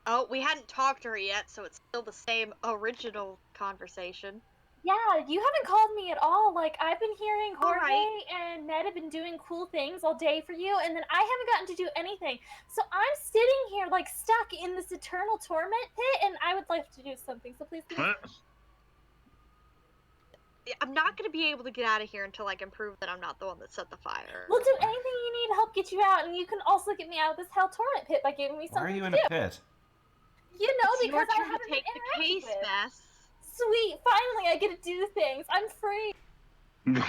Oh, we hadn't talked to her yet, so it's still the same original conversation. Yeah, you haven't called me at all. Like, I've been hearing Jorge Alright. and Ned have been doing cool things all day for you, and then I haven't gotten to do anything. So I'm sitting here, like, stuck in this eternal torment pit, and I would like to do something. So please give me. I'm not gonna be able to get out of here until I can prove that I'm not the one that set the fire. We'll do anything you need to help get you out, and you can also get me out of this hell torment pit by giving me Why are something you to in do. a pit? You know, It's your because I turn to haven't take been the case, interacted with. Bess. Sweet, finally I get to do things. I'm free. The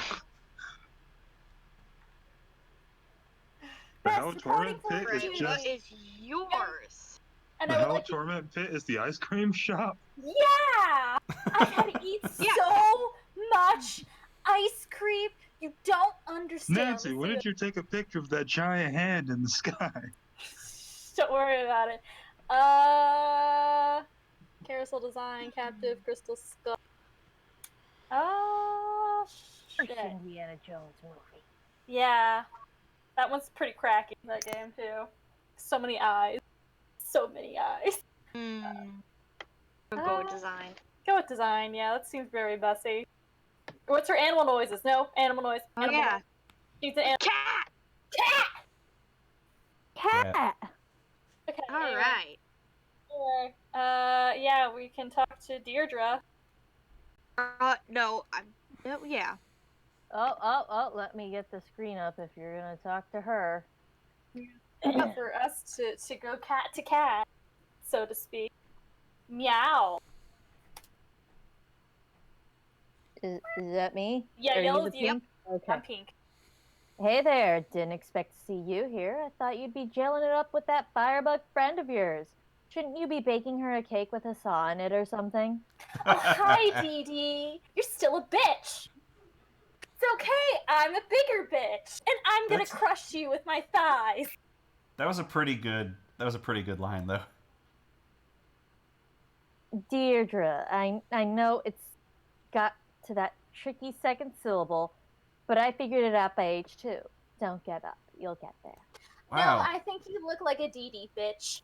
Best Hell reporting Torment Pit for is duty. just. What is yours? And The I would Hell like to. Torment Pit is the ice cream shop. Yeah! I had to eat Yeah. so much ice cream. You don't understand. Nancy, when did you take a picture of that giant hand in the sky? Don't worry about it. Carousel design, captive, crystal skull. Oh, First shit. Indiana Jones movie. Yeah. That one's pretty cracky, that game, too. So many eyes. So many eyes. We'll go with design. Go with design, yeah, that seems very Bussy. What's her animal noises? No, animal noise. Oh, Animal yeah. noise. She's an animal. Cat! Cat. Okay. Alright. Anyway, yeah, we can talk to Deirdre. No, yeah. Oh, let me get the screen up if you're gonna talk to her. For us to go cat to cat, so to speak. Meow. Is that me? Yeah, Are you yellow's the you. pink? Okay. I'm pink. Hey there, didn't expect to see you here. I thought you'd be gelling it up with that firebug friend of yours. Shouldn't you be baking her a cake with a saw in it or something? Oh, hi, Dee Dee. You're still a bitch. It's okay, I'm a bigger bitch, and I'm gonna crush you with my thighs. That was a pretty good line, though. Deirdre, I know it's got to that tricky second syllable, but I figured it out by age 2. Don't get up. You'll get there. Wow. No, I think you look like a Dee Dee bitch.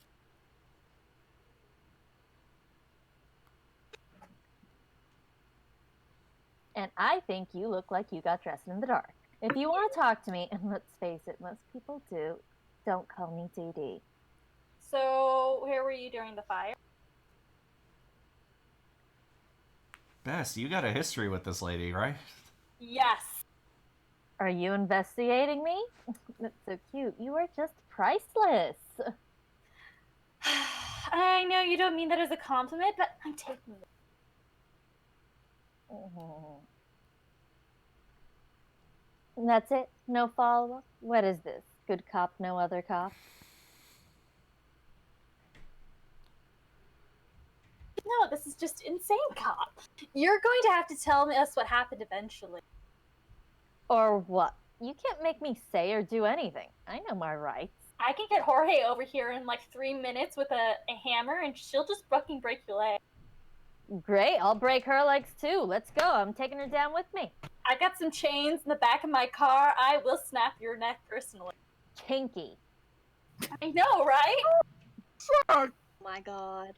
And I think you look like you got dressed in the dark. If you want to talk to me, and let's face it, most people do, don't call me Dee Dee. So, where were you during the fire? Bess, you got a history with this lady, right? Yes. Are you investigating me? That's so cute. You are just priceless. I know you don't mean that as a compliment, but I'm taking it. That's it? No follow-up? What is this? Good cop, no other cop? No, this is just insane cop. You're going to have to tell us what happened eventually. Or what? You can't make me say or do anything. I know my rights. I can get Jorge over here in like 3 minutes with a hammer, and she'll just fucking break your leg. Great, I'll break her legs too. Let's go. I'm taking her down with me. I got some chains in the back of my car. I will snap your neck personally. Kinky. I know, right? Oh my god.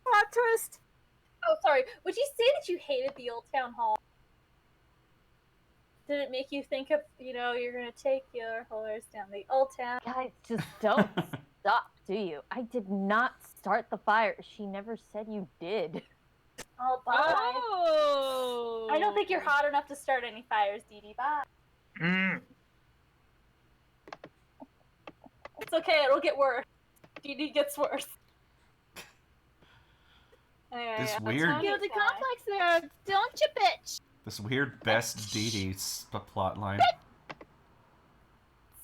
Plot twist. Oh, sorry. Would you say that you hated the old town hall? Did it make you think of, you're gonna take your horse down the old town? Guys, just don't stop, do you? I did not start the fire. She never said you did. Oh, bye. Oh. I don't think you're hot enough to start any fires, Dee Dee. Bye. It's okay. It'll get worse. Dee Dee gets worse. Anyway, This that's weird- how Guilty it's fine. complex there, don't you, bitch? This weird Best Dee Dee plot line.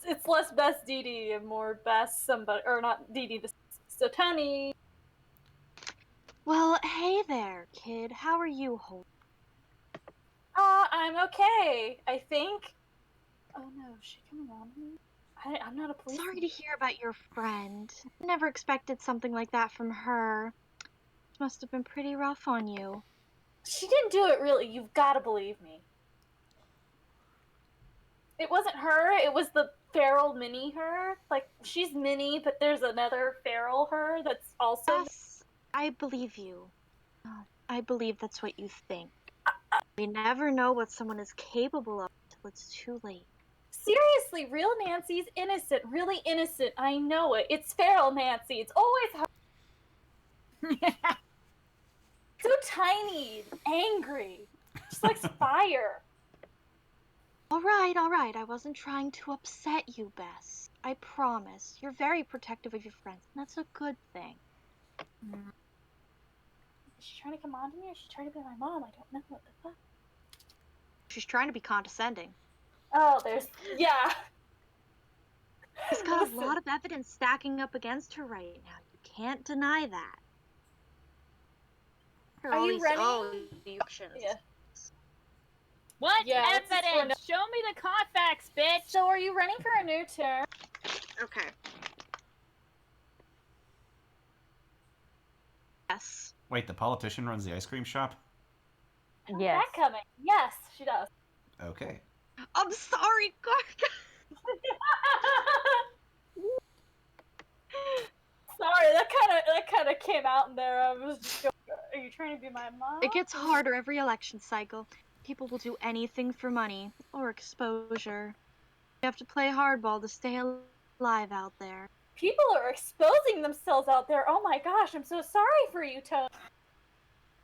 It's less best Dee Dee and more best somebody, or not Dee Dee. So Tony. Well, hey there, kid. How are you holding? I'm okay. I think. Oh no, is she coming on me? I'm not a police. Sorry to hear about your friend. Never expected something like that from her. Must have been pretty rough on you. She didn't do it really. You've got to believe me. It wasn't her. It was the feral mini her. Like she's mini, but there's another feral her that's also. Yes, I believe you. I believe that's what you think. We never know what someone is capable of until it's too late. Seriously, real Nancy's innocent. Really innocent. I know it. It's feral Nancy. It's always her. So tiny, angry, just like fire. All right. I wasn't trying to upset you, Bess. I promise. You're very protective of your friends, and that's a good thing. Is she trying to come on to me, or is she trying to be my mom? I don't know what the fuck. She's trying to be condescending. Oh, yeah. She's got a lot of evidence stacking up against her right now. You can't deny that. Are you running? Yeah. What Yeah, evidence? Show me the Carfax, bitch. So are you running for a new term? Okay. Yes. Wait, the politician runs the ice cream shop? How's Yes. that coming? Yes, she does. Okay. I'm sorry, Garth. Sorry, that kind of came out in there. I was just going, are you trying to be my mom? It gets harder every election cycle. People will do anything for money or exposure. You have to play hardball to stay alive out there. People are exposing themselves out there. Oh my gosh, I'm so sorry for you, Tony.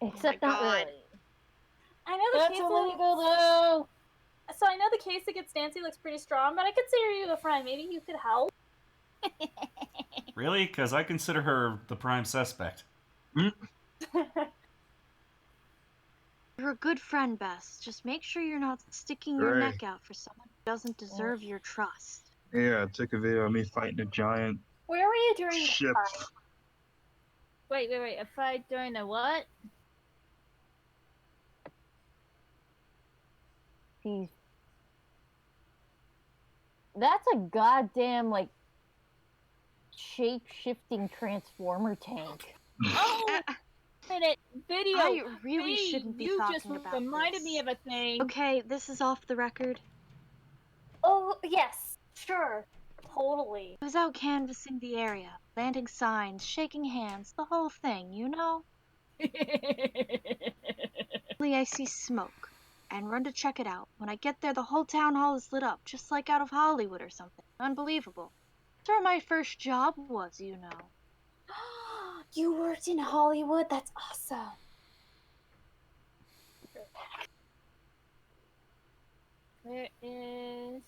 Except not really. I know the That's case illegal, though. So I know the case against Nancy looks pretty strong, but I consider you a friend. Maybe you could help. Really? Because I consider her the prime suspect. You're a good friend, Bess. Just make sure you're not sticking your neck out for someone who doesn't deserve your trust. Yeah, I took a video of me fighting a giant Where were you during ship. the fight? Wait. A fight during the what? That's a goddamn, like, shape-shifting transformer tank. Oh, minute. Video. I really shouldn't be you talking just about reminded this. me of a thing. Okay, this is off the record. Oh, yes. Sure. Totally. I was out canvassing the area, landing signs, shaking hands, the whole thing, you know? Suddenly I see smoke and run to check it out. When I get there, the whole town hall is lit up, just like out of Hollywood or something. Unbelievable. That's where my first job was, you know. You worked in Hollywood? That's awesome. Where is...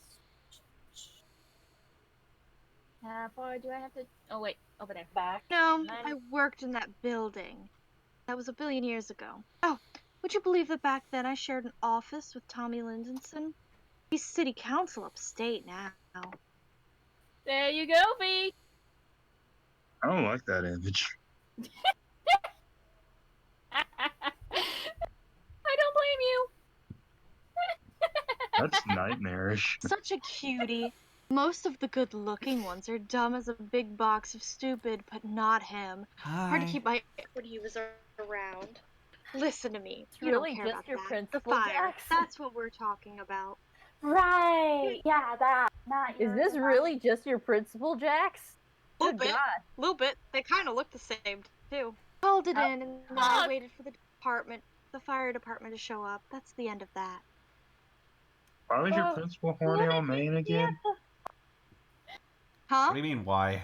How far do I have to... Oh, wait. Over there. Back. No, I worked in that building. That was a billion years ago. Oh, would you believe that back then I shared an office with Tommy Lindenson? He's city council upstate now. There you go, V. I don't like that image. I don't blame you. That's nightmarish. Such a cutie. Most of the good-looking ones are dumb as a big box of stupid, but not him. Hard to keep my when he was around. Listen to me. It's You really don't care just about your that. principal, The fire. Jax? That's what we're talking about. Right. Yeah, that. Not Is yours. this really just your principal, Jax? Little Good bit. God. Little bit. They kind of look the same too. Called it in, and then I waited for the fire department to show up. That's the end of that. Why was your principal horny on Maine again? Huh? What do you mean, why?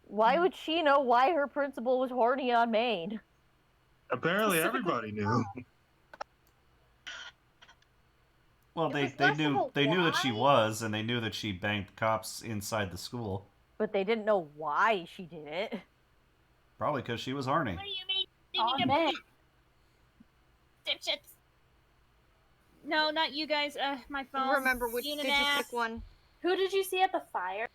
Why would she know why her principal was horny on Maine? Apparently everybody knew. Well, they knew that she was, and they knew that she banged cops inside the school. But they didn't know why she did it. Probably because she was horny. What do you mean? Oh, man. Dipshits. No, not you guys. My phone. Remember, which did you pick one? Who did you see at the fire?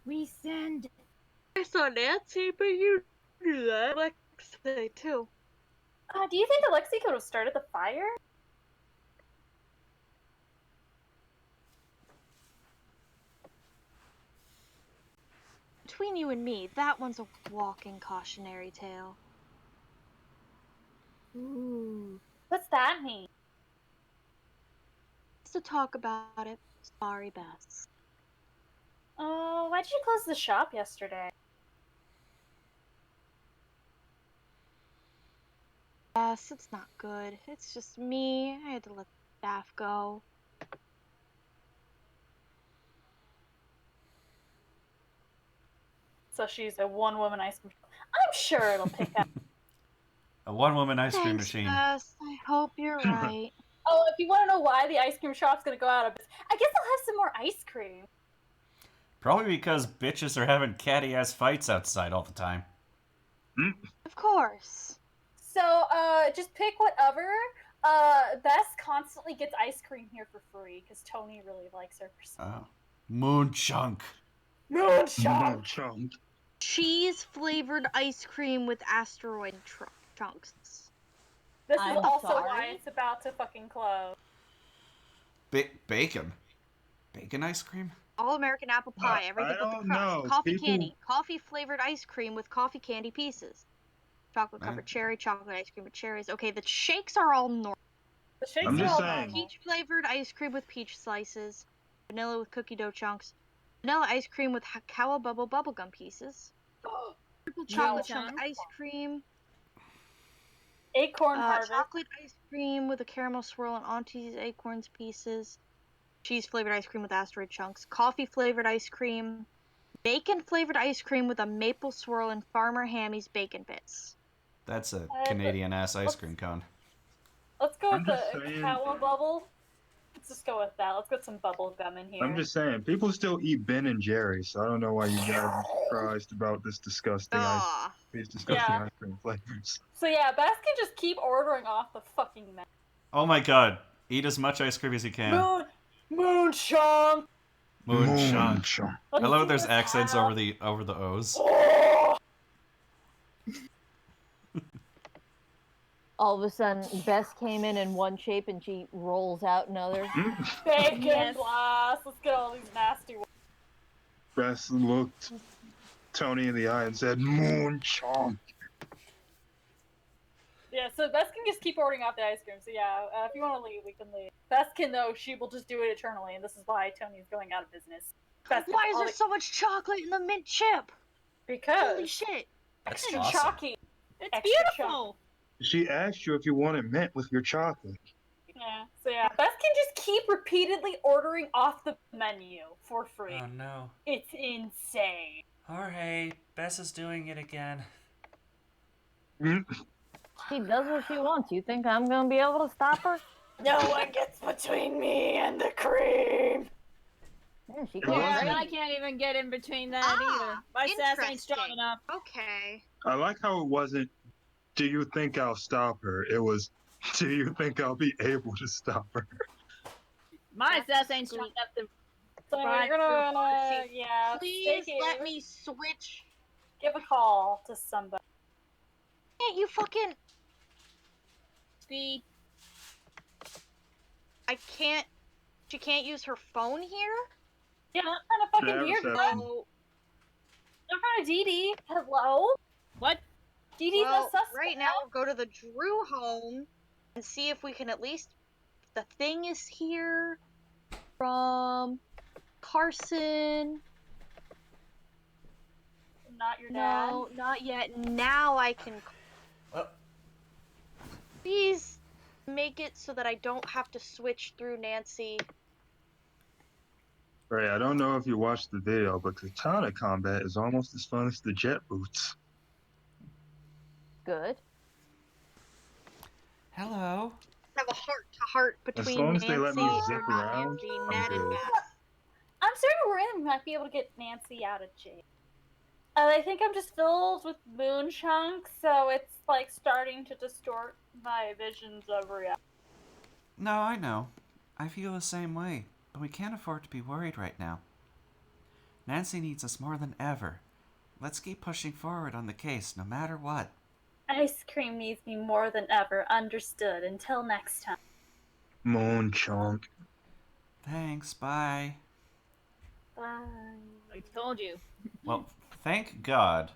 We send. I saw Nancy, but you knew that. Alexei, too. Do you think Alexei could have started the fire? Between you and me, that one's a walking cautionary tale. Ooh. What's that mean? to talk about it. Sorry, Bess. Oh, why'd you close the shop yesterday? Yes, it's not good. It's just me. I had to let the staff go. So she's a one-woman ice cream shop. I'm sure it'll pick up. A one-woman ice cream Thanks, machine. Bess. I hope you're right. Oh, if you want to know why the ice cream shop's gonna go out of business, I guess I'll have some more ice cream. Probably because bitches are having catty-ass fights outside all the time. Of course. So, just pick whatever. Bess constantly gets ice cream here for free because Tony really likes her. Oh. Moon chunk. Chunk. Cheese-flavored ice cream with asteroid chunks. This I'm is also sorry? why it's about to fucking close. Bacon. Bacon ice cream? All-American apple pie, everything I but the don't crust. know. Coffee People- candy. Coffee-flavored ice cream with coffee candy pieces. Chocolate-covered cherry, chocolate ice cream with cherries. Okay, the shakes are all normal. The shakes I'm are just all saying. normal. Peach-flavored ice cream with peach slices. Vanilla with cookie dough chunks. Vanilla ice cream with Kawa Bubble bubblegum pieces. Triple chocolate chunk chunks. ice cream. Acorn harvest. Chocolate ice cream with a caramel swirl and Auntie's acorns pieces. Cheese flavored ice cream with asteroid chunks. Coffee flavored ice cream. Bacon flavored ice cream with a maple swirl and Farmer Hammy's bacon bits. That's a Canadian-ass ice cream cone. Let's go I'm with just the saying. Kawa bubble. Let's just go with that. Let's get some bubble gum in here. I'm just saying, people still eat Ben and Jerry's, so I don't know why you guys are surprised about this disgusting these disgusting Yeah. ice cream flavors. So yeah, Bess can just keep ordering off the fucking menu. Oh my god. Eat as much ice cream as you can. Moon chunk. Moon chunk. chunk. I love that there's Let's accents have- over the O's. All of a sudden, Bess came in one shape and she rolls out another. Bacon Yes. blast. Let's get all these nasty ones. Bess looked Tony in the eye and said, Moon chunk. Yeah, so Bess can just keep ordering off the ice cream. So yeah, if you want to leave, we can leave. Bess can though, she will just do it eternally, and this is why Tony's going out of business. Bess Why gets is all there so much chocolate in the mint chip? Because Holy shit. That's extra awesome. chalky. It's Extra beautiful. She asked you if you wanted mint with your chocolate. Yeah. So yeah, Bess can just keep repeatedly ordering off the menu for free. Oh no. It's insane. Jorge, Bess is doing it again. She does what she wants. You think I'm gonna be able to stop her? No one gets between me and the cream. Yeah, she It can't. Yeah, wasn't- I can't even get in between that Ah, either. My sass ain't strong interesting. enough. Okay. I like how it wasn't, do you think I'll stop her? It was, do you think I'll be able to stop her? My sass ain't strong enough to. So Right, you're gonna Marcy, yeah. Please stay let here. me switch. Give a call to somebody. Can't you fucking... See, I can't... She can't use her phone here? Yeah, not kind of fucking Yeah, weird. reception. Not kind of Dee Dee. Hello. what? Dee Dee's Well, a suspect. right now we'll go to the Drew home and see if we can at least... The thing is here from Carson. Not your dad. No, not yet. Now I can... Oh. Please make it so that I don't have to switch through Nancy. Ray, I don't know if you watched the video, but katana combat is almost as fun as the jet boots. Good. Hello. Have a heart-to-heart between long as Nancy they let me or zip not around, Nancy, I'm Ned and good. Beth. I'm starting to worry we might be able to get Nancy out of jail. I think I'm just filled with moon chunks, so it's like starting to distort my visions of reality. No, I know. I feel the same way, but we can't afford to be worried right now. Nancy needs us more than ever. Let's keep pushing forward on the case, no matter what. Ice cream needs me more than ever. Understood. Until next time. Moon chunk. Thanks, bye. Bye. I told you. Well, thank God.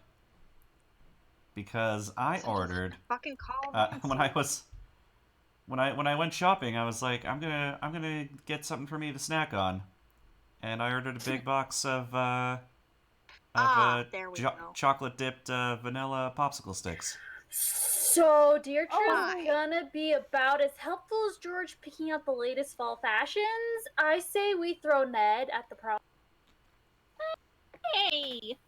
Because I So just ordered... fucking call when I was when I went shopping, I was like, I'm gonna get something for me to snack on, and I ordered a big box of there we go. chocolate dipped vanilla popsicle sticks. So, Deirdre's Oh. gonna be about as helpful as George picking out the latest fall fashions. I say we throw Ned at the problem. Hey!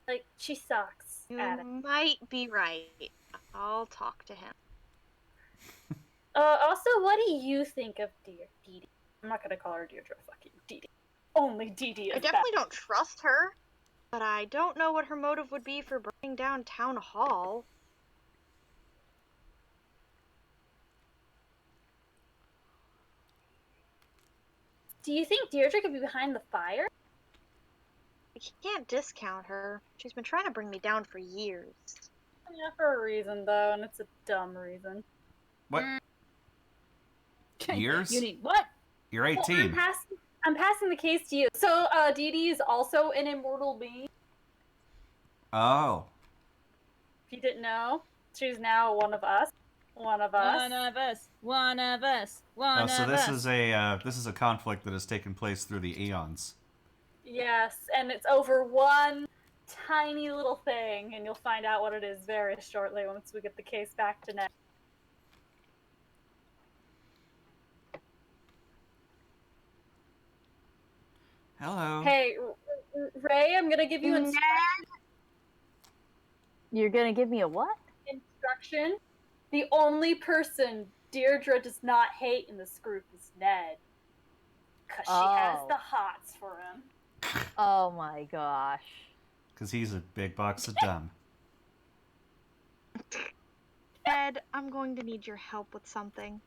Like, she sucks at it. You might be right. I'll talk to him. Also, what do you think of Dee Dee? I'm not gonna call her Deirdre, fucking Dee Dee. Only Dee Dee is I definitely don't trust her, but I don't know what her motive would be for burning down Town Hall. Do you think Deirdre could be behind the fire? I can't discount her. She's been trying to bring me down for years. Yeah, for a reason though, and it's a dumb reason. What? Years? You need what? You're Well, 18. I'm passing the case to you. So, Dee Dee is also an immortal being. Oh. If you didn't know, she's now one of us. One of us. One of us. One of us. One Oh, of so this us. is a conflict that has taken place through the eons. Yes, and it's over one tiny little thing, and you'll find out what it is very shortly once we get the case back to Ned. Hello. Hey, Ray, I'm gonna give you You're gonna give me a what? instruction. The only person Deirdre does not hate in this group is Ned. Because she has Oh. the hots for him. Oh my gosh. Because he's a big box of dumb. Ed, I'm going to need your help with something.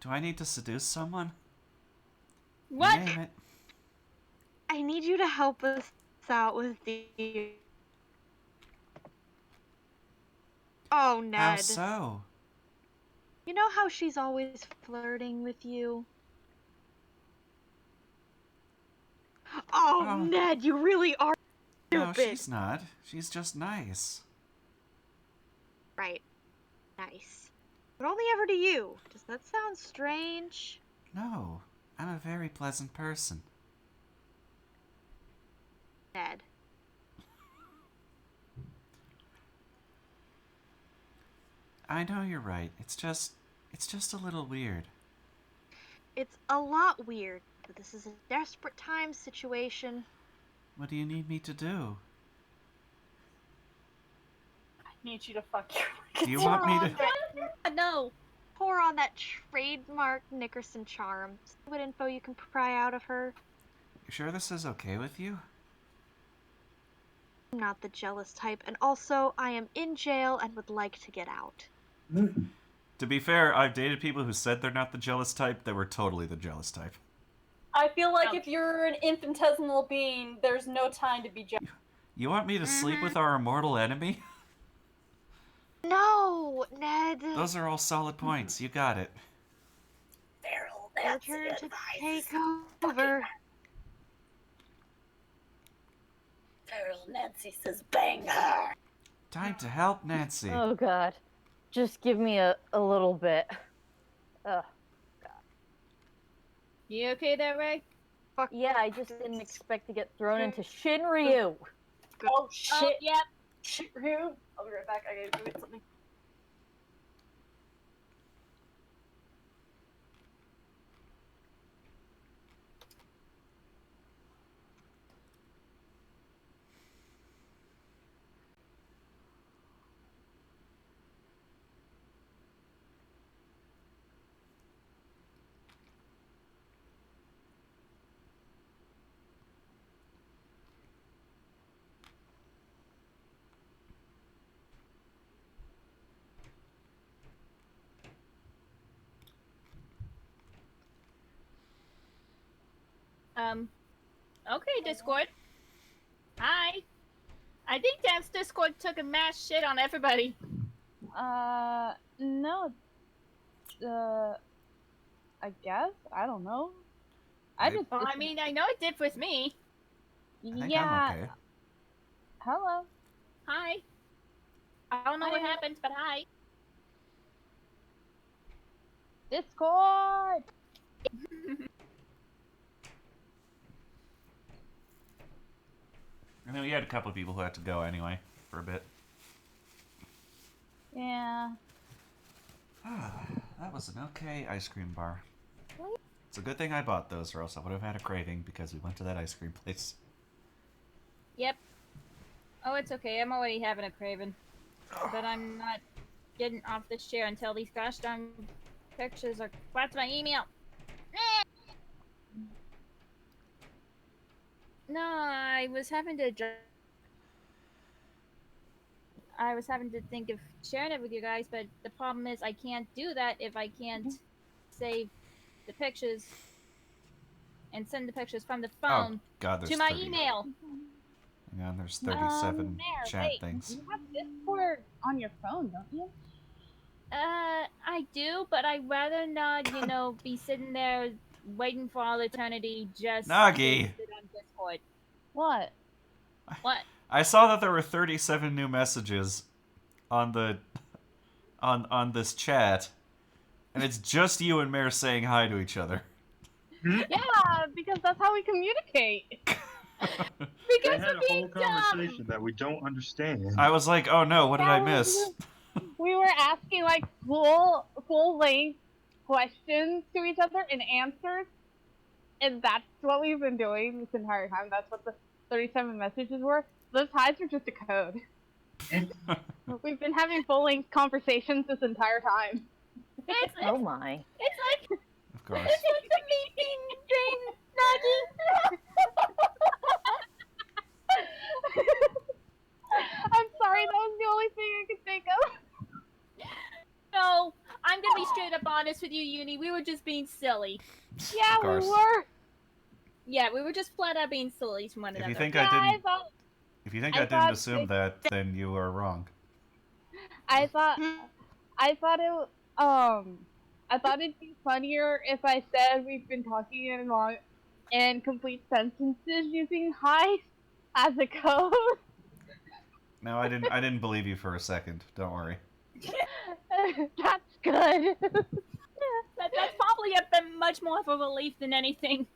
Do I need to seduce someone? What? Name it. I need you to help us out with the... Oh, Ned. How so? You know how she's always flirting with you? Oh, Oh. Ned, you really are No, stupid. she's not. She's just nice. Right. Nice. But only ever to you. Does that sound strange? No, I'm a very pleasant person. Ned. I know you're right. It's just a little weird. It's a lot weird, but this is a desperate time situation. What do you need me to do? I need you to fuck your Do you want me to... No. Pour on that trademark Nickerson charm. See what info you can pry out of her. You sure this is okay with you? I'm not the jealous type, and also I am in jail and would like to get out. To be fair, I've dated people who said they're not the jealous type that were totally the jealous type. I feel like if you're an infinitesimal being, there's no time to be jealous. You want me to sleep with our immortal enemy? No, Ned. Those are all solid points. You got it. Feral Your Nancy turn to advises. take over. Feral Nancy says bang her. Time to help Nancy. Oh god. Just give me a little bit. Ugh. You okay there, Ray? Yeah, I just didn't expect to get thrown into Shinryu. Oh shit! Oh, yep. Shit, Ryu. I'll be right back. I gotta go get something. Okay, Discord. Hi. I think Dan's Discord took a mass shit on everybody. No. I guess. I don't know. Well, I mean, I know it did with me. I think yeah. I'm okay. Hello. Hi. I don't know what happened, but hi. Discord. And then we had a couple of people who had to go anyway for a bit. Yeah. That was an okay ice cream bar. It's a good thing I bought those, or else I would have had a craving because we went to that ice cream place. Yep. Oh, it's okay. I'm already having a craving. But I'm not getting off this chair until these gosh darn pictures are... What's my email? No, I was having to think of sharing it with you guys, but the problem is I can't do that if I can't save the pictures and send the pictures from the phone God, to my email. Hang on, there's 37 chat Wait, things. you have Discord on your phone, don't you? I do, but I'd rather not, be sitting there waiting for all eternity just Nagi! to sit on Discord. What? What? I saw that there were 37 new messages on the on this chat, and it's just you and Mare saying hi to each other. Yeah, because that's how we communicate. They had a whole conversation that we don't understand. I was like, oh no, what did I miss? We were asking like full length questions to each other and answers, and that's what we've been doing this entire time. That's what the 37 messages were. Those highs are just a code. We've been having full length conversations this entire time. Oh my. It's like Of course. it's like a meeting dream, Nagi. I'm sorry, that was the only thing I could think of. No, I'm gonna be straight up honest with you, Uni. We were just being silly. Yeah, we were. Yeah, we were just flat out being silly to one If another. you think I didn't assume that, then you are wrong. I thought it'd be funnier if I said we've been talking in complete sentences using hi as a code. No, I didn't believe you for a second. Don't worry. That's good. That's probably been much more of a relief than anything.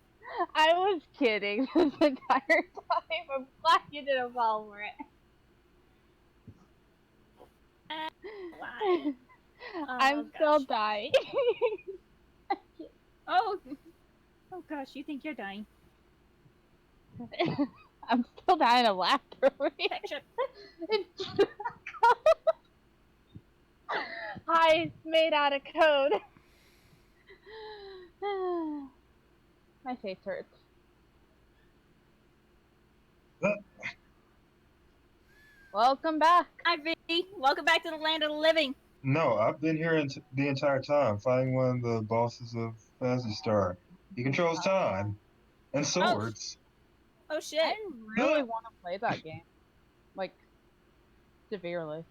I was kidding this entire time. I'm glad you didn't fall for it. Why? I'm still dying. Oh gosh, you think you're dying? I'm still dying of laughter. Hi, it's made out of code. My face hurts. Welcome back. Hi, V. Welcome back to the land of the living. No, I've been here the entire time, fighting one of the bosses of Star. He controls time and swords. Oh shit! I really want to play that game, like severely.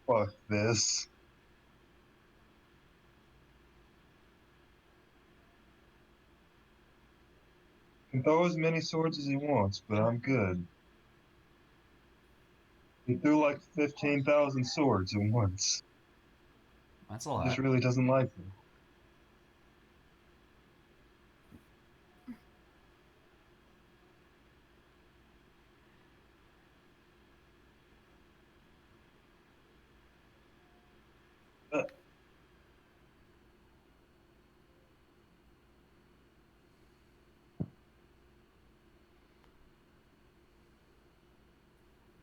Fuck this. He can throw as many swords as he wants, but I'm good. He threw like 15,000 swords at once. That's a lot. He just really doesn't like them.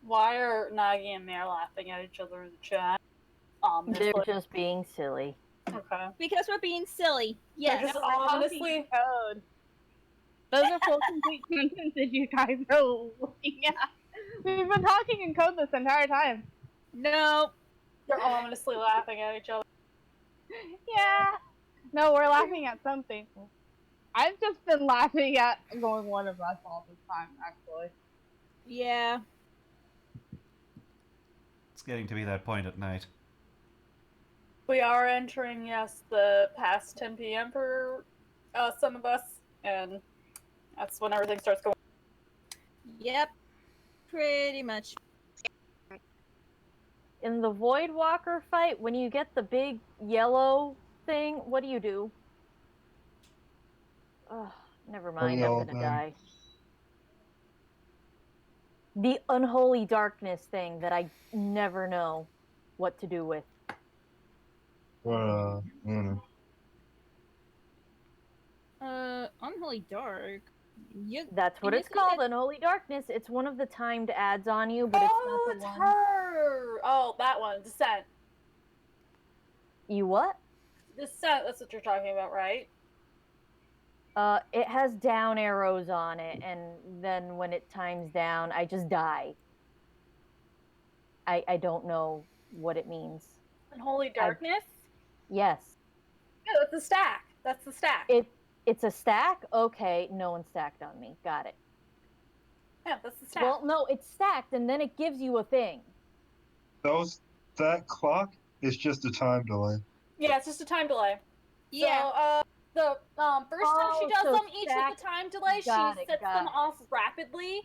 Why are Nagi and Mare laughing at each other in the chat? They're just being silly. Okay. Because we're being silly. Yes. They're just honestly code. Those are full complete sentences you guys are looking at. We've been talking in code this entire time. No. They're ominously laughing at each other. Yeah. No, we're laughing at something. I've just been laughing at going one of us all this time, actually. Yeah. It's getting to be that point at night. We are entering, yes, the past 10 p.m. for some of us, and that's when everything starts going. Yep, pretty much. In the Void Walker fight, when you get the big yellow thing, what do? Ugh, never mind, I'm yellow gonna thing. die. The unholy darkness thing that I never know what to do with. Unholy Dark. That's what it's called, Unholy Darkness. It's one of the timed ads on you, but it's not the it's one. her! Oh, that one, Descent. You what? Descent, that's what you're talking about, right? It has down arrows on it, and then when it times down, I just die. I don't know what it means. Unholy Darkness? Yes. Yeah, that's the stack. That's the stack. It's a stack? Okay, no one stacked on me. Got it. Yeah, that's the stack. Well, no, it's stacked, and then it gives you a thing. That clock is just a time delay. Yeah, it's just a time delay. Yeah. So, the first time she does them each stack... with the time delay, she sets them off rapidly.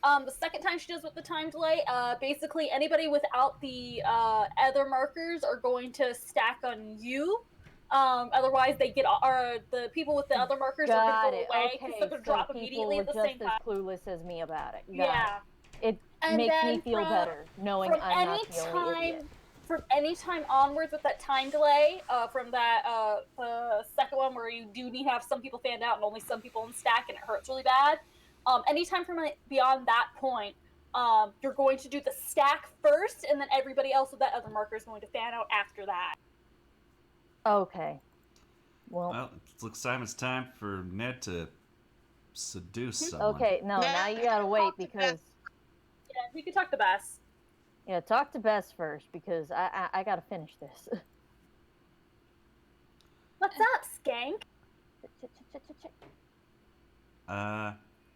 The second time she does with the time delay, basically anybody without the other markers are going to stack on you. Otherwise, they get the people with the other markers are going to go away because they're going to drop immediately at the same time. People were just as clueless as me about it. Yeah. It makes me feel better knowing I'm not the only idiot. From any time onwards with that time delay, from that second one where you do need to have some people fan out and only some people in stack and it hurts really bad, anytime from beyond that point, you're going to do the stack first, and then everybody else with that other marker is going to fan out after that. Okay. Well, it looks like it's time for Ned to seduce someone. Okay, no, now you gotta wait because... Yeah, we can talk to Bess. Yeah, talk to Bess first because I gotta finish this. What's up, skank?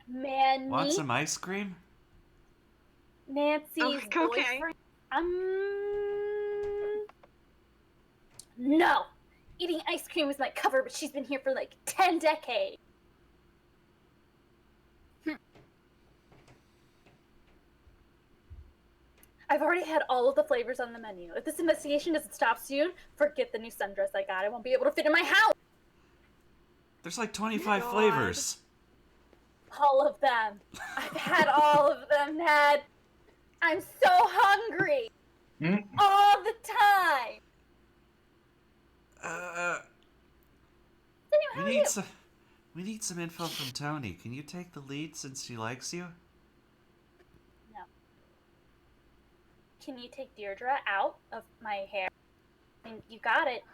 Man, want some ice cream? Nancy's boyfriend. No! Eating ice cream is my cover, but she's been here for like 10 decades. I've already had all of the flavors on the menu. If this investigation doesn't stop soon, forget the new sundress I got. I won't be able to fit in my house. There's like 25 flavors. All of them. I've had all of them, Ned. I'm so hungry. All the time. We need some info from Tony. Can you take the lead since she likes you? No. Can you take Deirdre out of my hair? And you got it.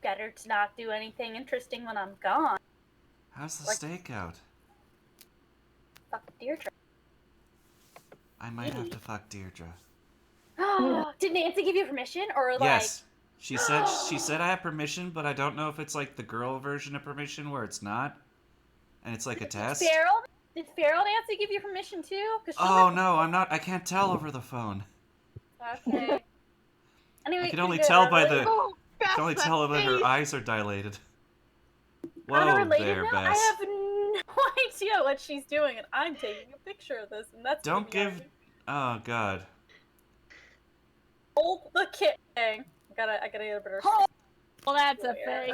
Get her to not do anything interesting when I'm gone. How's the stakeout? Fuck Deirdre. I might have to fuck Deirdre. Did Nancy give you permission, or like? Yes. She said I have permission, but I don't know if it's like the girl version of permission where it's not, and it's like a test. Did Feral Nancy give you permission too? Oh no, I'm not. I can't tell over the phone. Okay. Anyway, I can only tell by the. I can only tell that her eyes are dilated. Whoa there, Bess. I have no idea what she's doing, and I'm taking a picture of this, and that's. Don't give. Oh God. Hold the kit thing. I gotta get a better. Well, that's a face.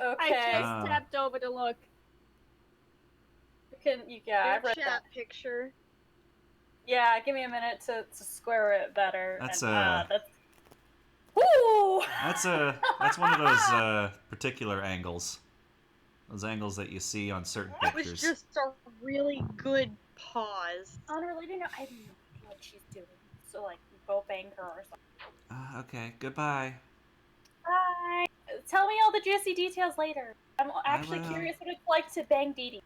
Okay. I just stepped over to look. I've read that picture. Yeah, give me a minute to square it better. That's Woo! That's one of those particular angles. Those angles that you see on certain pictures. It was just a really good pause. On a related note, I have no idea what she's doing. So like, go bang her or something. Okay, goodbye. Bye. Tell me all the juicy details later. I'm actually curious what it's like to bang Dee Dee.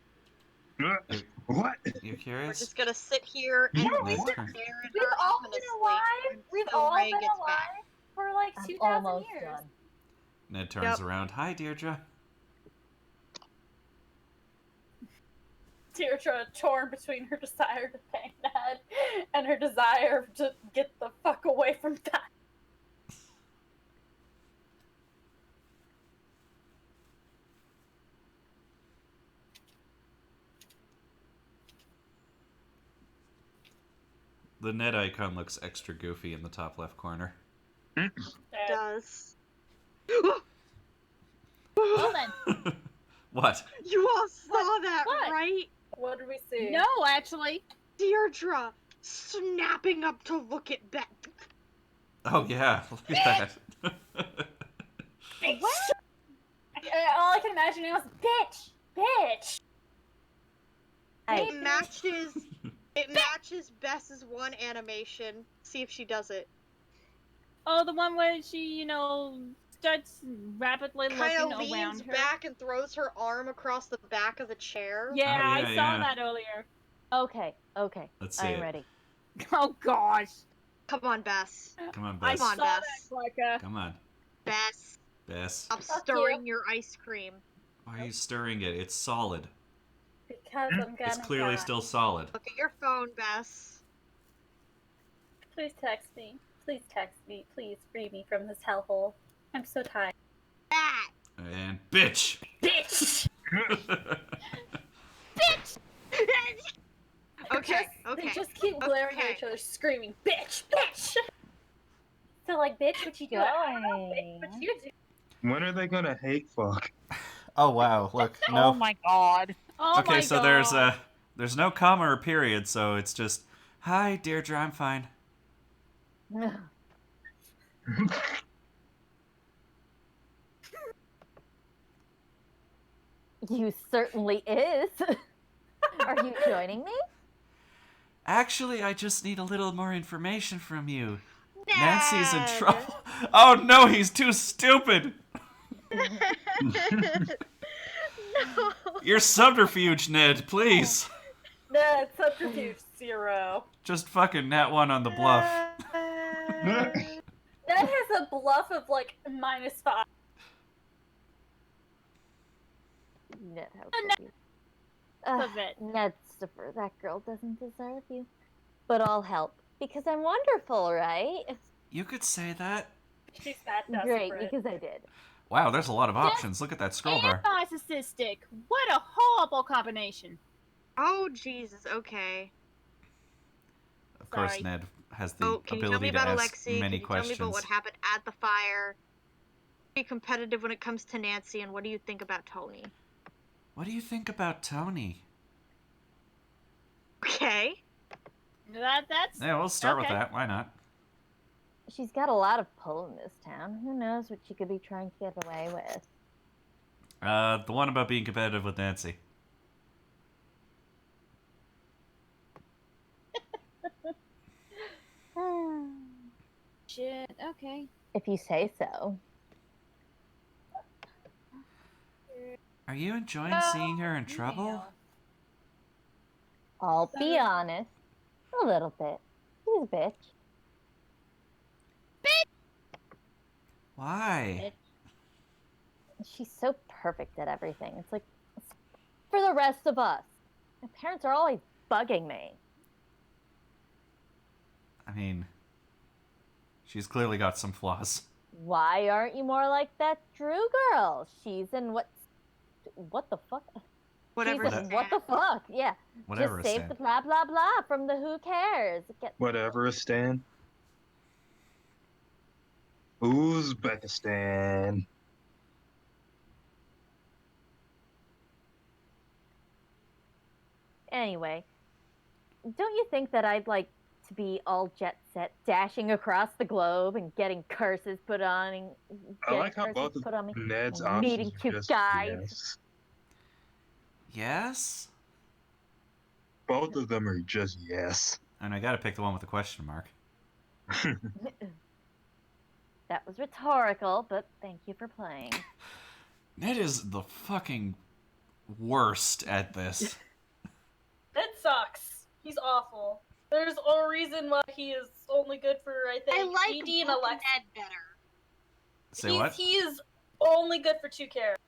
What? You're curious? We're just gonna sit here and we've all been alive. We've all been alive for like 2,000 years. Done. Ned turns around. Hi, Deirdre. Deirdre torn between her desire to bang Ned and her desire to get the fuck away from that. The Ned icon looks extra goofy in the top left corner. It does. Well then. What? You all saw that, What? right? What did we see? No, actually. Deirdre snapping up to look at Beth. Oh yeah, look at that. What? All I can imagine was, bitch. It matches Bess's one animation. See if she does it. Oh, the one where she, starts rapidly Kind looking of leans around her. back and throws her arm across the back of the chair. Yeah, Oh, I yeah, saw yeah. that earlier. Okay. Let's see I'm it. ready. Oh gosh. Come on, Bess. Come on, I Bess. saw on, that, Bess. Brecca. Come on, Bess. Bess. Stop Fuck stirring your ice cream. Why are you stirring it? It's solid. Because I'm gonna It's clearly die. still solid. Look at your phone, Bess. Please text me. Please text me. Please free me from this hellhole. I'm so tired. That. And bitch. Bitch! Okay. They just keep glaring at each other, screaming, bitch. So like, bitch, what you doing? I don't know, bitch, what you do? When are they gonna hate fuck? Oh wow, look, no. Oh my god. Oh Okay, my so god. there's no comma or period, so it's just, hi, Deirdre, I'm fine. You certainly is. Are you joining me? Actually, I just need a little more information from you. Ned. Nancy's in trouble. Oh no, he's too stupid. No. Your subterfuge, Ned, please. Nah, it's subterfuge 0. Just fucking nat one on the bluff. That has a bluff of like -5. Ned, how could you? Of it. Ned Stiffer, that girl doesn't deserve you. But I'll help. Because I'm wonderful, right? You could say that. She's that Great, desperate. because I did. Wow, there's a lot of options. Look at that scroll And bar. narcissistic. What a horrible combination. Oh, Jesus. Okay. Of course, Sorry. Ned has the Oh, can you tell me ability to about ask Alexi? many Can you tell me questions. about what happened at the fire? Be competitive when it comes to Nancy, and what do you think about Tony? What do you think about Tony? Okay. That's Yeah, we'll start with Okay. that. Why not? She's got a lot of pull in this town. Who knows what she could be trying to get away with. The one about being competitive with Nancy. shit. Okay. If you say so. Are you enjoying seeing her in trouble? I'll be honest. A little bit. She's a bitch. Why? She's so perfect at everything. It's like, for the rest of us. My parents are always bugging me. I mean, she's clearly got some flaws. Why aren't you more like that Drew girl? She's in what the fuck? Whatever. She's in what the fuck? Yeah. Whatever. Just save the blah blah blah from the who cares. Whatever, Stan. Uzbekistan. Anyway, don't you think that I'd like to be all jet set, dashing across the globe and getting curses put on and I like how curses both of put on me, Ned's and options meeting are cute just guys. yes. Yes? Both of them are just yes. And I gotta pick the one with the question mark. That was rhetorical, but thank you for playing. Ned is the fucking worst at this. That sucks. He's awful. There's a reason why he is only good for, I think, I like DD and Book Alexa. Ned better. Say what? He is only good for 2 characters.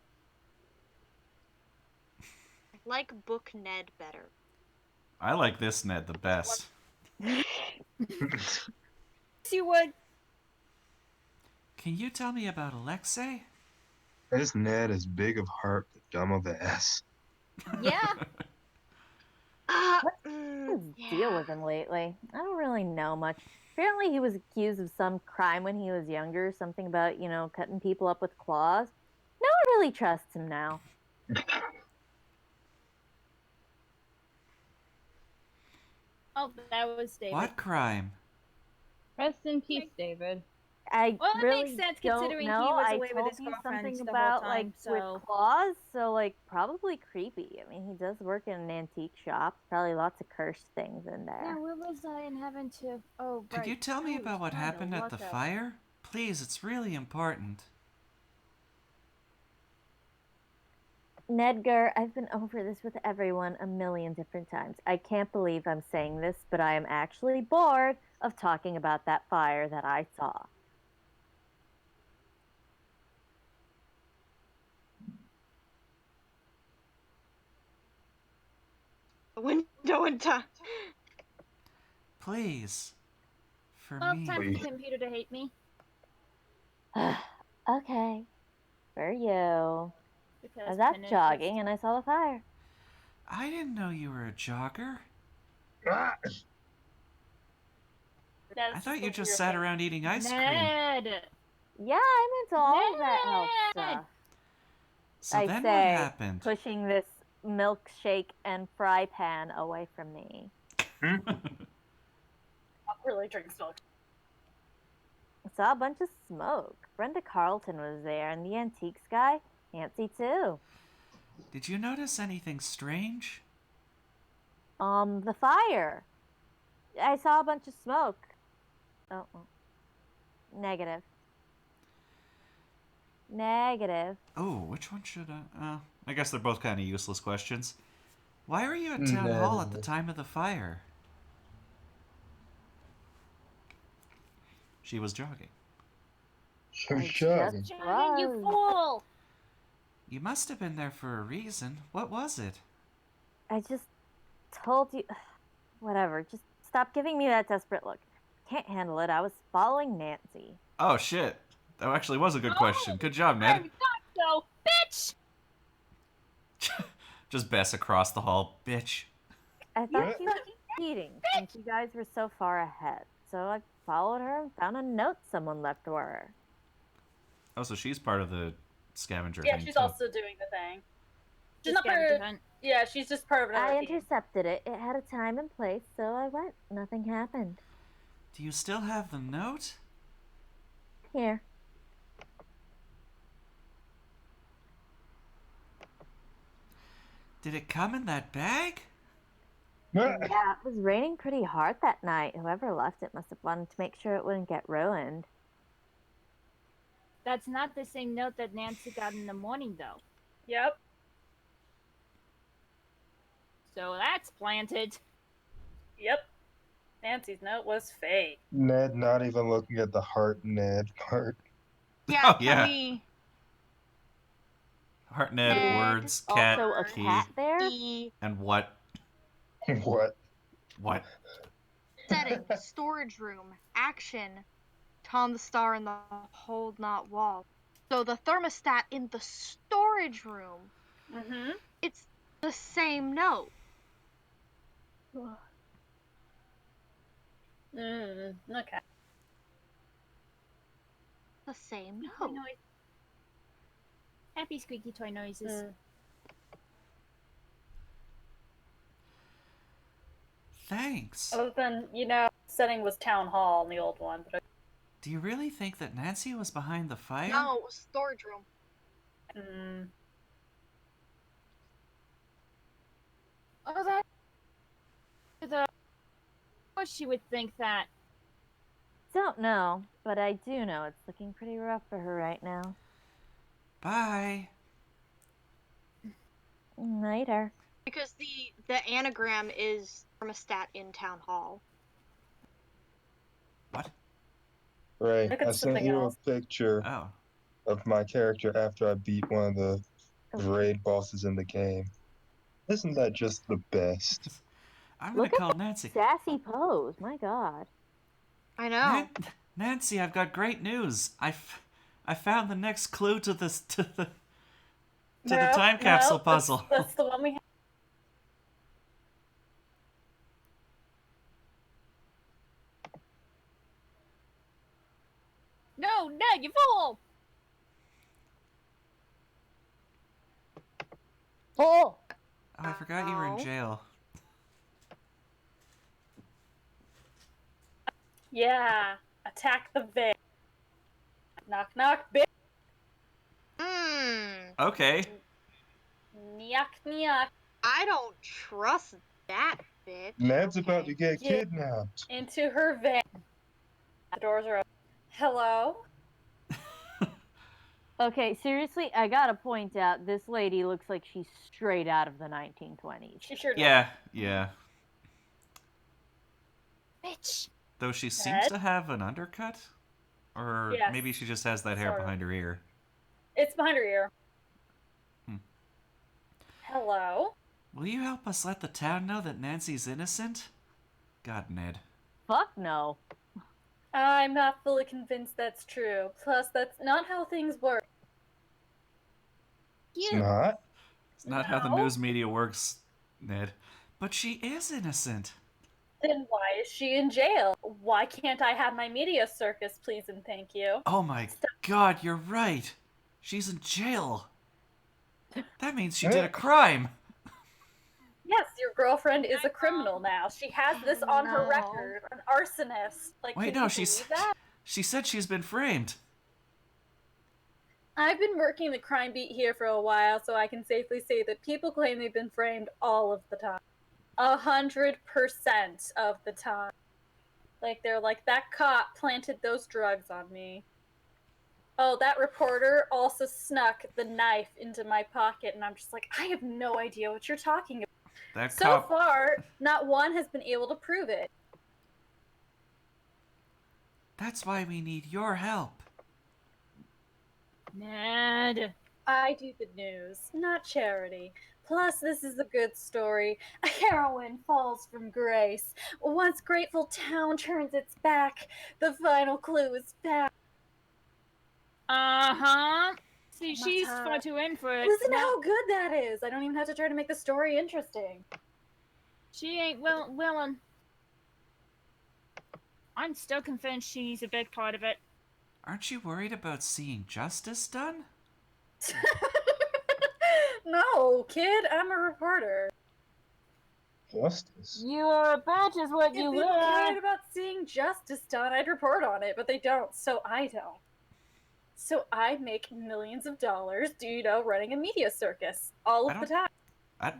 I like Book Ned better. I like this Ned the best. See what? Can you tell me about Alexei? This Ned is big of heart but dumb of ass. Yeah. deal with him lately? I don't really know much. Apparently, he was accused of some crime when he was younger, something about, cutting people up with claws. No one really trusts him now. Oh, that was David. What crime? Rest in peace, David. I Well, it really makes sense don't considering know. he was I away with told his you girlfriend something the about whole time, with claws, so probably creepy. I mean, he does work in an antique shop. Probably lots of cursed things in there. Yeah, where was I in heaven to? Oh, right. Could you tell me about what happened at the fire? Please, it's really important. Nedgar, I've been over this with everyone a million different times. I can't believe I'm saying this, but I am actually bored of talking about that fire that I saw. The window in time. Please. For Well, me. time for the computer to hate me. Okay. For you. Because I was out Penance jogging and I saw the fire. I didn't know you were a jogger. I thought you just sat around eating ice cream. Ned! Yeah, I'm into all of that health stuff. So then what happened? Pushing this milkshake and fry pan away from me. I really drink milk. I saw a bunch of smoke. Brenda Carlton was there, and the antiques guy, Nanci too. Did you notice anything strange? The fire. I saw a bunch of smoke. Oh. Negative. Oh, which one should I guess they're both kind of useless questions. Why were you at town hall at the time of the fire? She was jogging. She was jogging. You fool! You must have been there for a reason. What was it? I just told you. Whatever. Just stop giving me that desperate look. Can't handle it. I was following Nanci. Oh, shit. That actually was a good question. Good job, Ned. I thought so, bitch! Just Bess across the hall, bitch. I thought she was cheating since you guys were so far ahead. So I followed her and found a note someone left for her. Oh, so she's part of the scavenger Yeah, thing, she's too. also doing the thing. She's The not part scavenger of. hunt. Yeah, she's just part of another I team. intercepted it. It had a time and place, so I went. Nothing happened. Do you still have the note? Here. Did it come in that bag? Yeah, it was raining pretty hard that night. Whoever left it must have wanted to make sure it wouldn't get ruined. That's not the same note that Nanci got in the morning, though. Yep. So that's planted. Yep. Nanci's note was fake. Ned not even looking at the heart Ned part. Yeah, Oh, can yeah. we... Heart, Ned, Ned, words, cat, Also a key, cat there? and what? What? What? Setting, storage room, action, Tom the Star in the hold not wall. So the thermostat in the storage room, Mm-hmm. it's the same note. Okay. The same note. Happy squeaky toy noises. Thanks. Other than, setting was town hall in the old one. But Do you really think that Nanci was behind the fire? No, it was storage room. Oh, that. Of course she would think that. Don't know, but I do know it's looking pretty rough for her right now. Bye. Later. Because the anagram is thermostat in town hall. What? Ray, Look I at sent something you else. a picture Oh. of my character after I beat one of the raid bosses in the game. Isn't that just the best? I'm gonna Look call at Nanci. Sassy pose. My God. I know. Nanci, I've got great news. I found the next clue to the time capsule puzzle. That's the one we have. no, you fool! Oh! Oh, I forgot you were in jail. Yeah, attack the van. Knock, knock, bitch. Okay. Nyok, nyok. I don't trust that bitch. Ned's about to get Get kidnapped. into her van. The doors are open. Hello? Okay, seriously, I gotta point out, this lady looks like she's straight out of the 1920s. She sure does. Yeah. Bitch. Though she seems to have an undercut? Or Yes. maybe she just has that hair Sort of. behind her ear. It's behind her ear. Hmm. Hello? Will you help us let the town know that Nancy's innocent? God, Ned. Fuck no. I'm not fully convinced that's true. Plus, that's not how things work. It's not. It's not how the No. news media works, Ned. But she is innocent. Then why is she in jail? Why can't I have my media circus, please and thank you? Oh my God, you're right. She's in jail. That means she did a crime. Yes, your girlfriend is a criminal now. She has this on her record. An arsonist. Like, Wait, can no, you she said she's been framed. I've been working the crime beat here for a while, so I can safely say that people claim they've been framed all of the time. 100% of the time. Like, they're like, that cop planted those drugs on me. Oh, that reporter also snuck the knife into my pocket, and I'm just like, I have no idea what you're talking about. So far, not one has been able to prove it. That's why we need your help. Ned. I do the news, not charity. Plus, this is a good story. A heroine falls from grace. Once Grateful Town turns its back, the final clue is found. Uh-huh. See, she's far too in for it. Listen to how good that is. I don't even have to try to make the story interesting. She ain't willing. I'm still convinced she's a big part of it. Aren't you worried about seeing justice done? No, kid, I'm a reporter. Justice? You are a bitch is what If you people are. cared about seeing justice done, I'd report on it, but they don't, so I don't. So I make millions of dollars, running a media circus all of the time.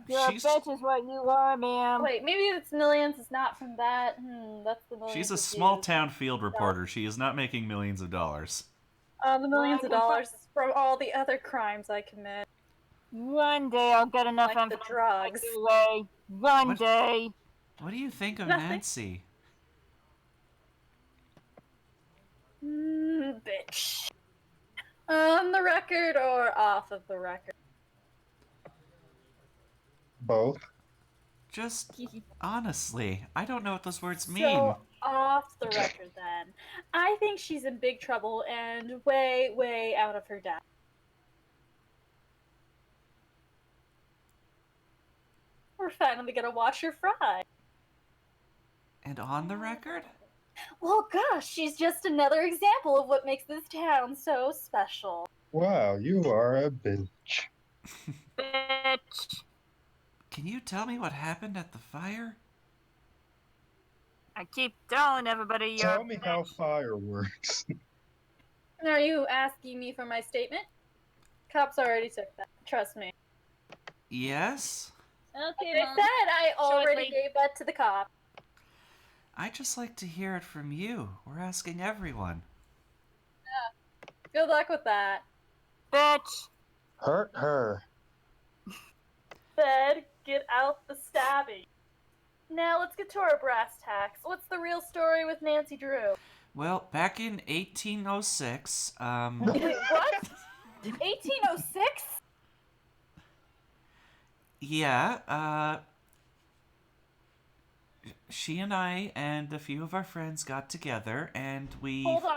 You're a bitch is what you are, ma'am. Wait, maybe it's millions. It's not from that. That's the millions. She's a of small views. town field reporter. She is not making millions of dollars. The millions of dollars is from all the other crimes I commit. One day I'll get enough Like the drugs. Way. One day. What do you think of Nothing. Nancy? Bitch. On the record or off of the record? Both. Just honestly, I don't know what those words mean. So, off the record then. I think she's in big trouble and way, way out of her depth. We're finally gonna watch her fry. And on the record? Well, gosh, she's just another example of what makes this town so special. Wow, you are a bitch. Bitch. Can you tell me what happened at the fire? I keep telling everybody you're Tell me how fire works. Are you asking me for my statement? Cops already took that. Trust me. Yes? Okay, Like I said, I already Shortly. gave that to the cop. I'd just like to hear it from you. We're asking everyone. Good luck with that. Bitch. Hurt her. Fed, get out the stabbing. Now let's get to our brass tacks. What's the real story with Nancy Drew? Well, back in 1806, Wait, what? 1806? yeah, she and I and a few of our friends got together and we... Hold on.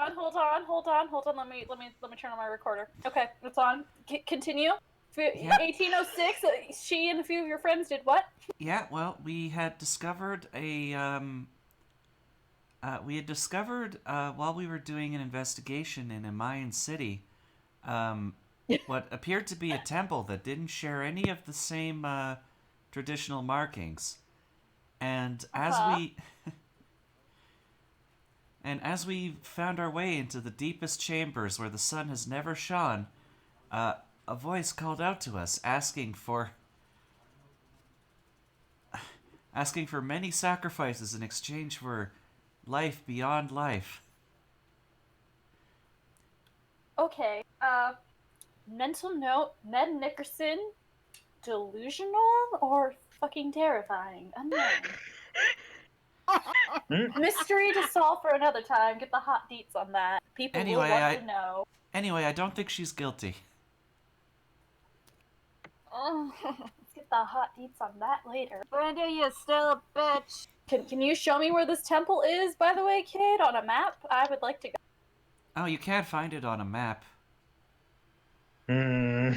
Let me turn on my recorder. Okay, it's on. Continue. 1806. She and a few of your friends did what? Yeah, well, we had discovered a We had discovered, while we were doing an investigation in a Mayan city, what appeared to be a temple that didn't share any of the same traditional markings. And as we found our way into the deepest chambers where the sun has never shone, a voice called out to us, asking for many sacrifices in exchange for life beyond life. Okay, mental note, Ned Nickerson, delusional or fucking terrifying? Unknown. Mystery to solve for another time. Get the hot deets on that. People will want to know. Anyway, I don't think she's guilty. Let's get the hot deets on that later. Brenda, you're still a bitch. Can you show me where this temple is, by the way, kid, on a map? I would like to go. Oh, you can't find it on a map. Oh,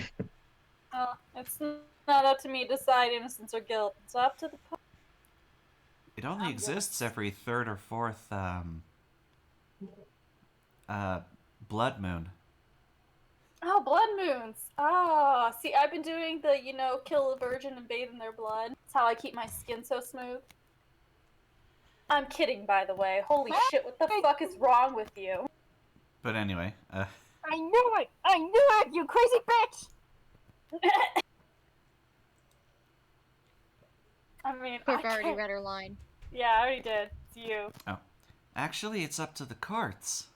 it's not up to me to decide innocence or guilt. It's up to the It only exists every third or fourth blood moon. Oh, blood moons. Ah, see, I've been doing the, kill a virgin and bathe in their blood. That's how I keep my skin so smooth. I'm kidding, by the way. Holy shit, what the fuck is wrong with you? But anyway, I knew it! I knew it, you crazy bitch! I mean, I've already read her line. Yeah, I already did. It's you. Oh. Actually, it's up to the courts.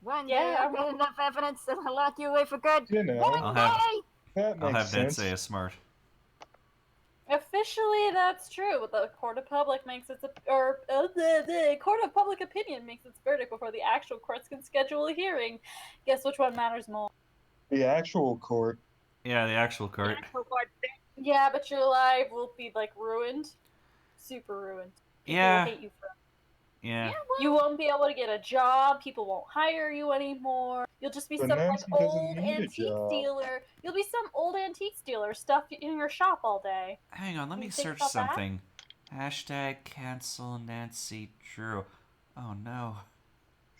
One day I'll get enough evidence that'll lock you away for good. I'll have Ned say a smart. Officially, that's true. But the court of public makes its the court of public opinion makes its verdict before the actual courts can schedule a hearing. Guess which one matters more? The actual court. Yeah, the actual court. Yeah, but your life will be ruined, super ruined. People will hate you for it. Yeah. You won't be able to get a job. People won't hire you anymore. You'll just be some old antique dealer. You'll be some old antique dealer stuffed in your shop all day. Hang on, let me search something. Hashtag cancel Nanci Drew. Oh no.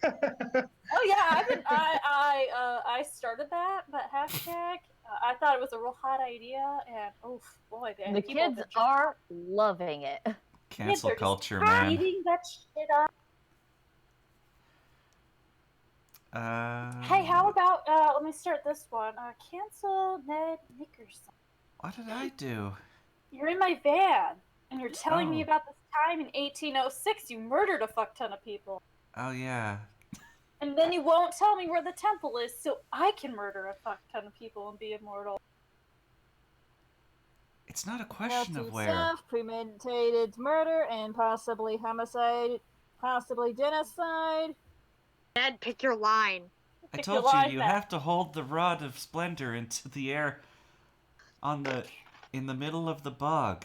Oh yeah, I started that, but hashtag. I thought it was a real hot idea, and oof, boy, the kids are loving it. Cancel culture, man. Eating that shit up. Hey, how about let me start this one. Cancel Ned Nickerson. What did I do? You're in my van, and you're telling me about this time in 1806 you murdered a fuck ton of people. Oh yeah. And then you won't tell me where the temple is, so I can murder a fuck ton of people and be immortal. It's not a question of where. Premeditated murder and possibly homicide, possibly genocide. Ned, pick your line. I told you have to hold the rod of splendor into the air in the middle of the bog.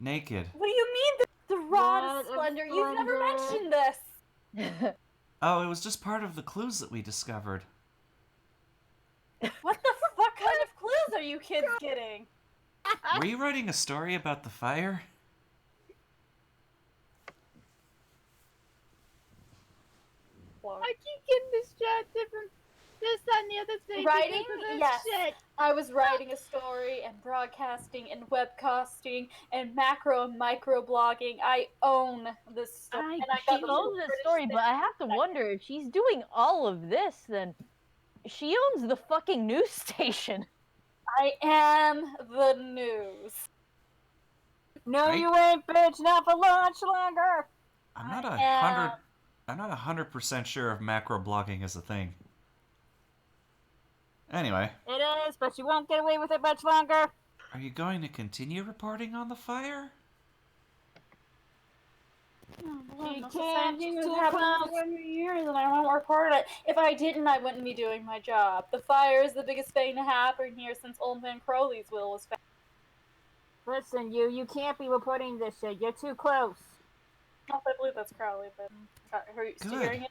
Naked. What do you mean the rod of splendor? You've never mentioned this. Oh, it was just part of the clues that we discovered. What the fuck kind of clues are you kids getting? Were you writing a story about the fire? I keep getting distracted from this, that, and the other thing. Writing? Yes. Shit. I was writing a story and broadcasting and webcasting and macro and micro blogging. I own this story. She owns this story, but I have to wonder if she's doing all of this, then she owns the fucking news station. I am the news. No, you ain't, bitch. Not for much longer. I'm not 100% sure if macro blogging is a thing. Anyway. It is, but you won't get away with it much longer. Are you going to continue reporting on the fire? You can't just happen for years and I won't report it. If I didn't, I wouldn't be doing my job. The fire is the biggest thing to happen here since Old Man Crowley's will was found. Listen, you can't be reporting this shit. You're too close. I believe that's Crowley, but are you still hearing it?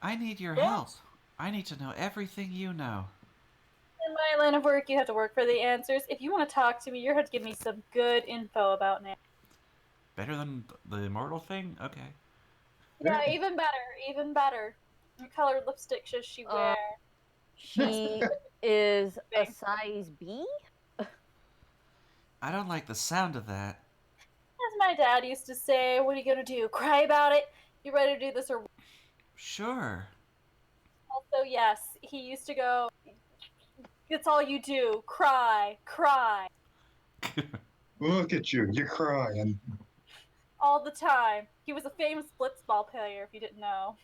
I need your help. I need to know everything you know. In my line of work, you have to work for the answers. If you want to talk to me, you're going to have to give me some good info about Nanci. Better than the immortal thing? Okay. Yeah, even better. What colored lipstick should she wear? She is a size B. I don't like the sound of that. As my dad used to say, what are you gonna do? Cry about it? You ready to do this or Sure. Also, yes, he used to go, it's all you do. Cry, cry. Look at you, you're crying. All the time. He was a famous blitzball player, if you didn't know.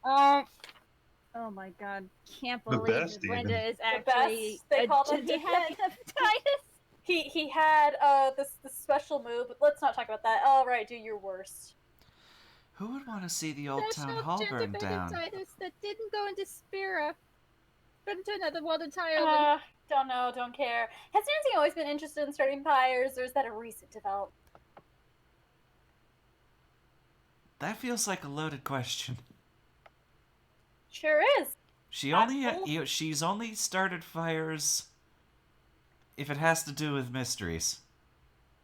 Oh my god. Can't The believe best, that Brenda even. is The actually best. They called him he had hepatitis. He had this special move, but let's not talk about that. All right, do your worst. Who would want to see the old town Special hall burned down? hepatitis that didn't go into Spira, but into another world entirely. Don't know, don't care. Has Nancy always been interested in starting fires, or is that a recent development? That feels like a loaded question. Sure is. She's only started fires if it has to do with mysteries.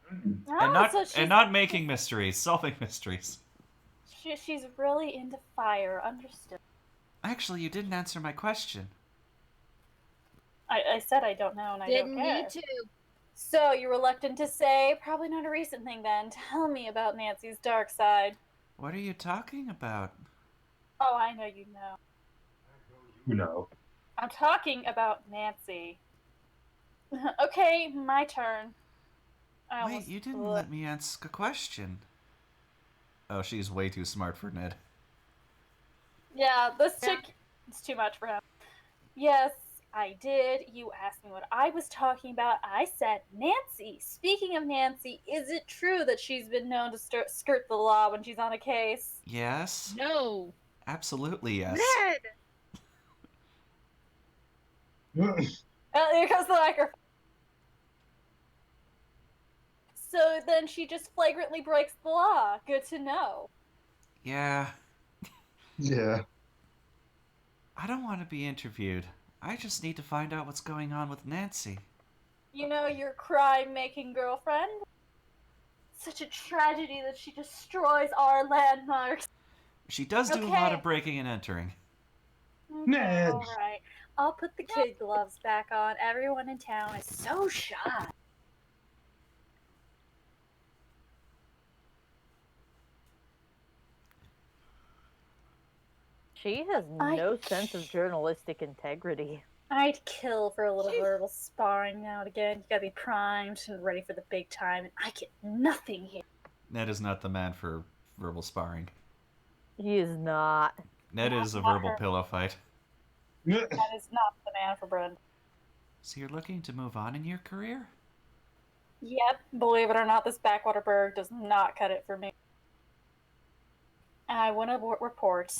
And not making mysteries, solving mysteries. She's really into fire, understood. Actually, you didn't answer my question. I said I don't know, and I Didn't don't care. need to. So, you're reluctant to say? Probably not a recent thing, then. Tell me about Nancy's dark side. What are you talking about? Oh, I know you know. You know. I'm talking about Nancy. Okay, my turn. Wait, you didn't let me ask a question. Oh, she's way too smart for Ned. Yeah, this chick is too much for him. Yes, I did. You asked me what I was talking about. I said Nancy. Speaking of Nancy, is it true that she's been known to skirt the law when she's on a case? Yes. No. Absolutely yes. Ned! Here goes the microphone. So then she just flagrantly breaks the law. Good to know. Yeah. Yeah. I don't want to be interviewed. I just need to find out what's going on with Nancy. You know, your crime-making girlfriend? Such a tragedy that she destroys our landmarks. She does do a lot of breaking and entering. Ned! Alright. I'll put the kid gloves back on. Everyone in town is so shy. She has no sense of journalistic integrity. I'd kill for a little verbal sparring now and again. You gotta be primed and ready for the big time, and I get nothing here. Ned is not the man for verbal sparring. He is not. Ned is a verbal pillow fight. That is not the man for Brenda. So you're looking to move on in your career? Yep, believe it or not, this backwater burg does not cut it for me. I want to report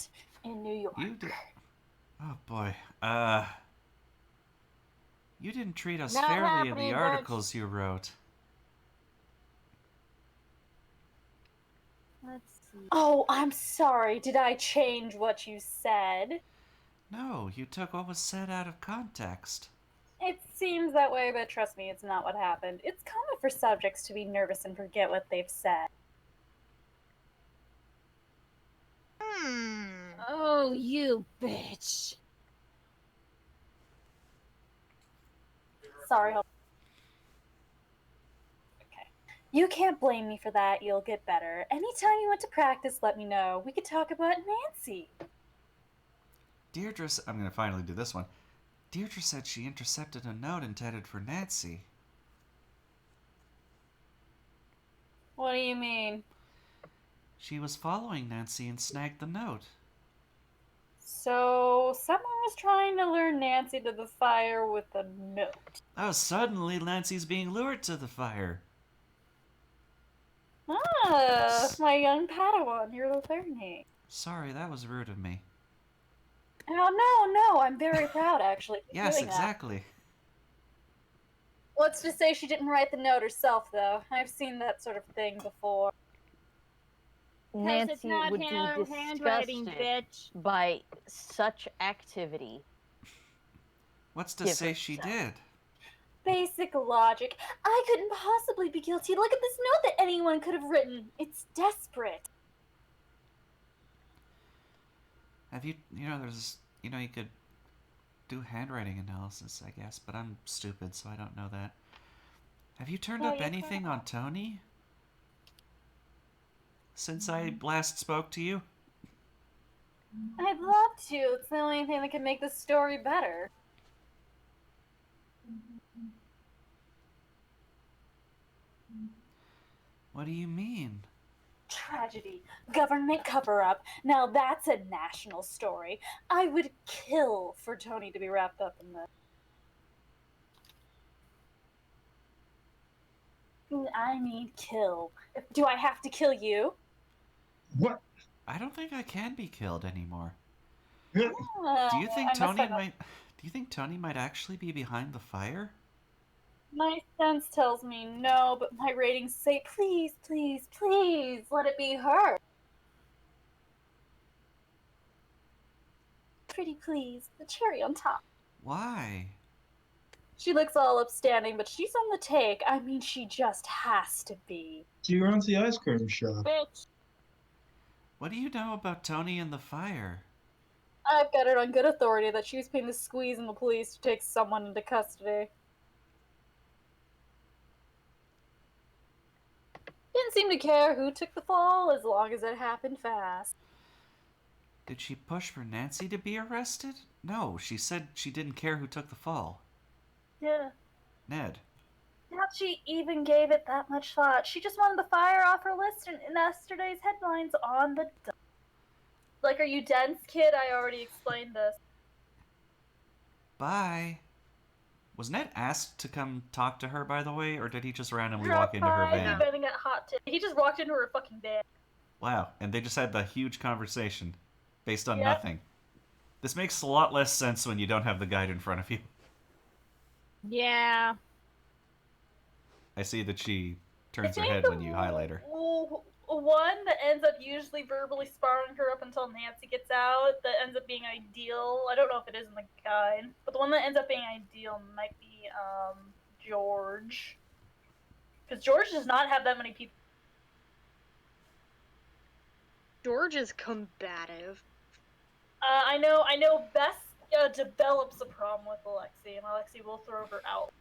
in New York. Oh boy. You didn't treat us Not fairly in happening, the bitch. articles you wrote. Let's see. Oh, I'm sorry. Did I change what you said? No, you took what was said out of context. It seems that way, but trust me, it's not what happened. It's common for subjects to be nervous and forget what they've said. Oh, you bitch. Sorry. Okay. You can't blame me for that. You'll get better. Anytime you want to practice, let me know. We could talk about Nancy. Deirdre, I'm going to finally do this one. Deirdre said she intercepted a note intended for Nancy. What do you mean? She was following Nancy and snagged the note. So, someone was trying to lure Nancy to the fire with a note. Oh, suddenly Nancy's being lured to the fire. Ah, my young Padawan, you're learning. Sorry, that was rude of me. Oh, no, I'm very proud, actually. for Yes, doing that. exactly. Let's just say she didn't write the note herself, though. I've seen that sort of thing before. Nancy it's not would be handwriting, disgusted bitch. by such activity. What's to say she did? Basic logic. I couldn't possibly be guilty. Look at this note that anyone could have written. It's desperate. Have you there's, you could do handwriting analysis, I guess, but I'm stupid, so I don't know that. Have you turned up anything on Tony? Since I last spoke to you? I'd love to. It's the only thing that can make this story better. What do you mean? Tragedy. Government cover-up. Now that's a national story. I would kill for Tony to be wrapped up in this. I mean kill. Do I have to kill you? What? I don't think I can be killed anymore. Do Do you think Tony might actually be behind the fire? My sense tells me no, but my ratings say please, please, please let it be her. Pretty please, the cherry on top. Why? She looks all upstanding, but she's on the take. I mean, she just has to be. She runs the ice cream shop. Bitch. What do you know about Tony and the fire? I've got it on good authority that she was paying the squeeze in the police to take someone into custody. Didn't seem to care who took the fall as long as it happened fast. Did she push for Nanci to be arrested? No, she said she didn't care who took the fall. Yeah. Ned. Doubt she even gave it that much thought. She just wanted the fire off her list in yesterday's headlines on the dump. Like, are you dense, kid? I already explained this. Bye. Was Ned asked to come talk to her, by the way, or did he just randomly walk into her van? He just walked into her fucking van. Wow, and they just had the huge conversation based on nothing. This makes a lot less sense when you don't have the guide in front of you. Yeah. I see that she turns her head when you highlight her. One that ends up usually verbally sparring her up until Nanci gets out, that ends up being ideal. I don't know if it is in the guide, but the one that ends up being ideal might be George. Because George does not have that many people. George is combative. I know Bess develops a problem with Alexi, and Alexi will throw her out.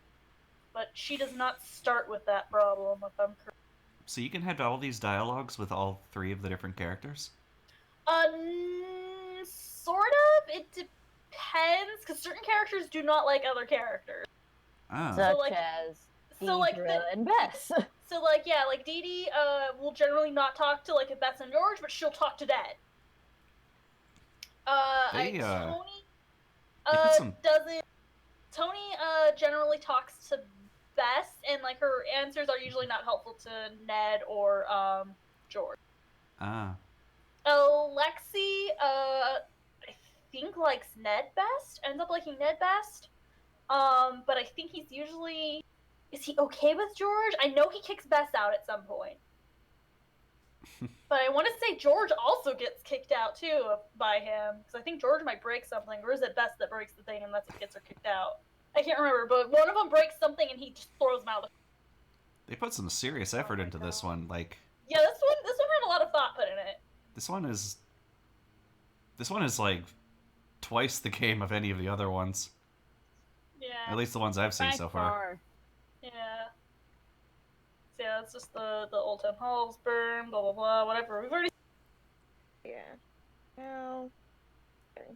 But she does not start with that problem, if I'm correct. So you can have all these dialogues with all three of the different characters? Sort of. It depends, because certain characters do not like other characters. Oh. Such as Deidre and Bess. So, like, yeah, like, Dee Dee will generally not talk to, like, Bess and George, but she'll talk to Dad. Tony doesn't. Tony generally talks to Bess, and like her answers are usually not helpful to Ned or George. Ah. Lexi, I think likes Ned best. Ends up liking Ned best. But I think he's usually. Is he okay with George? I know he kicks Bess out at some point. But I want to say George also gets kicked out too by him, because I think George might break something, or is it Bess that breaks the thing and that's what gets her kicked out? I can't remember, but one of them breaks something and he just throws them out. They put some serious effort into this one, like. Yeah, this one had a lot of thought put in it. This one is like twice the game of any of the other ones. Yeah. At least the ones I've seen so far. Yeah. So yeah, it's just the Old Town Hall's burned, blah blah blah, whatever. We've already. Yeah. No. Okay.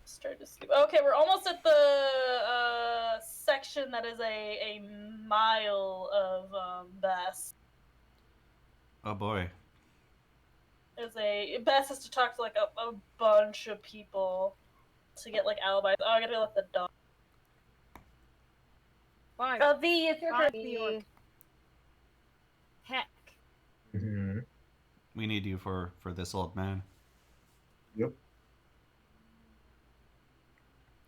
Start to skip. Okay, we're almost at the section that is a mile of Bess. Oh boy. Bess has to talk to like a bunch of people to get like alibis. Oh, I gotta let the dog. Why? V, it's your turn. Heck. Mm-hmm. We need you for this old man. Yep.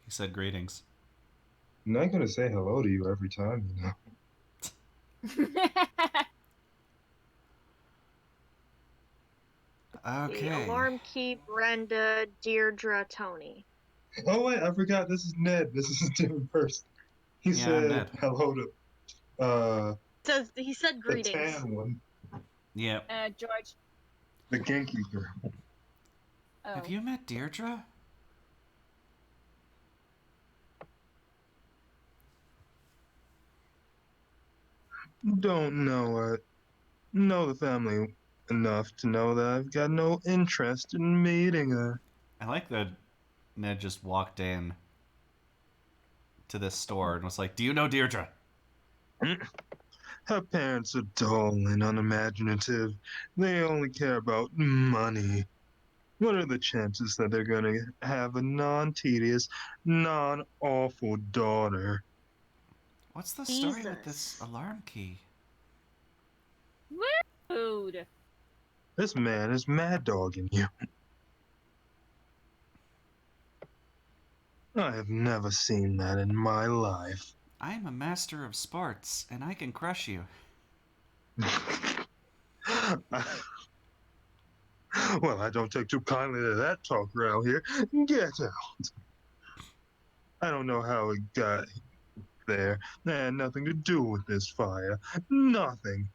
He said greetings. I'm not gonna say hello to you every time, you know. Okay. The alarm key, Brenda, Deirdre, Tony. Oh wait, I forgot. This is Ned. This is a different person. He said Ned. hello to He said greetings. the tan one. Yep. George. The gamekeeper. Oh. Have you met Deirdre? Don't know the family enough to know that I've got no interest in meeting her. I like that Ned just walked in to this store and was like, "Do you know Deirdre?" Her parents are dull and unimaginative. They only care about money. What are the chances that they're going to have a non-tedious, non-awful daughter? What's the story with Jesus. this alarm key? Rude. This man is mad dogging you. I have never seen that in my life. I am a master of sports, and I can crush you. Well, I don't take too kindly to that talk around here. Get out. I don't know how it got there. That had nothing to do with this fire. Nothing.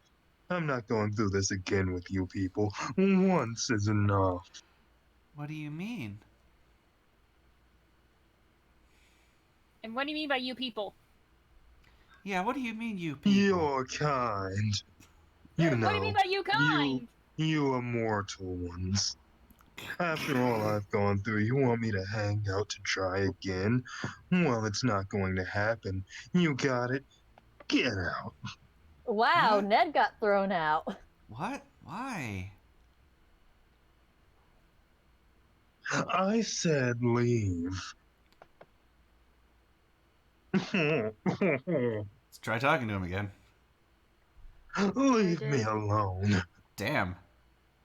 I'm not going through this again with you people. Once is enough. What do you mean? And what do you mean by you people? Yeah, what do you mean, you people? Your kind. You know. What do you mean by you kind? You immortal ones. After all I've gone through, you want me to hang out to try again? Well, it's not going to happen. You got it. Get out. Wow, What? Ned got thrown out. What? Why? I said leave. Let's try talking to him again. Leave me alone. Damn.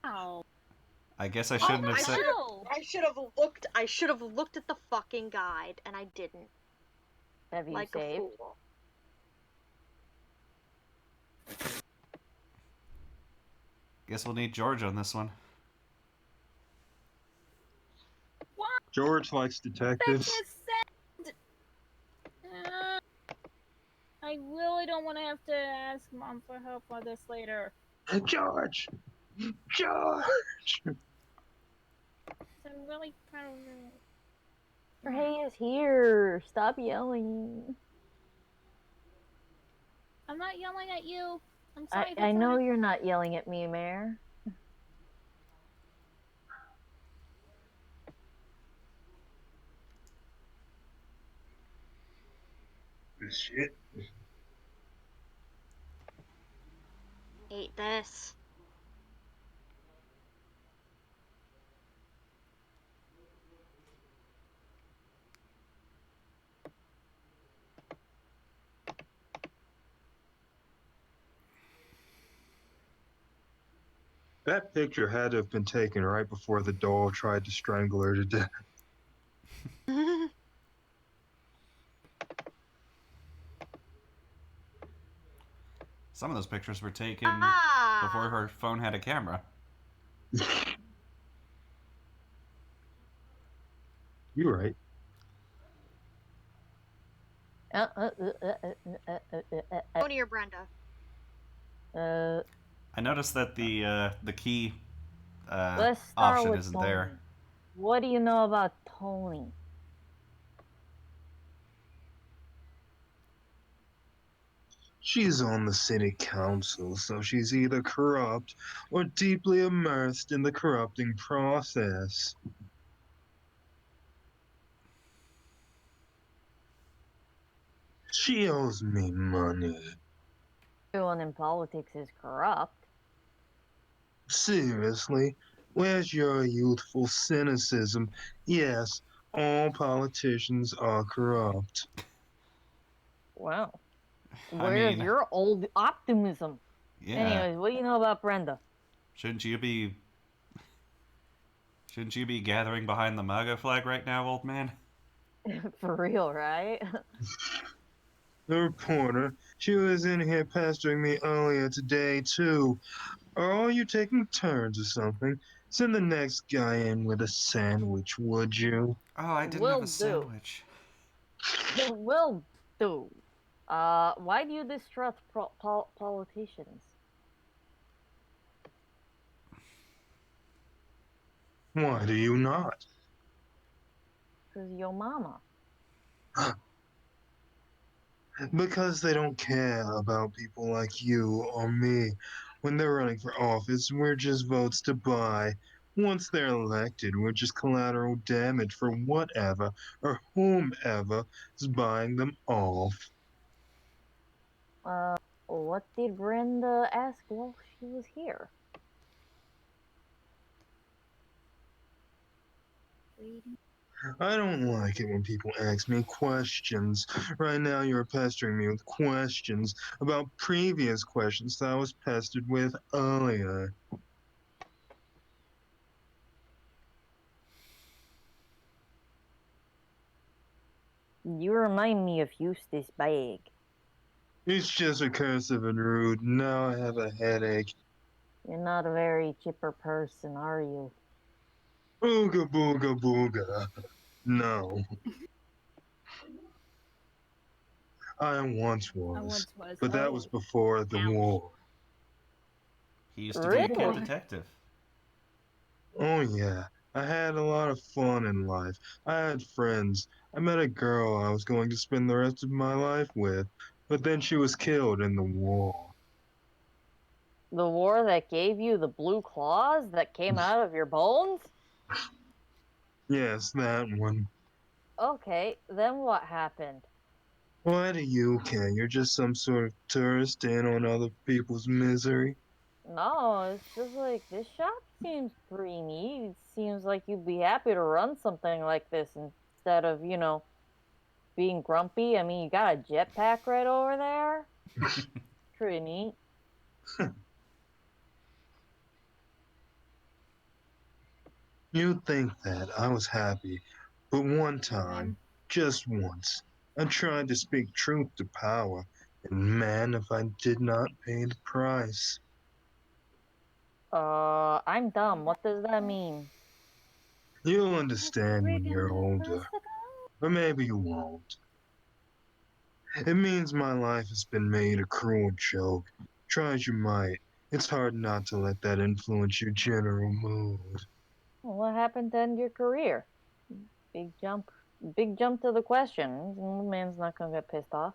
Oh. I guess I shouldn't have said. I should have looked at the fucking guide, and I didn't. Have you Like saved? a fool. Guess we'll need George on this one. What? George likes detectives. That just said. I really don't want to have to ask Mom for help on this later. George! George! I'm really proud of it. Ray is here. Stop yelling. I'm not yelling at you. I'm sorry. I know you're not yelling at me, Mare. This shit. Hate this. That picture had to have been taken right before the doll tried to strangle her to death. Some of those pictures were taken before her phone had a camera. You're right. Tony or Brenda? I noticed that the key Let's start option with isn't Tony. there. What do you know about Tony? She's on the city council, so she's either corrupt or deeply immersed in the corrupting process. She owes me money. Everyone in politics is corrupt. Seriously, where's your youthful cynicism? Yes, all politicians are corrupt. Wow. Where's your old optimism? Yeah. Anyways, what do you know about Brenda? Shouldn't you be gathering behind the MAGA flag right now, old man? For real, right? The reporter, she was in here pestering me earlier today, too. Are all you taking turns or something? Send the next guy in with a sandwich, would you? Oh, I didn't have a sandwich. Will do. Why do you distrust politicians? Why do you not? Because your mama. Because they don't care about people like you or me. When they're running for office, we're just votes to buy. Once they're elected, we're just collateral damage for whatever or whomever is buying them off. What did Brenda ask while she was here? I don't like it when people ask me questions. Right now, you're pestering me with questions about previous questions that I was pestered with earlier. You remind me of Eustace Bag. It's just recursive and rude. Now I have a headache. You're not a very chipper person, are you? Booga booga booga. No. I once was. But that was before the war. He used to be a kid Really? detective. Oh, yeah. I had a lot of fun in life. I had friends. I met a girl I was going to spend the rest of my life with, but then she was killed in the war. The war that gave you the blue claws that came out of your bones? Yes, that one. Okay, then what happened? Why do you care? You're just some sort of tourist in on other people's misery. No, it's just like this shop seems pretty neat. It seems like you'd be happy to run something like this instead of, being grumpy. I mean, you got a jetpack right over there. Pretty neat. You'd think that I was happy, but one time, just once, I tried to speak truth to power, and man, if I did not pay the price. I'm dumb. What does that mean? You'll understand when you're older, or maybe you won't. It means my life has been made a cruel joke. Try as you might, it's hard not to let that influence your general mood. Well, what happened to end your career? Big jump. Big jump to the question. The man's not gonna get pissed off.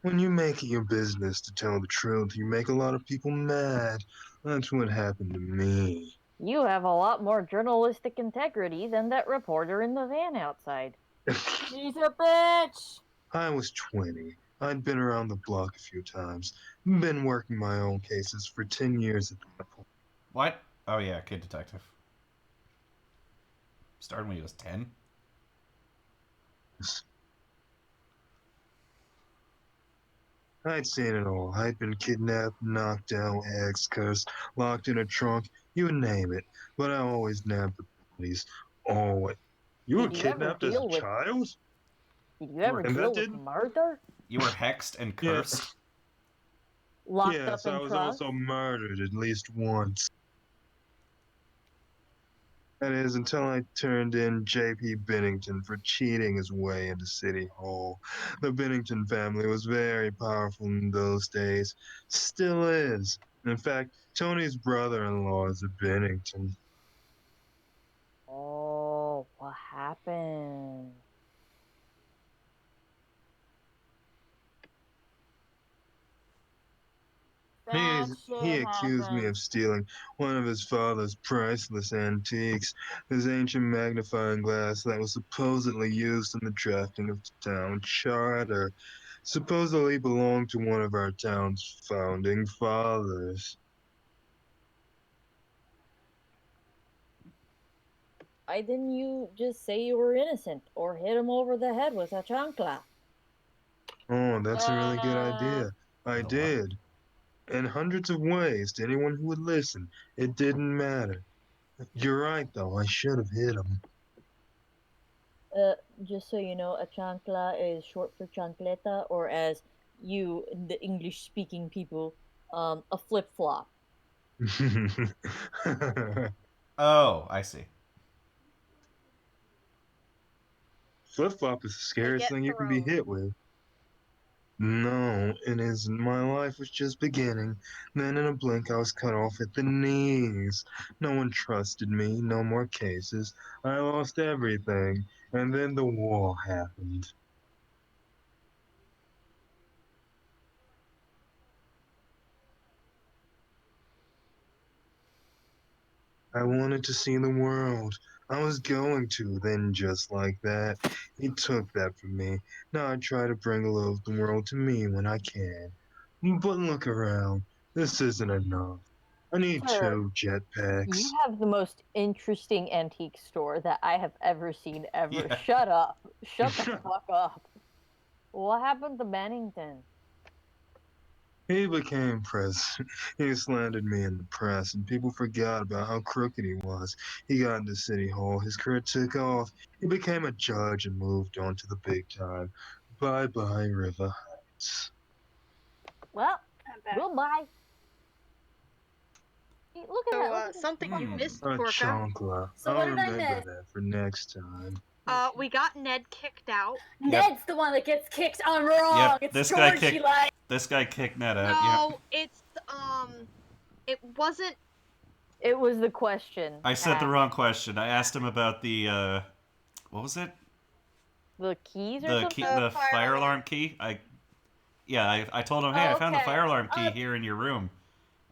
When you make it your business to tell the truth, you make a lot of people mad. That's what happened to me. You have a lot more journalistic integrity than that reporter in the van outside. She's a bitch! I was 20. I'd been around the block a few times. Been working my own cases for 10 years at that point. What? Oh yeah, kid detective. Started when he was 10? I'd seen it all. I'd been kidnapped, knocked out, hexed, cursed, locked in a trunk, you name it. But I always nabbed the bodies. Always. You were Did you ever kidnapped as a deal with? child? Did you ever And deal that with didn't. murder? You were hexed and Yeah. cursed? Locked up Yes, in I was trunks? also murdered at least once. That is, until I turned in J.P. Bennington for cheating his way into City Hall. The Bennington family was very powerful in those days. Still is. In fact, Tony's brother-in-law is a Bennington. Oh, what happened? Bad He shit accused me happened. of stealing one of his father's priceless antiques, his ancient magnifying glass that was supposedly used in the drafting of the town charter. Supposedly belonged to one of our town's founding fathers. Why didn't you just say you were innocent or hit him over the head with a chancla? Oh, that's a really good idea. I The what? did. In hundreds of ways to anyone who would listen. It didn't matter. You're right, though. I should have hit him. Just so you know, a chancla is short for chancleta, or as you, the English-speaking people, a flip-flop. Oh, I see. Flip flop is the They scariest get thing you can be thrown. hit with. No, it isn't. My life was just beginning. Then in a blink I was cut off at the knees. No one trusted me, no more cases. I lost everything. And then the war happened. I wanted to see the world. I was going to, then just like that, he took that from me. Now I try to bring a little of the world to me when I can. But look around. This isn't enough. I need Sir, 2 jetpacks. You have the most interesting antique store that I have ever seen ever. Yeah. Shut up. Shut the fuck up. What happened to Bennington? He became president. He slandered me in the press, and people forgot about how crooked he was. He got into City Hall. His career took off. He became a judge and moved on to the big time. Bye-bye, River Heights. Well, I'm back. goodbye. Hey, look at So, that. Look at something that. you missed, A Corca. chonkla. So I'll what did I remember miss? that for next time. We got Ned kicked out. Ned's the one that gets kicked. I'm wrong. Yep, It's this George guy she kicked. likes. This guy kicked Ned out. No, it's it wasn't. It was the question. I said the wrong question. I asked him about the what was it? The keys or The something? key, the fire alarm key. I told him, hey, I found the Okay. fire alarm key here in your room,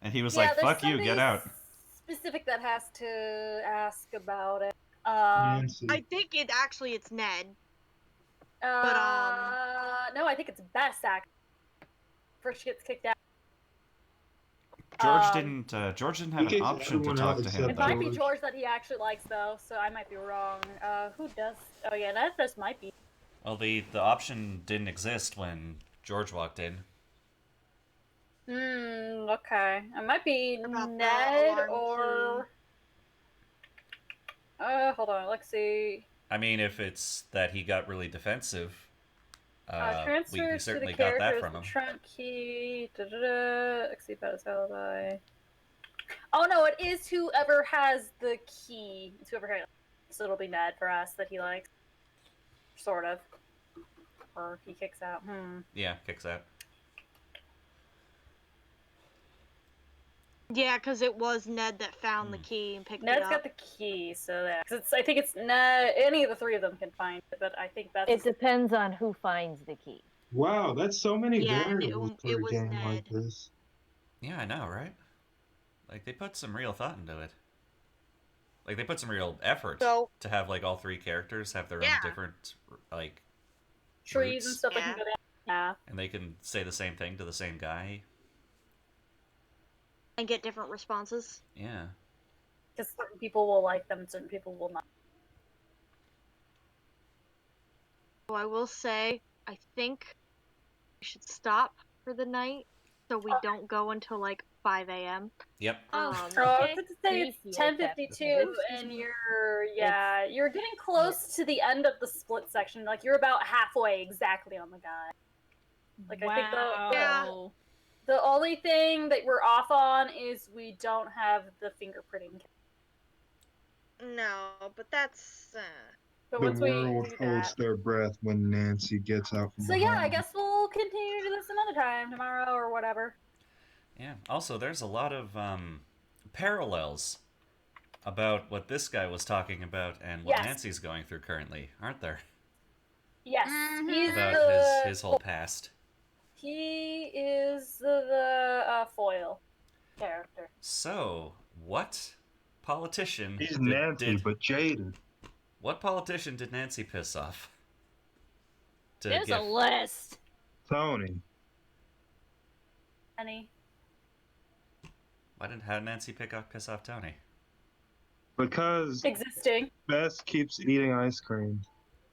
and he was Yeah, like, there's fuck you, get somebody out. Specific that has to ask about it. Nancy. I think it's Ned. No, I think it's Bess actually. First she gets kicked out. George didn't have He an kicks option to everyone talk out to him. It except Though. might be George. George that he actually likes though, so I might be wrong. Who does? Oh yeah, that just might be. Well, the option didn't exist when George walked in. Okay. It might be About the Ned alarm or. Hold on. Let's see. I mean, if it's that he got really defensive, Transfer we to certainly the got that characters, from the him. trunk key. Let's see about his alibi. Oh no, it is whoever has the key. It's whoever has. So it'll be Ned for us that he likes. Sort of. Or he kicks out. Yeah, kicks out. Yeah, because it was Ned that found the key and picked it Ned's up. got the key, so yeah. 'Cause I think it's Ned. Any of the three of them can find it, but I think that's. It depends on who finds the key. Wow, that's so many Yeah, variables it for a was game Ned. like this. Yeah, I know, right? Like, they put some real thought into it. Like, they put some real effort So- to have, like, all three characters have their Yeah. own different, like, trees roots. and stuff that can go down. Yeah. And they can say the same thing to the same guy. And get different responses. Yeah. Because certain people will like them, certain people will not. So I will say, I think we should stop for the night so we don't go until like 5 a.m. Yep. I Okay. was going to say it's Appreciate 10:52, that. and you're getting close to the end of the split section. Like you're about halfway exactly on the guy. Like I think Wow. the only thing that we're off on is we don't have the fingerprinting. No, but that's. But The once we world do holds that, their breath when Nancy gets out from so yeah, I behind. guess we'll continue to do this another time, tomorrow or whatever. Yeah. Also, there's a lot of parallels about what this guy was talking about and what Yes. Nancy's going through currently, aren't there? Yes, he's About the his whole past. he is the foil character. So, what politician He's Nancy, but jaded. what politician did Nancy piss off? To There's give- a list. Tony. Any? How did Nancy piss off Tony? Because Existing. Bess keeps eating ice cream.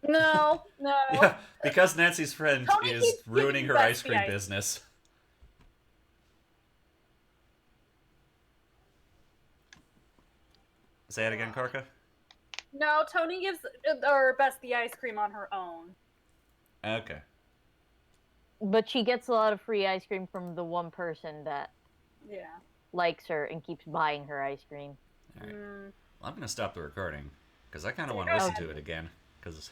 No. Yeah, because Nancy's friend Tony is keeps ruining her giving ice Bess the cream ice. business. Say it again, Korka? No, Tony gives or Bess the ice cream on her own. Okay. But she gets a lot of free ice cream from the one person that Yeah. likes her and keeps buying her ice cream. All right. Mm. Well, I'm going to stop the recording because I kind of want to listen to it again. Because,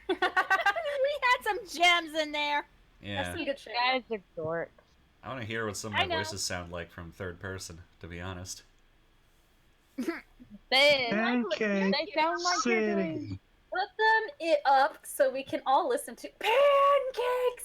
We had some gems in there. Yeah. That's some good shit. Guys are dorks. I want to hear what some of my voices sound like from third person, to be honest. They Pancake sound like they're City. doing. Put them up so we can all listen to Pancake